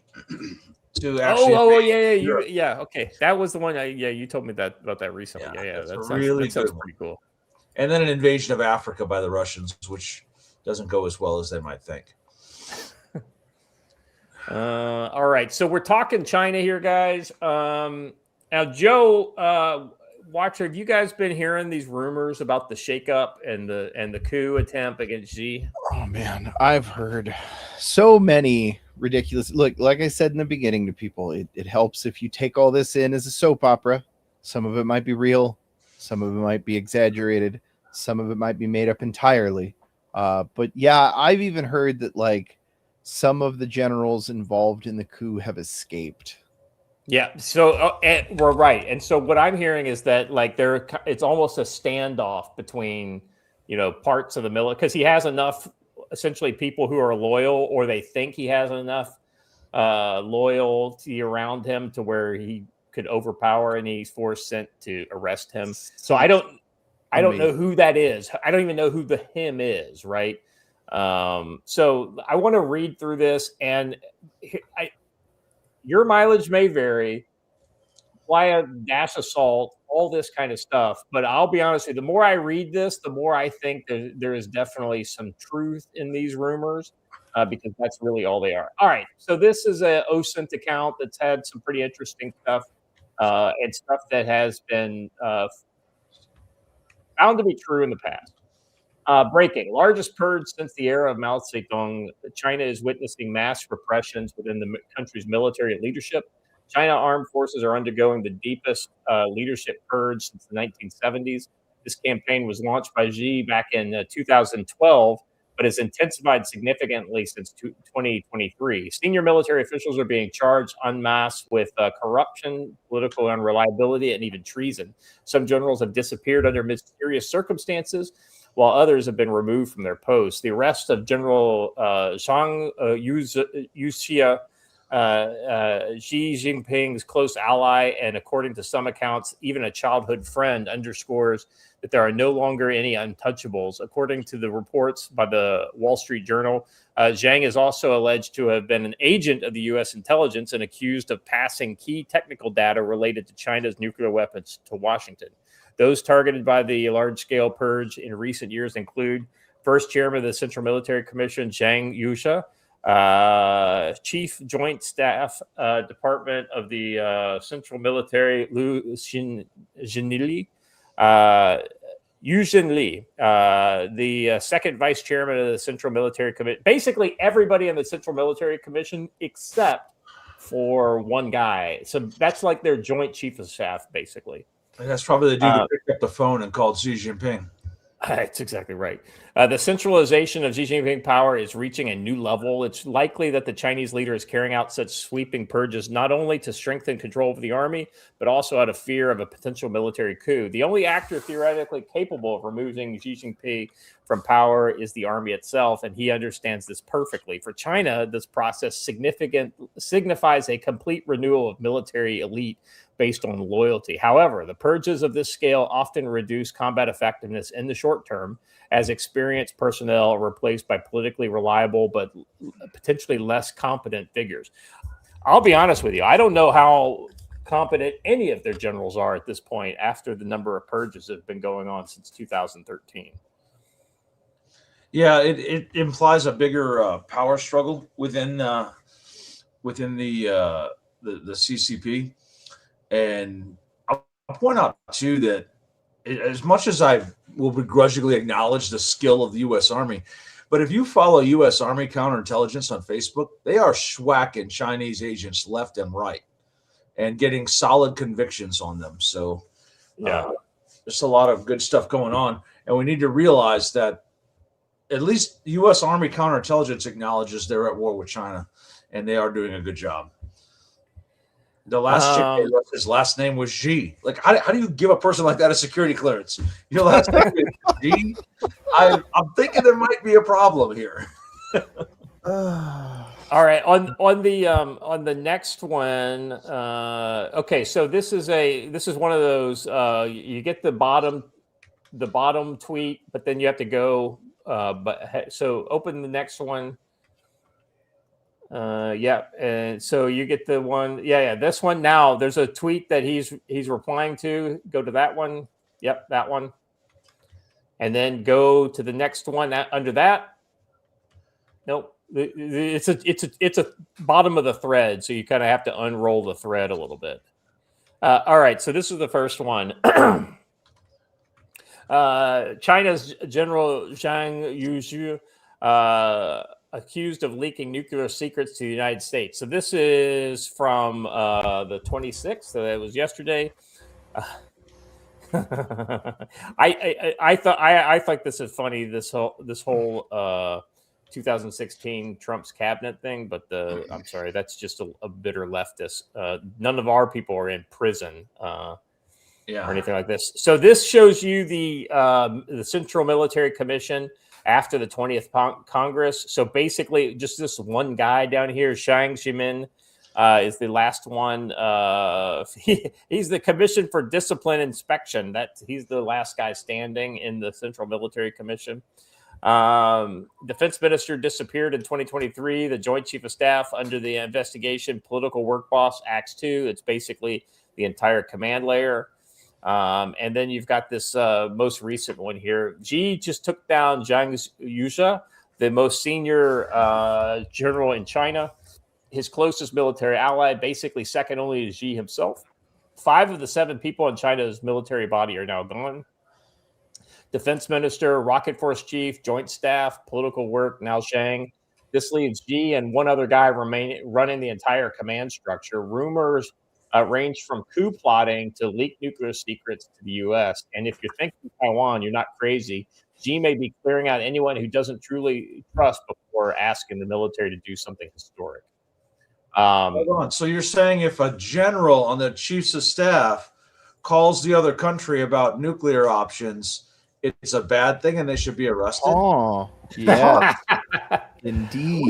to actually. Yeah. Okay, that was the one. You told me about that recently. Yeah, that sounds pretty cool. And then an invasion of Africa by the Russians, which doesn't go as well as they might think. All right, so we're talking China here, guys. Now, Joe, Watcher, have you guys been hearing these rumors about the shakeup and the coup attempt against Xi? Oh man, I've heard so many ridiculous. Look, like I said in the beginning to people, it helps if you take all this in as a soap opera. Some of it might be real, some of it might be exaggerated, some of it might be made up entirely. But yeah, I've even heard that like some of the generals involved in the coup have escaped. Yeah, so we're right, and so what I'm hearing is that like it's almost a standoff between parts of the military, because he has enough essentially people who are loyal, or they think he has enough loyalty around him to where he could overpower, and he's sent to arrest him. So I don't know who that is. I don't even know who the him is, right? So I want to read through this, and your mileage may vary, fly a dash of salt, all this kind of stuff. But I'll be honest with you, the more I read this, the more I think there is definitely some truth in these rumors, because that's really all they are. All right. So this is a OSINT account that's had some pretty interesting stuff, and stuff that has been found to be true in the past. Breaking. Largest purge since the era of Mao Zedong. China is witnessing mass repressions within the country's military and leadership. China armed forces are undergoing the deepest leadership purge since the 1970s. This campaign was launched by Xi back in 2012, but has intensified significantly since 2023. Senior military officials are being charged en masse with corruption, political unreliability, and even treason. Some generals have disappeared under mysterious circumstances, while others have been removed from their posts. The arrest of General Zhang Yuxia, Xi Jinping's close ally, and according to some accounts, even a childhood friend, underscores that there are no longer any untouchables. According to the reports by the Wall Street Journal, Zhang is also alleged to have been an agent of the U.S. intelligence and accused of passing key technical data related to China's nuclear weapons to Washington. Those targeted by the large-scale purge in recent years include first chairman of the Central Military Commission, Zhang Yuxia, Chief Joint Staff Department of the Central Military, Liu Xinli, Yu Xinli, the second vice chairman of the Central Military Commission. Basically, everybody in the Central Military Commission except for one guy. So that's like their joint chief of staff, basically. And that's probably the dude who picked up the phone and called Xi Jinping. That's exactly right. The centralization of Xi Jinping power is reaching a new level. It's likely that the Chinese leader is carrying out such sweeping purges not only to strengthen control of the army, but also out of fear of a potential military coup. The only actor theoretically capable of removing Xi Jinping from power is the army itself, and he understands this perfectly. For China, this process signifies a complete renewal of military elite based on loyalty. However, the purges of this scale often reduce combat effectiveness in the short term, as experienced personnel are replaced by politically reliable but potentially less competent figures. I'll be honest with you, I don't know how competent any of their generals are at this point after the number of purges that have been going on since 2013. Yeah, it implies a bigger power struggle within the CCP. And I'll point out, too, that as much as I will begrudgingly acknowledge the skill of the U.S. Army, but if you follow U.S. Army counterintelligence on Facebook, they are schwacking Chinese agents left and right and getting solid convictions on them. So there's a lot of good stuff going on. And we need to realize that at least U.S. Army counterintelligence acknowledges they're at war with China. and they are doing a good job. The last chick, his last name was G. Like, how do you give a person like that a security clearance? Your last name is G? I'm thinking there might be a problem here. All right, on the next one. Okay, so this is one of those. You get the bottom tweet, but then you have to go. So open the next one. Yeah, and so you get the one. Yeah. This one now. There's a tweet that he's replying to. Go to that one. Yep, that one. And then go to the next one. Under that. Nope. It's a bottom of the thread, so you kind of have to unroll the thread a little bit. All right, so this is the first one. China's General Zhang Yuzhu accused of leaking nuclear secrets to the United States. So this is from the 26th. So that was yesterday. I thought this is funny. This whole 2016 Trump's cabinet thing, but I'm sorry, that's just a bitter leftist. None of our people are in prison. Or anything like this. So this shows you the Central Military Commission after the 20th Congress. So basically, just this one guy down here, Shang Ximin, is the last one. He's the Commission for Discipline Inspection. He's the last guy standing in the Central Military Commission. Defense Minister disappeared in 2023. The Joint Chief of Staff under the investigation, Political Work Boss, Acts 2. It's basically the entire command layer. And then you've got this most recent one here. Xi just took down Zhang Yuzha, the most senior general in China, his closest military ally, basically second only to Xi himself. 5 of the 7 people in China's military body are now gone. Defense Minister, Rocket Force Chief, Joint Staff, Political Work, now Shang. This leaves Xi and one other guy running the entire command structure. Rumors range from coup plotting to leak nuclear secrets to the U.S. And if you're thinking Taiwan, you're not crazy. Xi may be clearing out anyone who doesn't truly trust before asking the military to do something historic. Hold on. So you're saying if a general on the chiefs of staff calls the other country about nuclear options, it's a bad thing and they should be arrested? Oh, yeah. Indeed.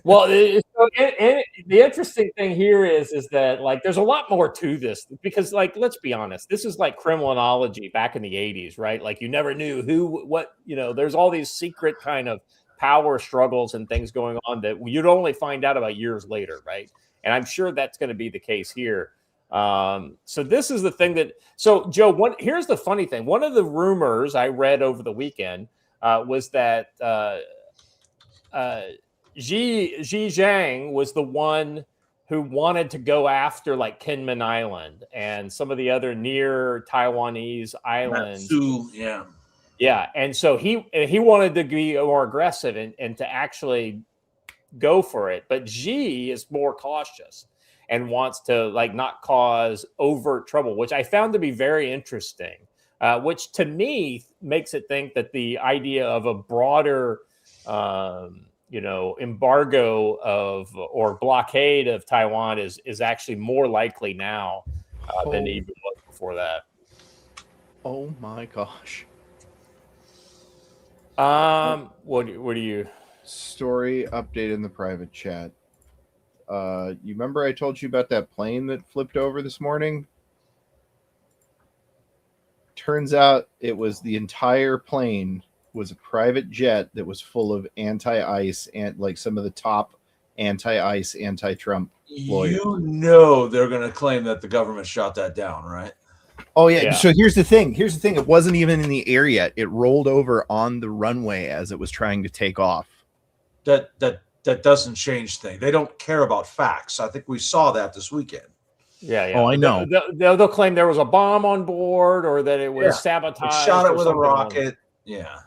Well, the interesting thing here is that like there's a lot more to this because like let's be honest, this is like criminology back in the 80s, right? Like you never knew there's all these secret kind of power struggles and things going on that you'd only find out about years later, right? And I'm sure that's going to be the case here. So this is the thing so Joe, here's the funny thing. One of the rumors I read over the weekend was that Xi Zhang was the one who wanted to go after like Kinmen Island and some of the other near Taiwanese islands. Yeah. And so he wanted to be more aggressive and to actually go for it. But Xi is more cautious and wants to like not cause overt trouble, which I found to be very interesting, which to me makes it think that the idea of a broader embargo or blockade of Taiwan is actually more likely now than even was before that. Oh my gosh. What do you story update in the private chat? You remember I told you about that plane that flipped over this morning? Turns out it was the entire plane was a private jet that was full of anti-ICE and like some of the top anti-ICE, anti-Trump lawyers. They're going to claim that the government shot that down, right? Oh yeah. So here's the thing. It wasn't even in the air yet. It rolled over on the runway as it was trying to take off. That doesn't change things. They don't care about facts. I think we saw that this weekend. Yeah. Oh, I know. They'll claim there was a bomb on board or that it was sabotaged. They shot it with a rocket. Yeah.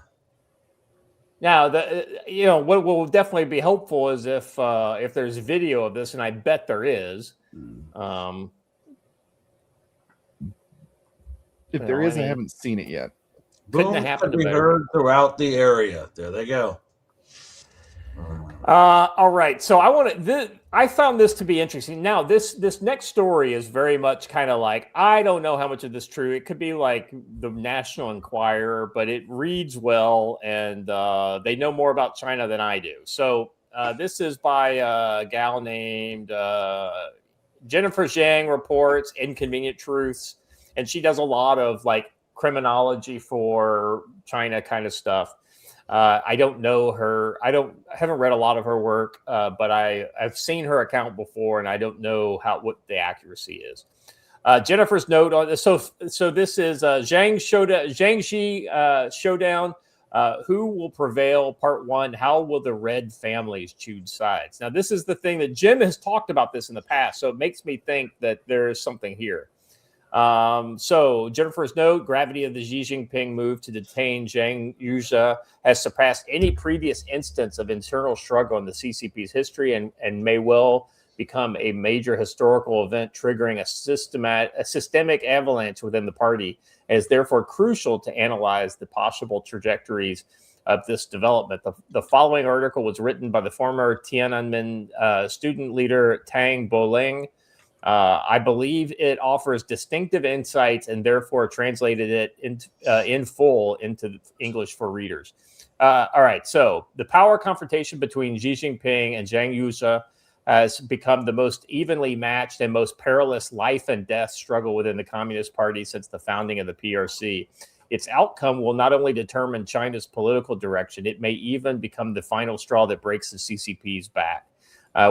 Now, what will definitely be helpful is if there's video of this, and I bet there is. If there is, I haven't seen it yet. Couldn't have happened to be heard throughout the area. There they go. All right. So I found this to be interesting. Now, this next story is very much kind of like, I don't know how much of this is true. It could be like the National Enquirer, but it reads well, and they know more about China than I do. So this is by a gal named Jennifer Zhang, reports Inconvenient Truths, and she does a lot of like criminology for China kind of stuff. I don't know her. I haven't read a lot of her work, but I've seen her account before, and I don't know what the accuracy is. Jennifer's note on this. So this is Zhang Shi showdown. Who will prevail? Part 1. How will the red families choose sides? Now, this is the thing that Jim has talked about this in the past, so it makes me think that there is something here. So Jennifer's note: gravity of the Xi Jinping move to detain Zhang Yuxia has surpassed any previous instance of internal struggle in the CCP's history, and may well become a major historical event, triggering a systemic avalanche within the party. It is therefore crucial to analyze the possible trajectories of this development. The following article was written by the former Tiananmen student leader Tang Boling. I believe it offers distinctive insights and therefore translated it in full into English for readers. All right, so the power confrontation between Xi Jinping and Zhang Yuxia has become the most evenly matched and most perilous life and death struggle within the Communist Party since the founding of the PRC. Its outcome will not only determine China's political direction, it may even become the final straw that breaks the CCP's back.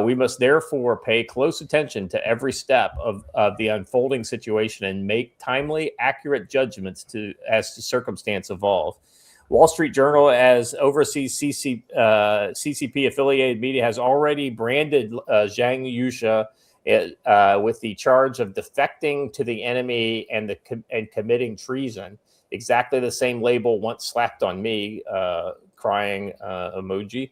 We must therefore pay close attention to every step of the unfolding situation and make timely, accurate judgments as the circumstance evolve. Wall Street Journal, as overseas CCP-affiliated media, has already branded Zhang Yuxia with the charge of defecting to the enemy and committing treason. Exactly the same label once slapped on me, crying emoji.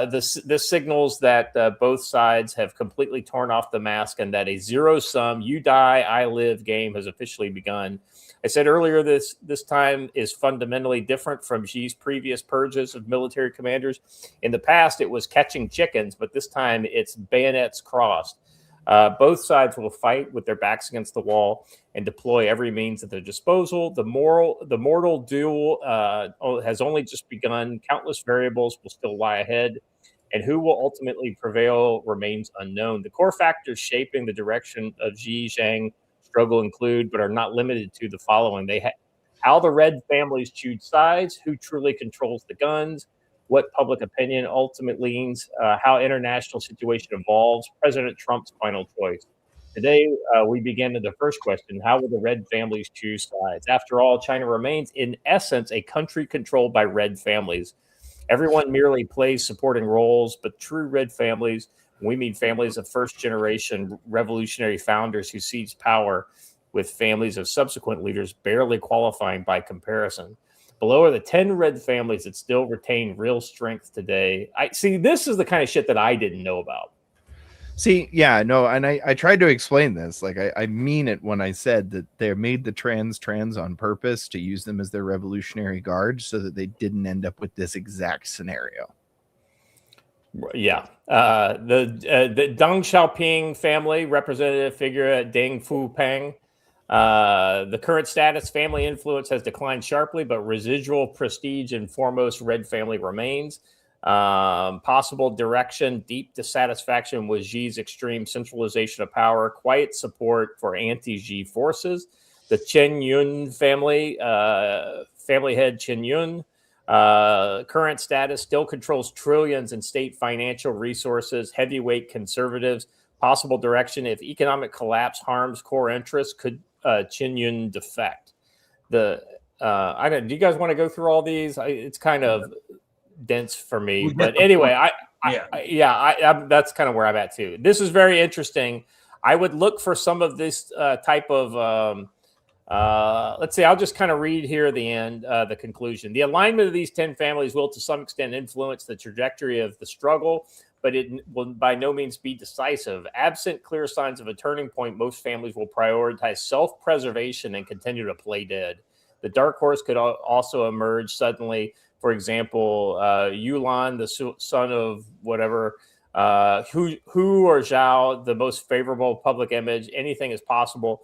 This signals that both sides have completely torn off the mask and that a zero-sum, you die, I live game has officially begun. I said earlier, this time is fundamentally different from Xi's previous purges of military commanders. In the past, it was catching chickens, but this time it's bayonets crossed. Both sides will fight with their backs against the wall and deploy every means at their disposal. The mortal duel has only just begun. Countless variables will still lie ahead, and who will ultimately prevail remains unknown. The core factors shaping the direction of Xi-Zhang struggle include, but are not limited to, the following. How the red families choose sides, who truly controls the guns, what public opinion ultimately leans, how international situation evolves, President Trump's final choice. Today, we begin with the first question: how will the red families choose sides? After all, China remains, in essence, a country controlled by red families. Everyone merely plays supporting roles, but true red families, we mean families of first-generation revolutionary founders who seized power, with families of subsequent leaders barely qualifying by comparison. Below are the 10 red families that still retain real strength today. This is the kind of shit that I didn't know about. See, yeah, no, and I tried to explain this. Like, I mean it when I said that they made the trans on purpose to use them as their revolutionary guard so that they didn't end up with this exact scenario. Yeah. The Deng Xiaoping family, representative figure Deng Fu-Peng. The current status, family influence has declined sharply, but residual prestige and foremost red family remains. Possible direction, deep dissatisfaction with Xi's extreme centralization of power, quiet support for anti-Xi forces. The Chen Yun family, family head Chen Yun, current status, still controls trillions in state financial resources, heavyweight conservatives. Possible direction, if economic collapse harms core interests, could Chen Yun defect? Do you guys want to go through all these? It's kind of dense for me, but anyway, that's kind of where I'm at too. This is very interesting. I would look for some of this type of let's see, I'll just kind of read here the end, the conclusion. The alignment of these 10 families will to some extent influence the trajectory of the struggle, but it will by no means be decisive. Absent clear signs of a turning point, most families will prioritize self-preservation and continue to play dead. The dark horse could also emerge suddenly. For example, Yulan, the son of whatever, Hu or Zhao, the most favorable public image. Anything is possible.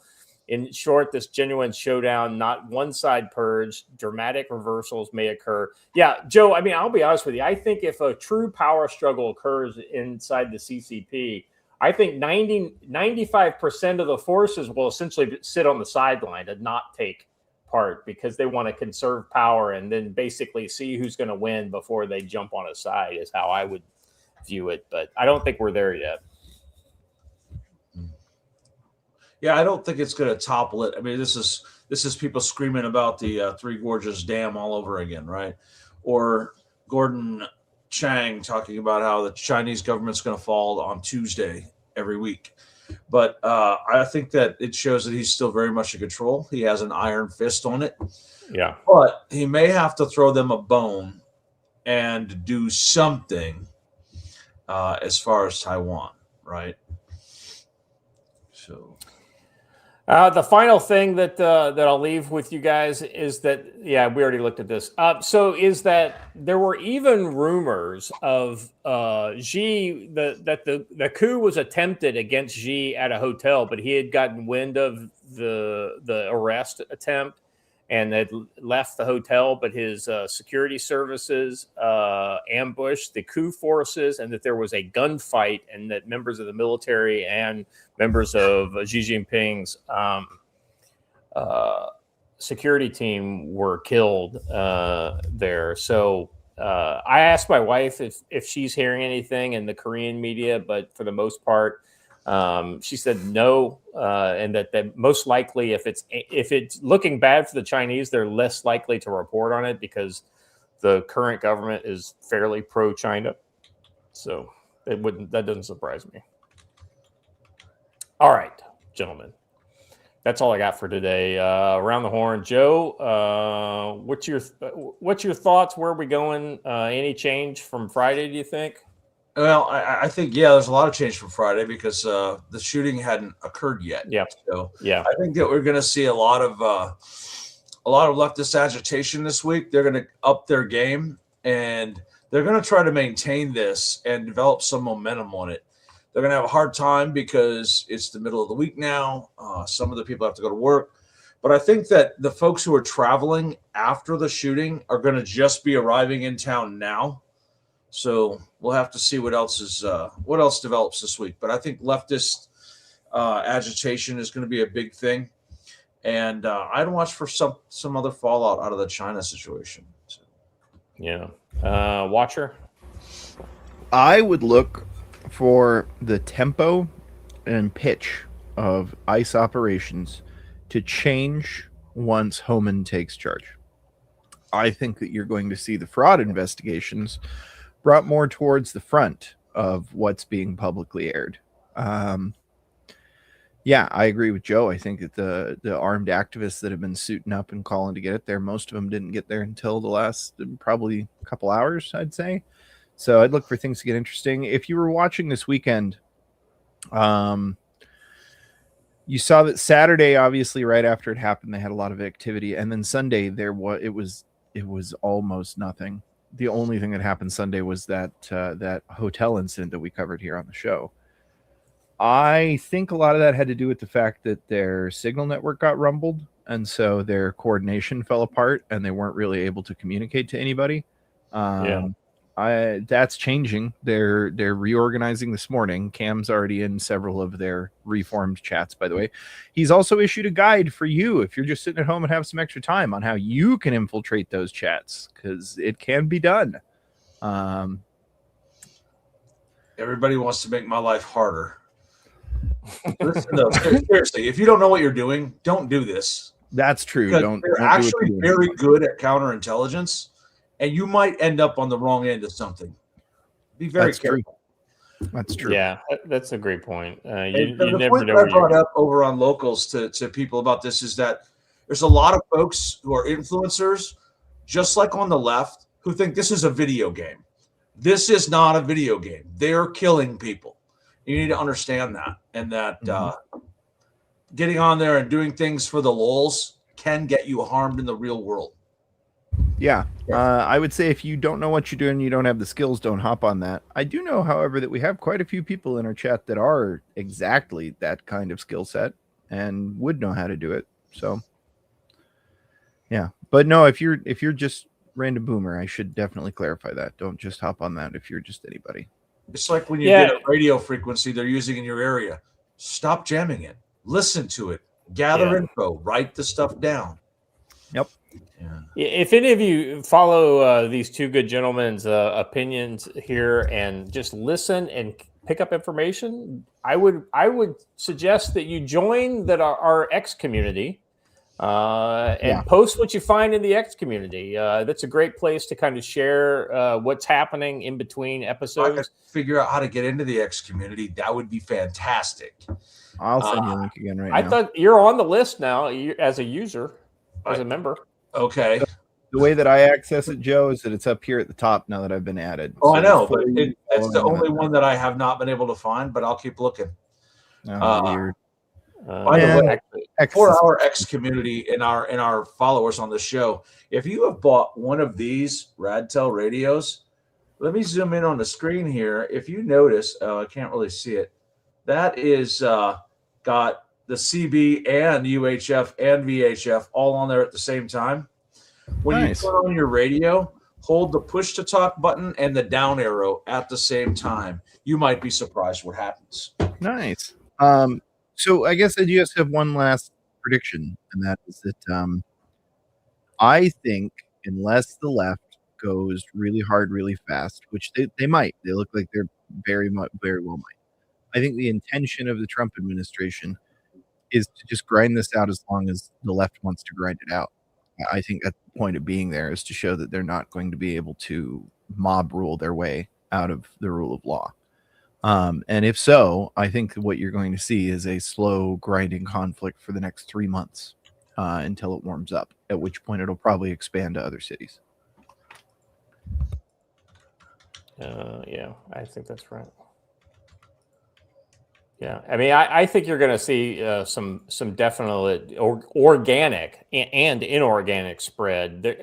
In short, this genuine showdown, not one-side purge, dramatic reversals may occur. Yeah, Joe, I mean, I'll be honest with you. I think if a true power struggle occurs inside the CCP, I think 95% of the forces will essentially sit on the sideline and not take part because they want to conserve power and then basically see who's going to win before they jump on a side is how I would view it. But I don't think we're there yet. Yeah, I don't think it's going to topple it. I mean, this is people screaming about the Three Gorges Dam all over again, right? Or Gordon Chang talking about how the Chinese government's going to fall on Tuesday every week. But I think that it shows that he's still very much in control. He has an iron fist on it. Yeah. But he may have to throw them a bone and do something as far as Taiwan, right? So the final thing that I'll leave with you guys is that, yeah, we already looked at this. So is that there were even rumors of Xi, that the coup was attempted against Xi at a hotel, but he had gotten wind of the arrest attempt and had left the hotel, but his security services ambushed the coup forces, and that there was a gunfight, and that members of the military and members of Xi Jinping's security team were killed there. So I asked my wife if she's hearing anything in the Korean media, but for the most part, she said no, and that most likely if it's looking bad for the Chinese, they're less likely to report on it because the current government is fairly pro-China. So that doesn't surprise me. All right, gentlemen, that's all I got for today. Around the horn, Joe. What's your thoughts? Where are we going? Any change from Friday? Do you think? Well, I think, yeah, there's a lot of change from Friday because the shooting hadn't occurred yet. Yeah. So yeah, I think that we're going to see a lot of leftist agitation this week. They're going to up their game and they're going to try to maintain this and develop some momentum on it. They're going to have a hard time because it's the middle of the week now. Some of the people have to go to work. But I think that the folks who are traveling after the shooting are going to just be arriving in town now. So we'll have to see what else develops this week. But I think leftist agitation is going to be a big thing, and I'd watch for some other fallout out of the China situation. So. Yeah, Watcher. I would look for the tempo and pitch of ICE operations to change once Homan takes charge. I think that you're going to see the fraud investigations brought more towards the front of what's being publicly aired. Yeah, I agree with Joe. I think that the armed activists that have been suiting up and calling to get it there, most of them didn't get there until the last probably couple hours, I'd say. So I'd look for things to get interesting. If you were watching this weekend, you saw that Saturday, obviously, right after it happened, they had a lot of activity, and then Sunday it was almost nothing. The only thing that happened Sunday was that hotel incident that we covered here on the show. I think a lot of that had to do with the fact that their signal network got rumbled, and so their coordination fell apart, and they weren't really able to communicate to anybody. That's changing. They're reorganizing this morning. Cam's already in several of their reformed chats, by the way. He's also issued a guide for you if you're just sitting at home and have some extra time on how you can infiltrate those chats, because it can be done. Everybody wants to make my life harder. Listen, though, seriously, if you don't know what you're doing, don't do this. That's true. They're actually very good at counterintelligence, and you might end up on the wrong end of something. Be very careful. That's true. Yeah, that's a great point. You never point know. I brought up over on Locals to people about this is that there's a lot of folks who are influencers, just like on the left, who think this is a video game. This is not a video game. They're killing people. You need to understand that, and that getting on there and doing things for the lulz can get you harmed in the real world. Yeah. I would say if you don't know what you're doing, you don't have the skills, don't hop on that. I do know, however, that we have quite a few people in our chat that are exactly that kind of skill set and would know how to do it. So yeah. But no, if you're just random boomer, I should definitely clarify that. Don't just hop on that if you're just anybody. It's like when you get a radio frequency they're using in your area. Stop jamming it. Listen to it. Gather info. Write the stuff down. Yep. If any of you follow these two good gentlemen's opinions here and just listen and pick up information, I would suggest that you join our X community and post what you find in the X community. That's a great place to kind of share what's happening in between episodes. If I could figure out how to get into the X community, that would be fantastic. I'll send you a link again now. I thought you're on the list now as a user, as a member. Okay. The way that I access it, Joe, is that it's up here at the top now that I've been added. Oh, So I know, before but you it's the follow only that- one that I have not been able to find, but I'll keep looking. Weird. By the way, X for is- our X community and our followers on the show, if you have bought one of these Radtel radios, let me zoom in on the screen here. If you notice, I can't really see it. That is got the CB and UHF and VHF all on there at the same time. When you turn on your radio, hold the push to talk button and the down arrow at the same time. You might be surprised what happens. Nice. So I guess I just have one last prediction, and that is that I think unless the left goes really hard, really fast, which they might, they look like they're very well might. I think the intention of the Trump administration is to just grind this out as long as the left wants to grind it out. I think that's the point of being there, is to show that they're not going to be able to mob rule their way out of the rule of law. And if so, I think what you're going to see is a slow grinding conflict for the next 3 months until it warms up, at which point it'll probably expand to other cities. Yeah, I think that's right. Yeah, I mean, I think you're going to see some definite organic and inorganic spread.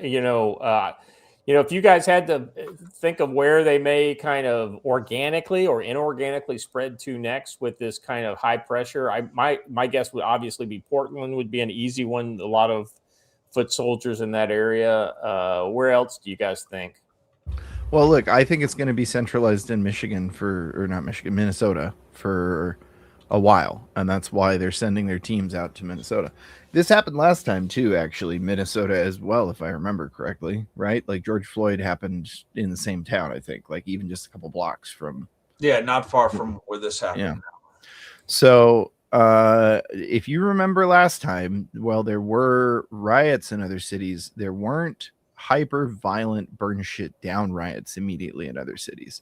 If you guys had to think of where they may kind of organically or inorganically spread to next with this kind of high pressure, my guess would obviously be Portland would be an easy one. A lot of foot soldiers in that area. Where else do you guys think? Well, look, I think it's going to be centralized in Minnesota for a while, and that's why they're sending their teams out to Minnesota. This happened last time too, actually, Minnesota as well, if I remember correctly, right? Like George Floyd happened in the same town, I think, like even just a couple blocks from. Yeah, not far from where this happened. Yeah. So if you remember last time, well, there were riots in other cities. There weren't hyper violent burn shit down riots immediately in other cities.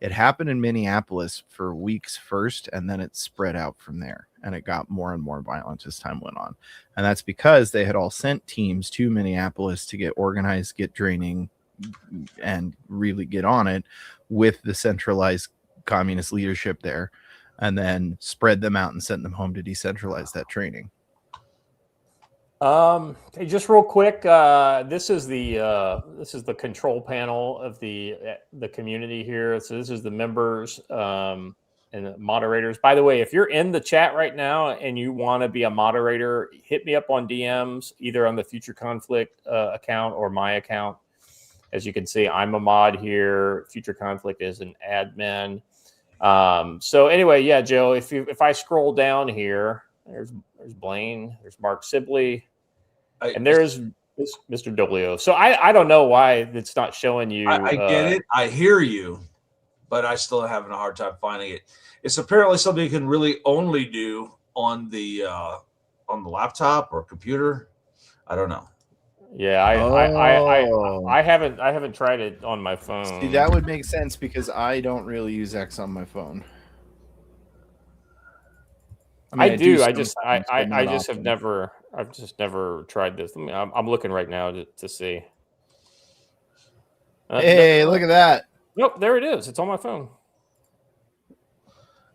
It happened in Minneapolis for weeks first, and then it spread out from there, and it got more and more violent as time went on. And that's because they had all sent teams to Minneapolis to get organized, get training, and really get on it with the centralized communist leadership there, and then spread them out and sent them home to decentralize that training. Hey, just real quick, this is the control panel of the community here. So this is the members and the moderators. By the way, if you're in the chat right now and you want to be a moderator, hit me up on DMs, either on the Future Conflict account or my account. As you can see, I'm a mod here. Future Conflict is an admin. So anyway, yeah, Joe, if I scroll down here, there's Blaine, there's Mark Sibley, and there's Mr. Dolio. So I don't know why it's not showing you. I get it. I hear you, but I still having a hard time finding it. It's apparently something you can really only do on the laptop or computer. I don't know. Yeah, I haven't tried it on my phone. See, that would make sense because I don't really use X on my phone. I do. I just have never. I've just never tried this. I'm looking right now to see. Hey, look at that! Nope, there it is. It's on my phone.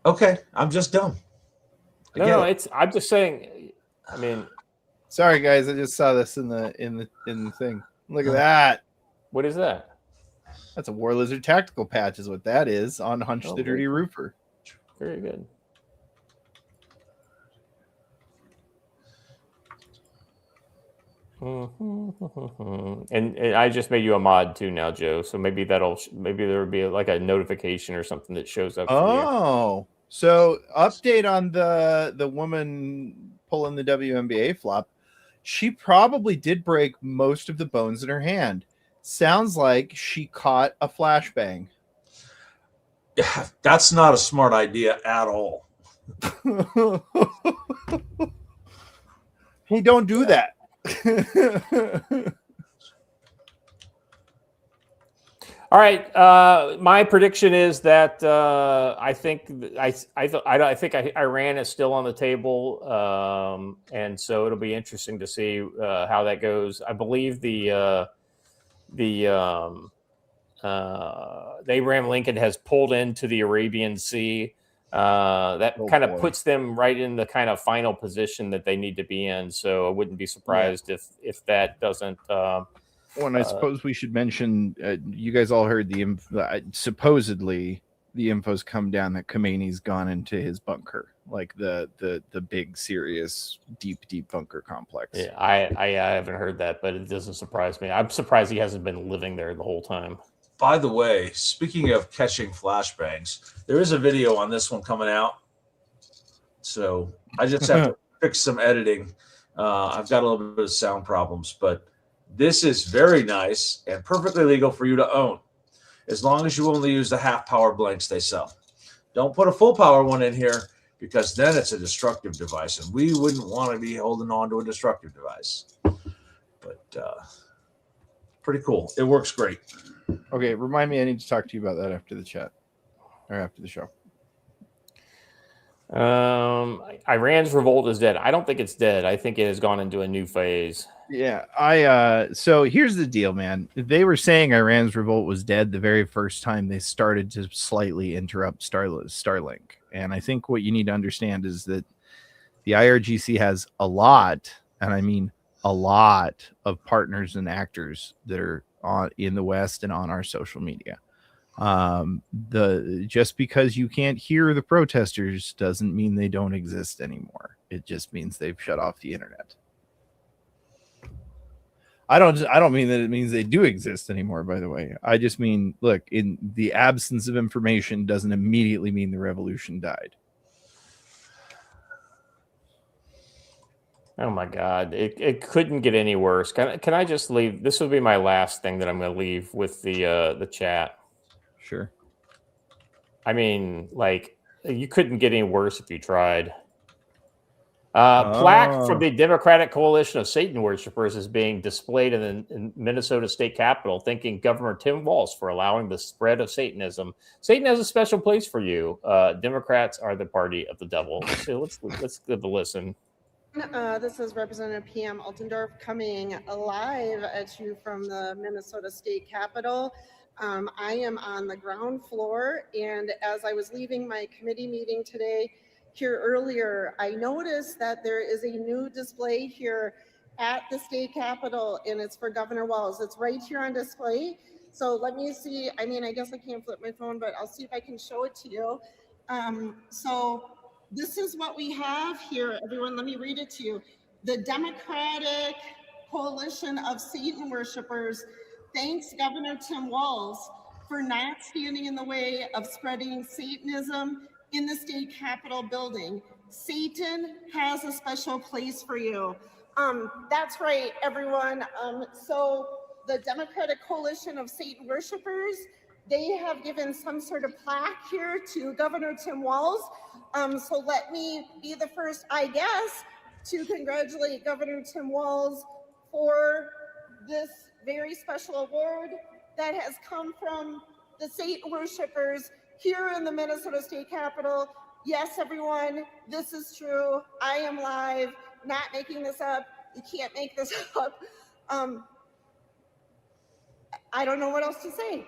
Okay, I'm just dumb. No, I'm just saying. I mean, Sorry, guys. I just saw this in the thing. Look at that. What is that? That's a War Lizard tactical patch, is what that is on Hunch the Dirty Roofer. Very good. And I just made you a mod too now, Joe. So maybe there will be like a notification or something that shows up. Oh, so update on the woman pulling the WNBA flop. She probably did break most of the bones in her hand. Sounds like she caught a flashbang. Yeah, that's not a smart idea at all. Hey, don't do that. All right. My prediction is that I think Iran is still on the table, and so it'll be interesting to see how that goes. I believe the Abraham Lincoln has pulled into the Arabian Sea. That kind of puts them right in the kind of final position that they need to be in. So I wouldn't be surprised if that doesn't. And I suppose we should mention, you guys all heard supposedly the info's come down that Khomeini's gone into his bunker, like the big, serious, deep bunker complex. Yeah, I haven't heard that, but it doesn't surprise me. I'm surprised he hasn't been living there the whole time. By the way, speaking of catching flashbangs, there is a video on this one coming out. So I just have to fix some editing. I've got a little bit of sound problems, but this is very nice and perfectly legal for you to own, as long as you only use the half power blanks they sell. Don't put a full power one in here, because then it's a destructive device, and we wouldn't want to be holding on to a destructive device. But pretty cool. It works great. Okay, remind me, I need to talk to you about that after the chat or after the show. Iran's revolt is dead. I don't think it's dead. I think it has gone into a new phase. Yeah, so here's the deal, man. They were saying Iran's revolt was dead the very first time they started to slightly interrupt Starlink. And I think what you need to understand is that the IRGC has a lot, and I mean a lot, of partners and actors that are in the West and on our social media. Just because you can't hear the protesters doesn't mean they don't exist anymore. It just means they've shut off the internet. I don't mean that it means they do exist anymore, by the way. I just mean, look, in the absence of information doesn't immediately mean the revolution died. Oh my God. It couldn't get any worse. Can I just leave? This will be my last thing that I'm going to leave with the chat. Sure. I mean, like, you couldn't get any worse if you tried. Plaque from the Democratic Coalition of Satan Worshippers is being displayed in Minnesota State Capitol, thanking Governor Tim Walz for allowing the spread of Satanism. Satan has a special place for you. Democrats are the party of the devil. So let's give a listen. This is Representative PM Altendorf coming live at you from the Minnesota State Capitol. I am on the ground floor, and as I was leaving my committee meeting today here earlier, I noticed that there is a new display here at the state capitol, and it's for Governor Walz. It's right here on display. So let me see. I mean, I guess I can't flip my phone, but I'll see if I can show it to you. So this is what we have here, everyone. Let me read it to you. The Democratic Coalition of Satan Worshippers thanks Governor Tim Walz for not standing in the way of spreading Satanism in the state capitol building. Satan has a special place for you. That's right, everyone. So the Democratic Coalition of Satan Worshippers, they have given some sort of plaque here to Governor Tim Walz. So let me be the first, I guess, to congratulate Governor Tim Walz for this very special award that has come from the Satan Worshippers here in the Minnesota State Capitol. Yes, everyone, this is true. I am live, not making this up. You can't make this up. I don't know what else to say.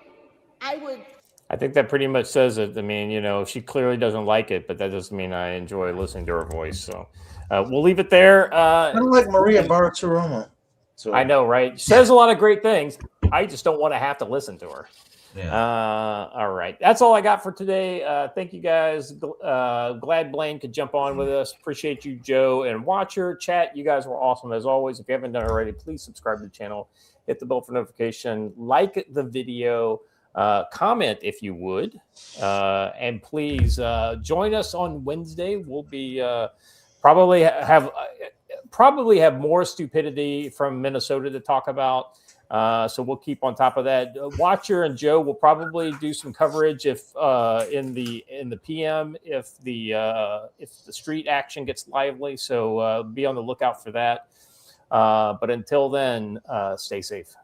I think that pretty much says it. I mean, she clearly doesn't like it, but that doesn't mean I enjoy listening to her voice. So we'll leave it there. I don't like Maria Bartiromo. So I know, right? She says a lot of great things. I just don't want to have to listen to her. Yeah. All right. That's all I got for today. Thank you guys. Glad Blaine could jump on with us. Appreciate you, Joe and Watcher. Chat, you guys were awesome as always. If you haven't done it already, please subscribe to the channel. Hit the bell for notification. Like the video. Comment if you would. And please join us on Wednesday. We'll be probably have more stupidity from Minnesota to talk about. So we'll keep on top of that. Watcher and Joe will probably do some coverage if in the PM if the street action gets lively. So be on the lookout for that. But until then, stay safe.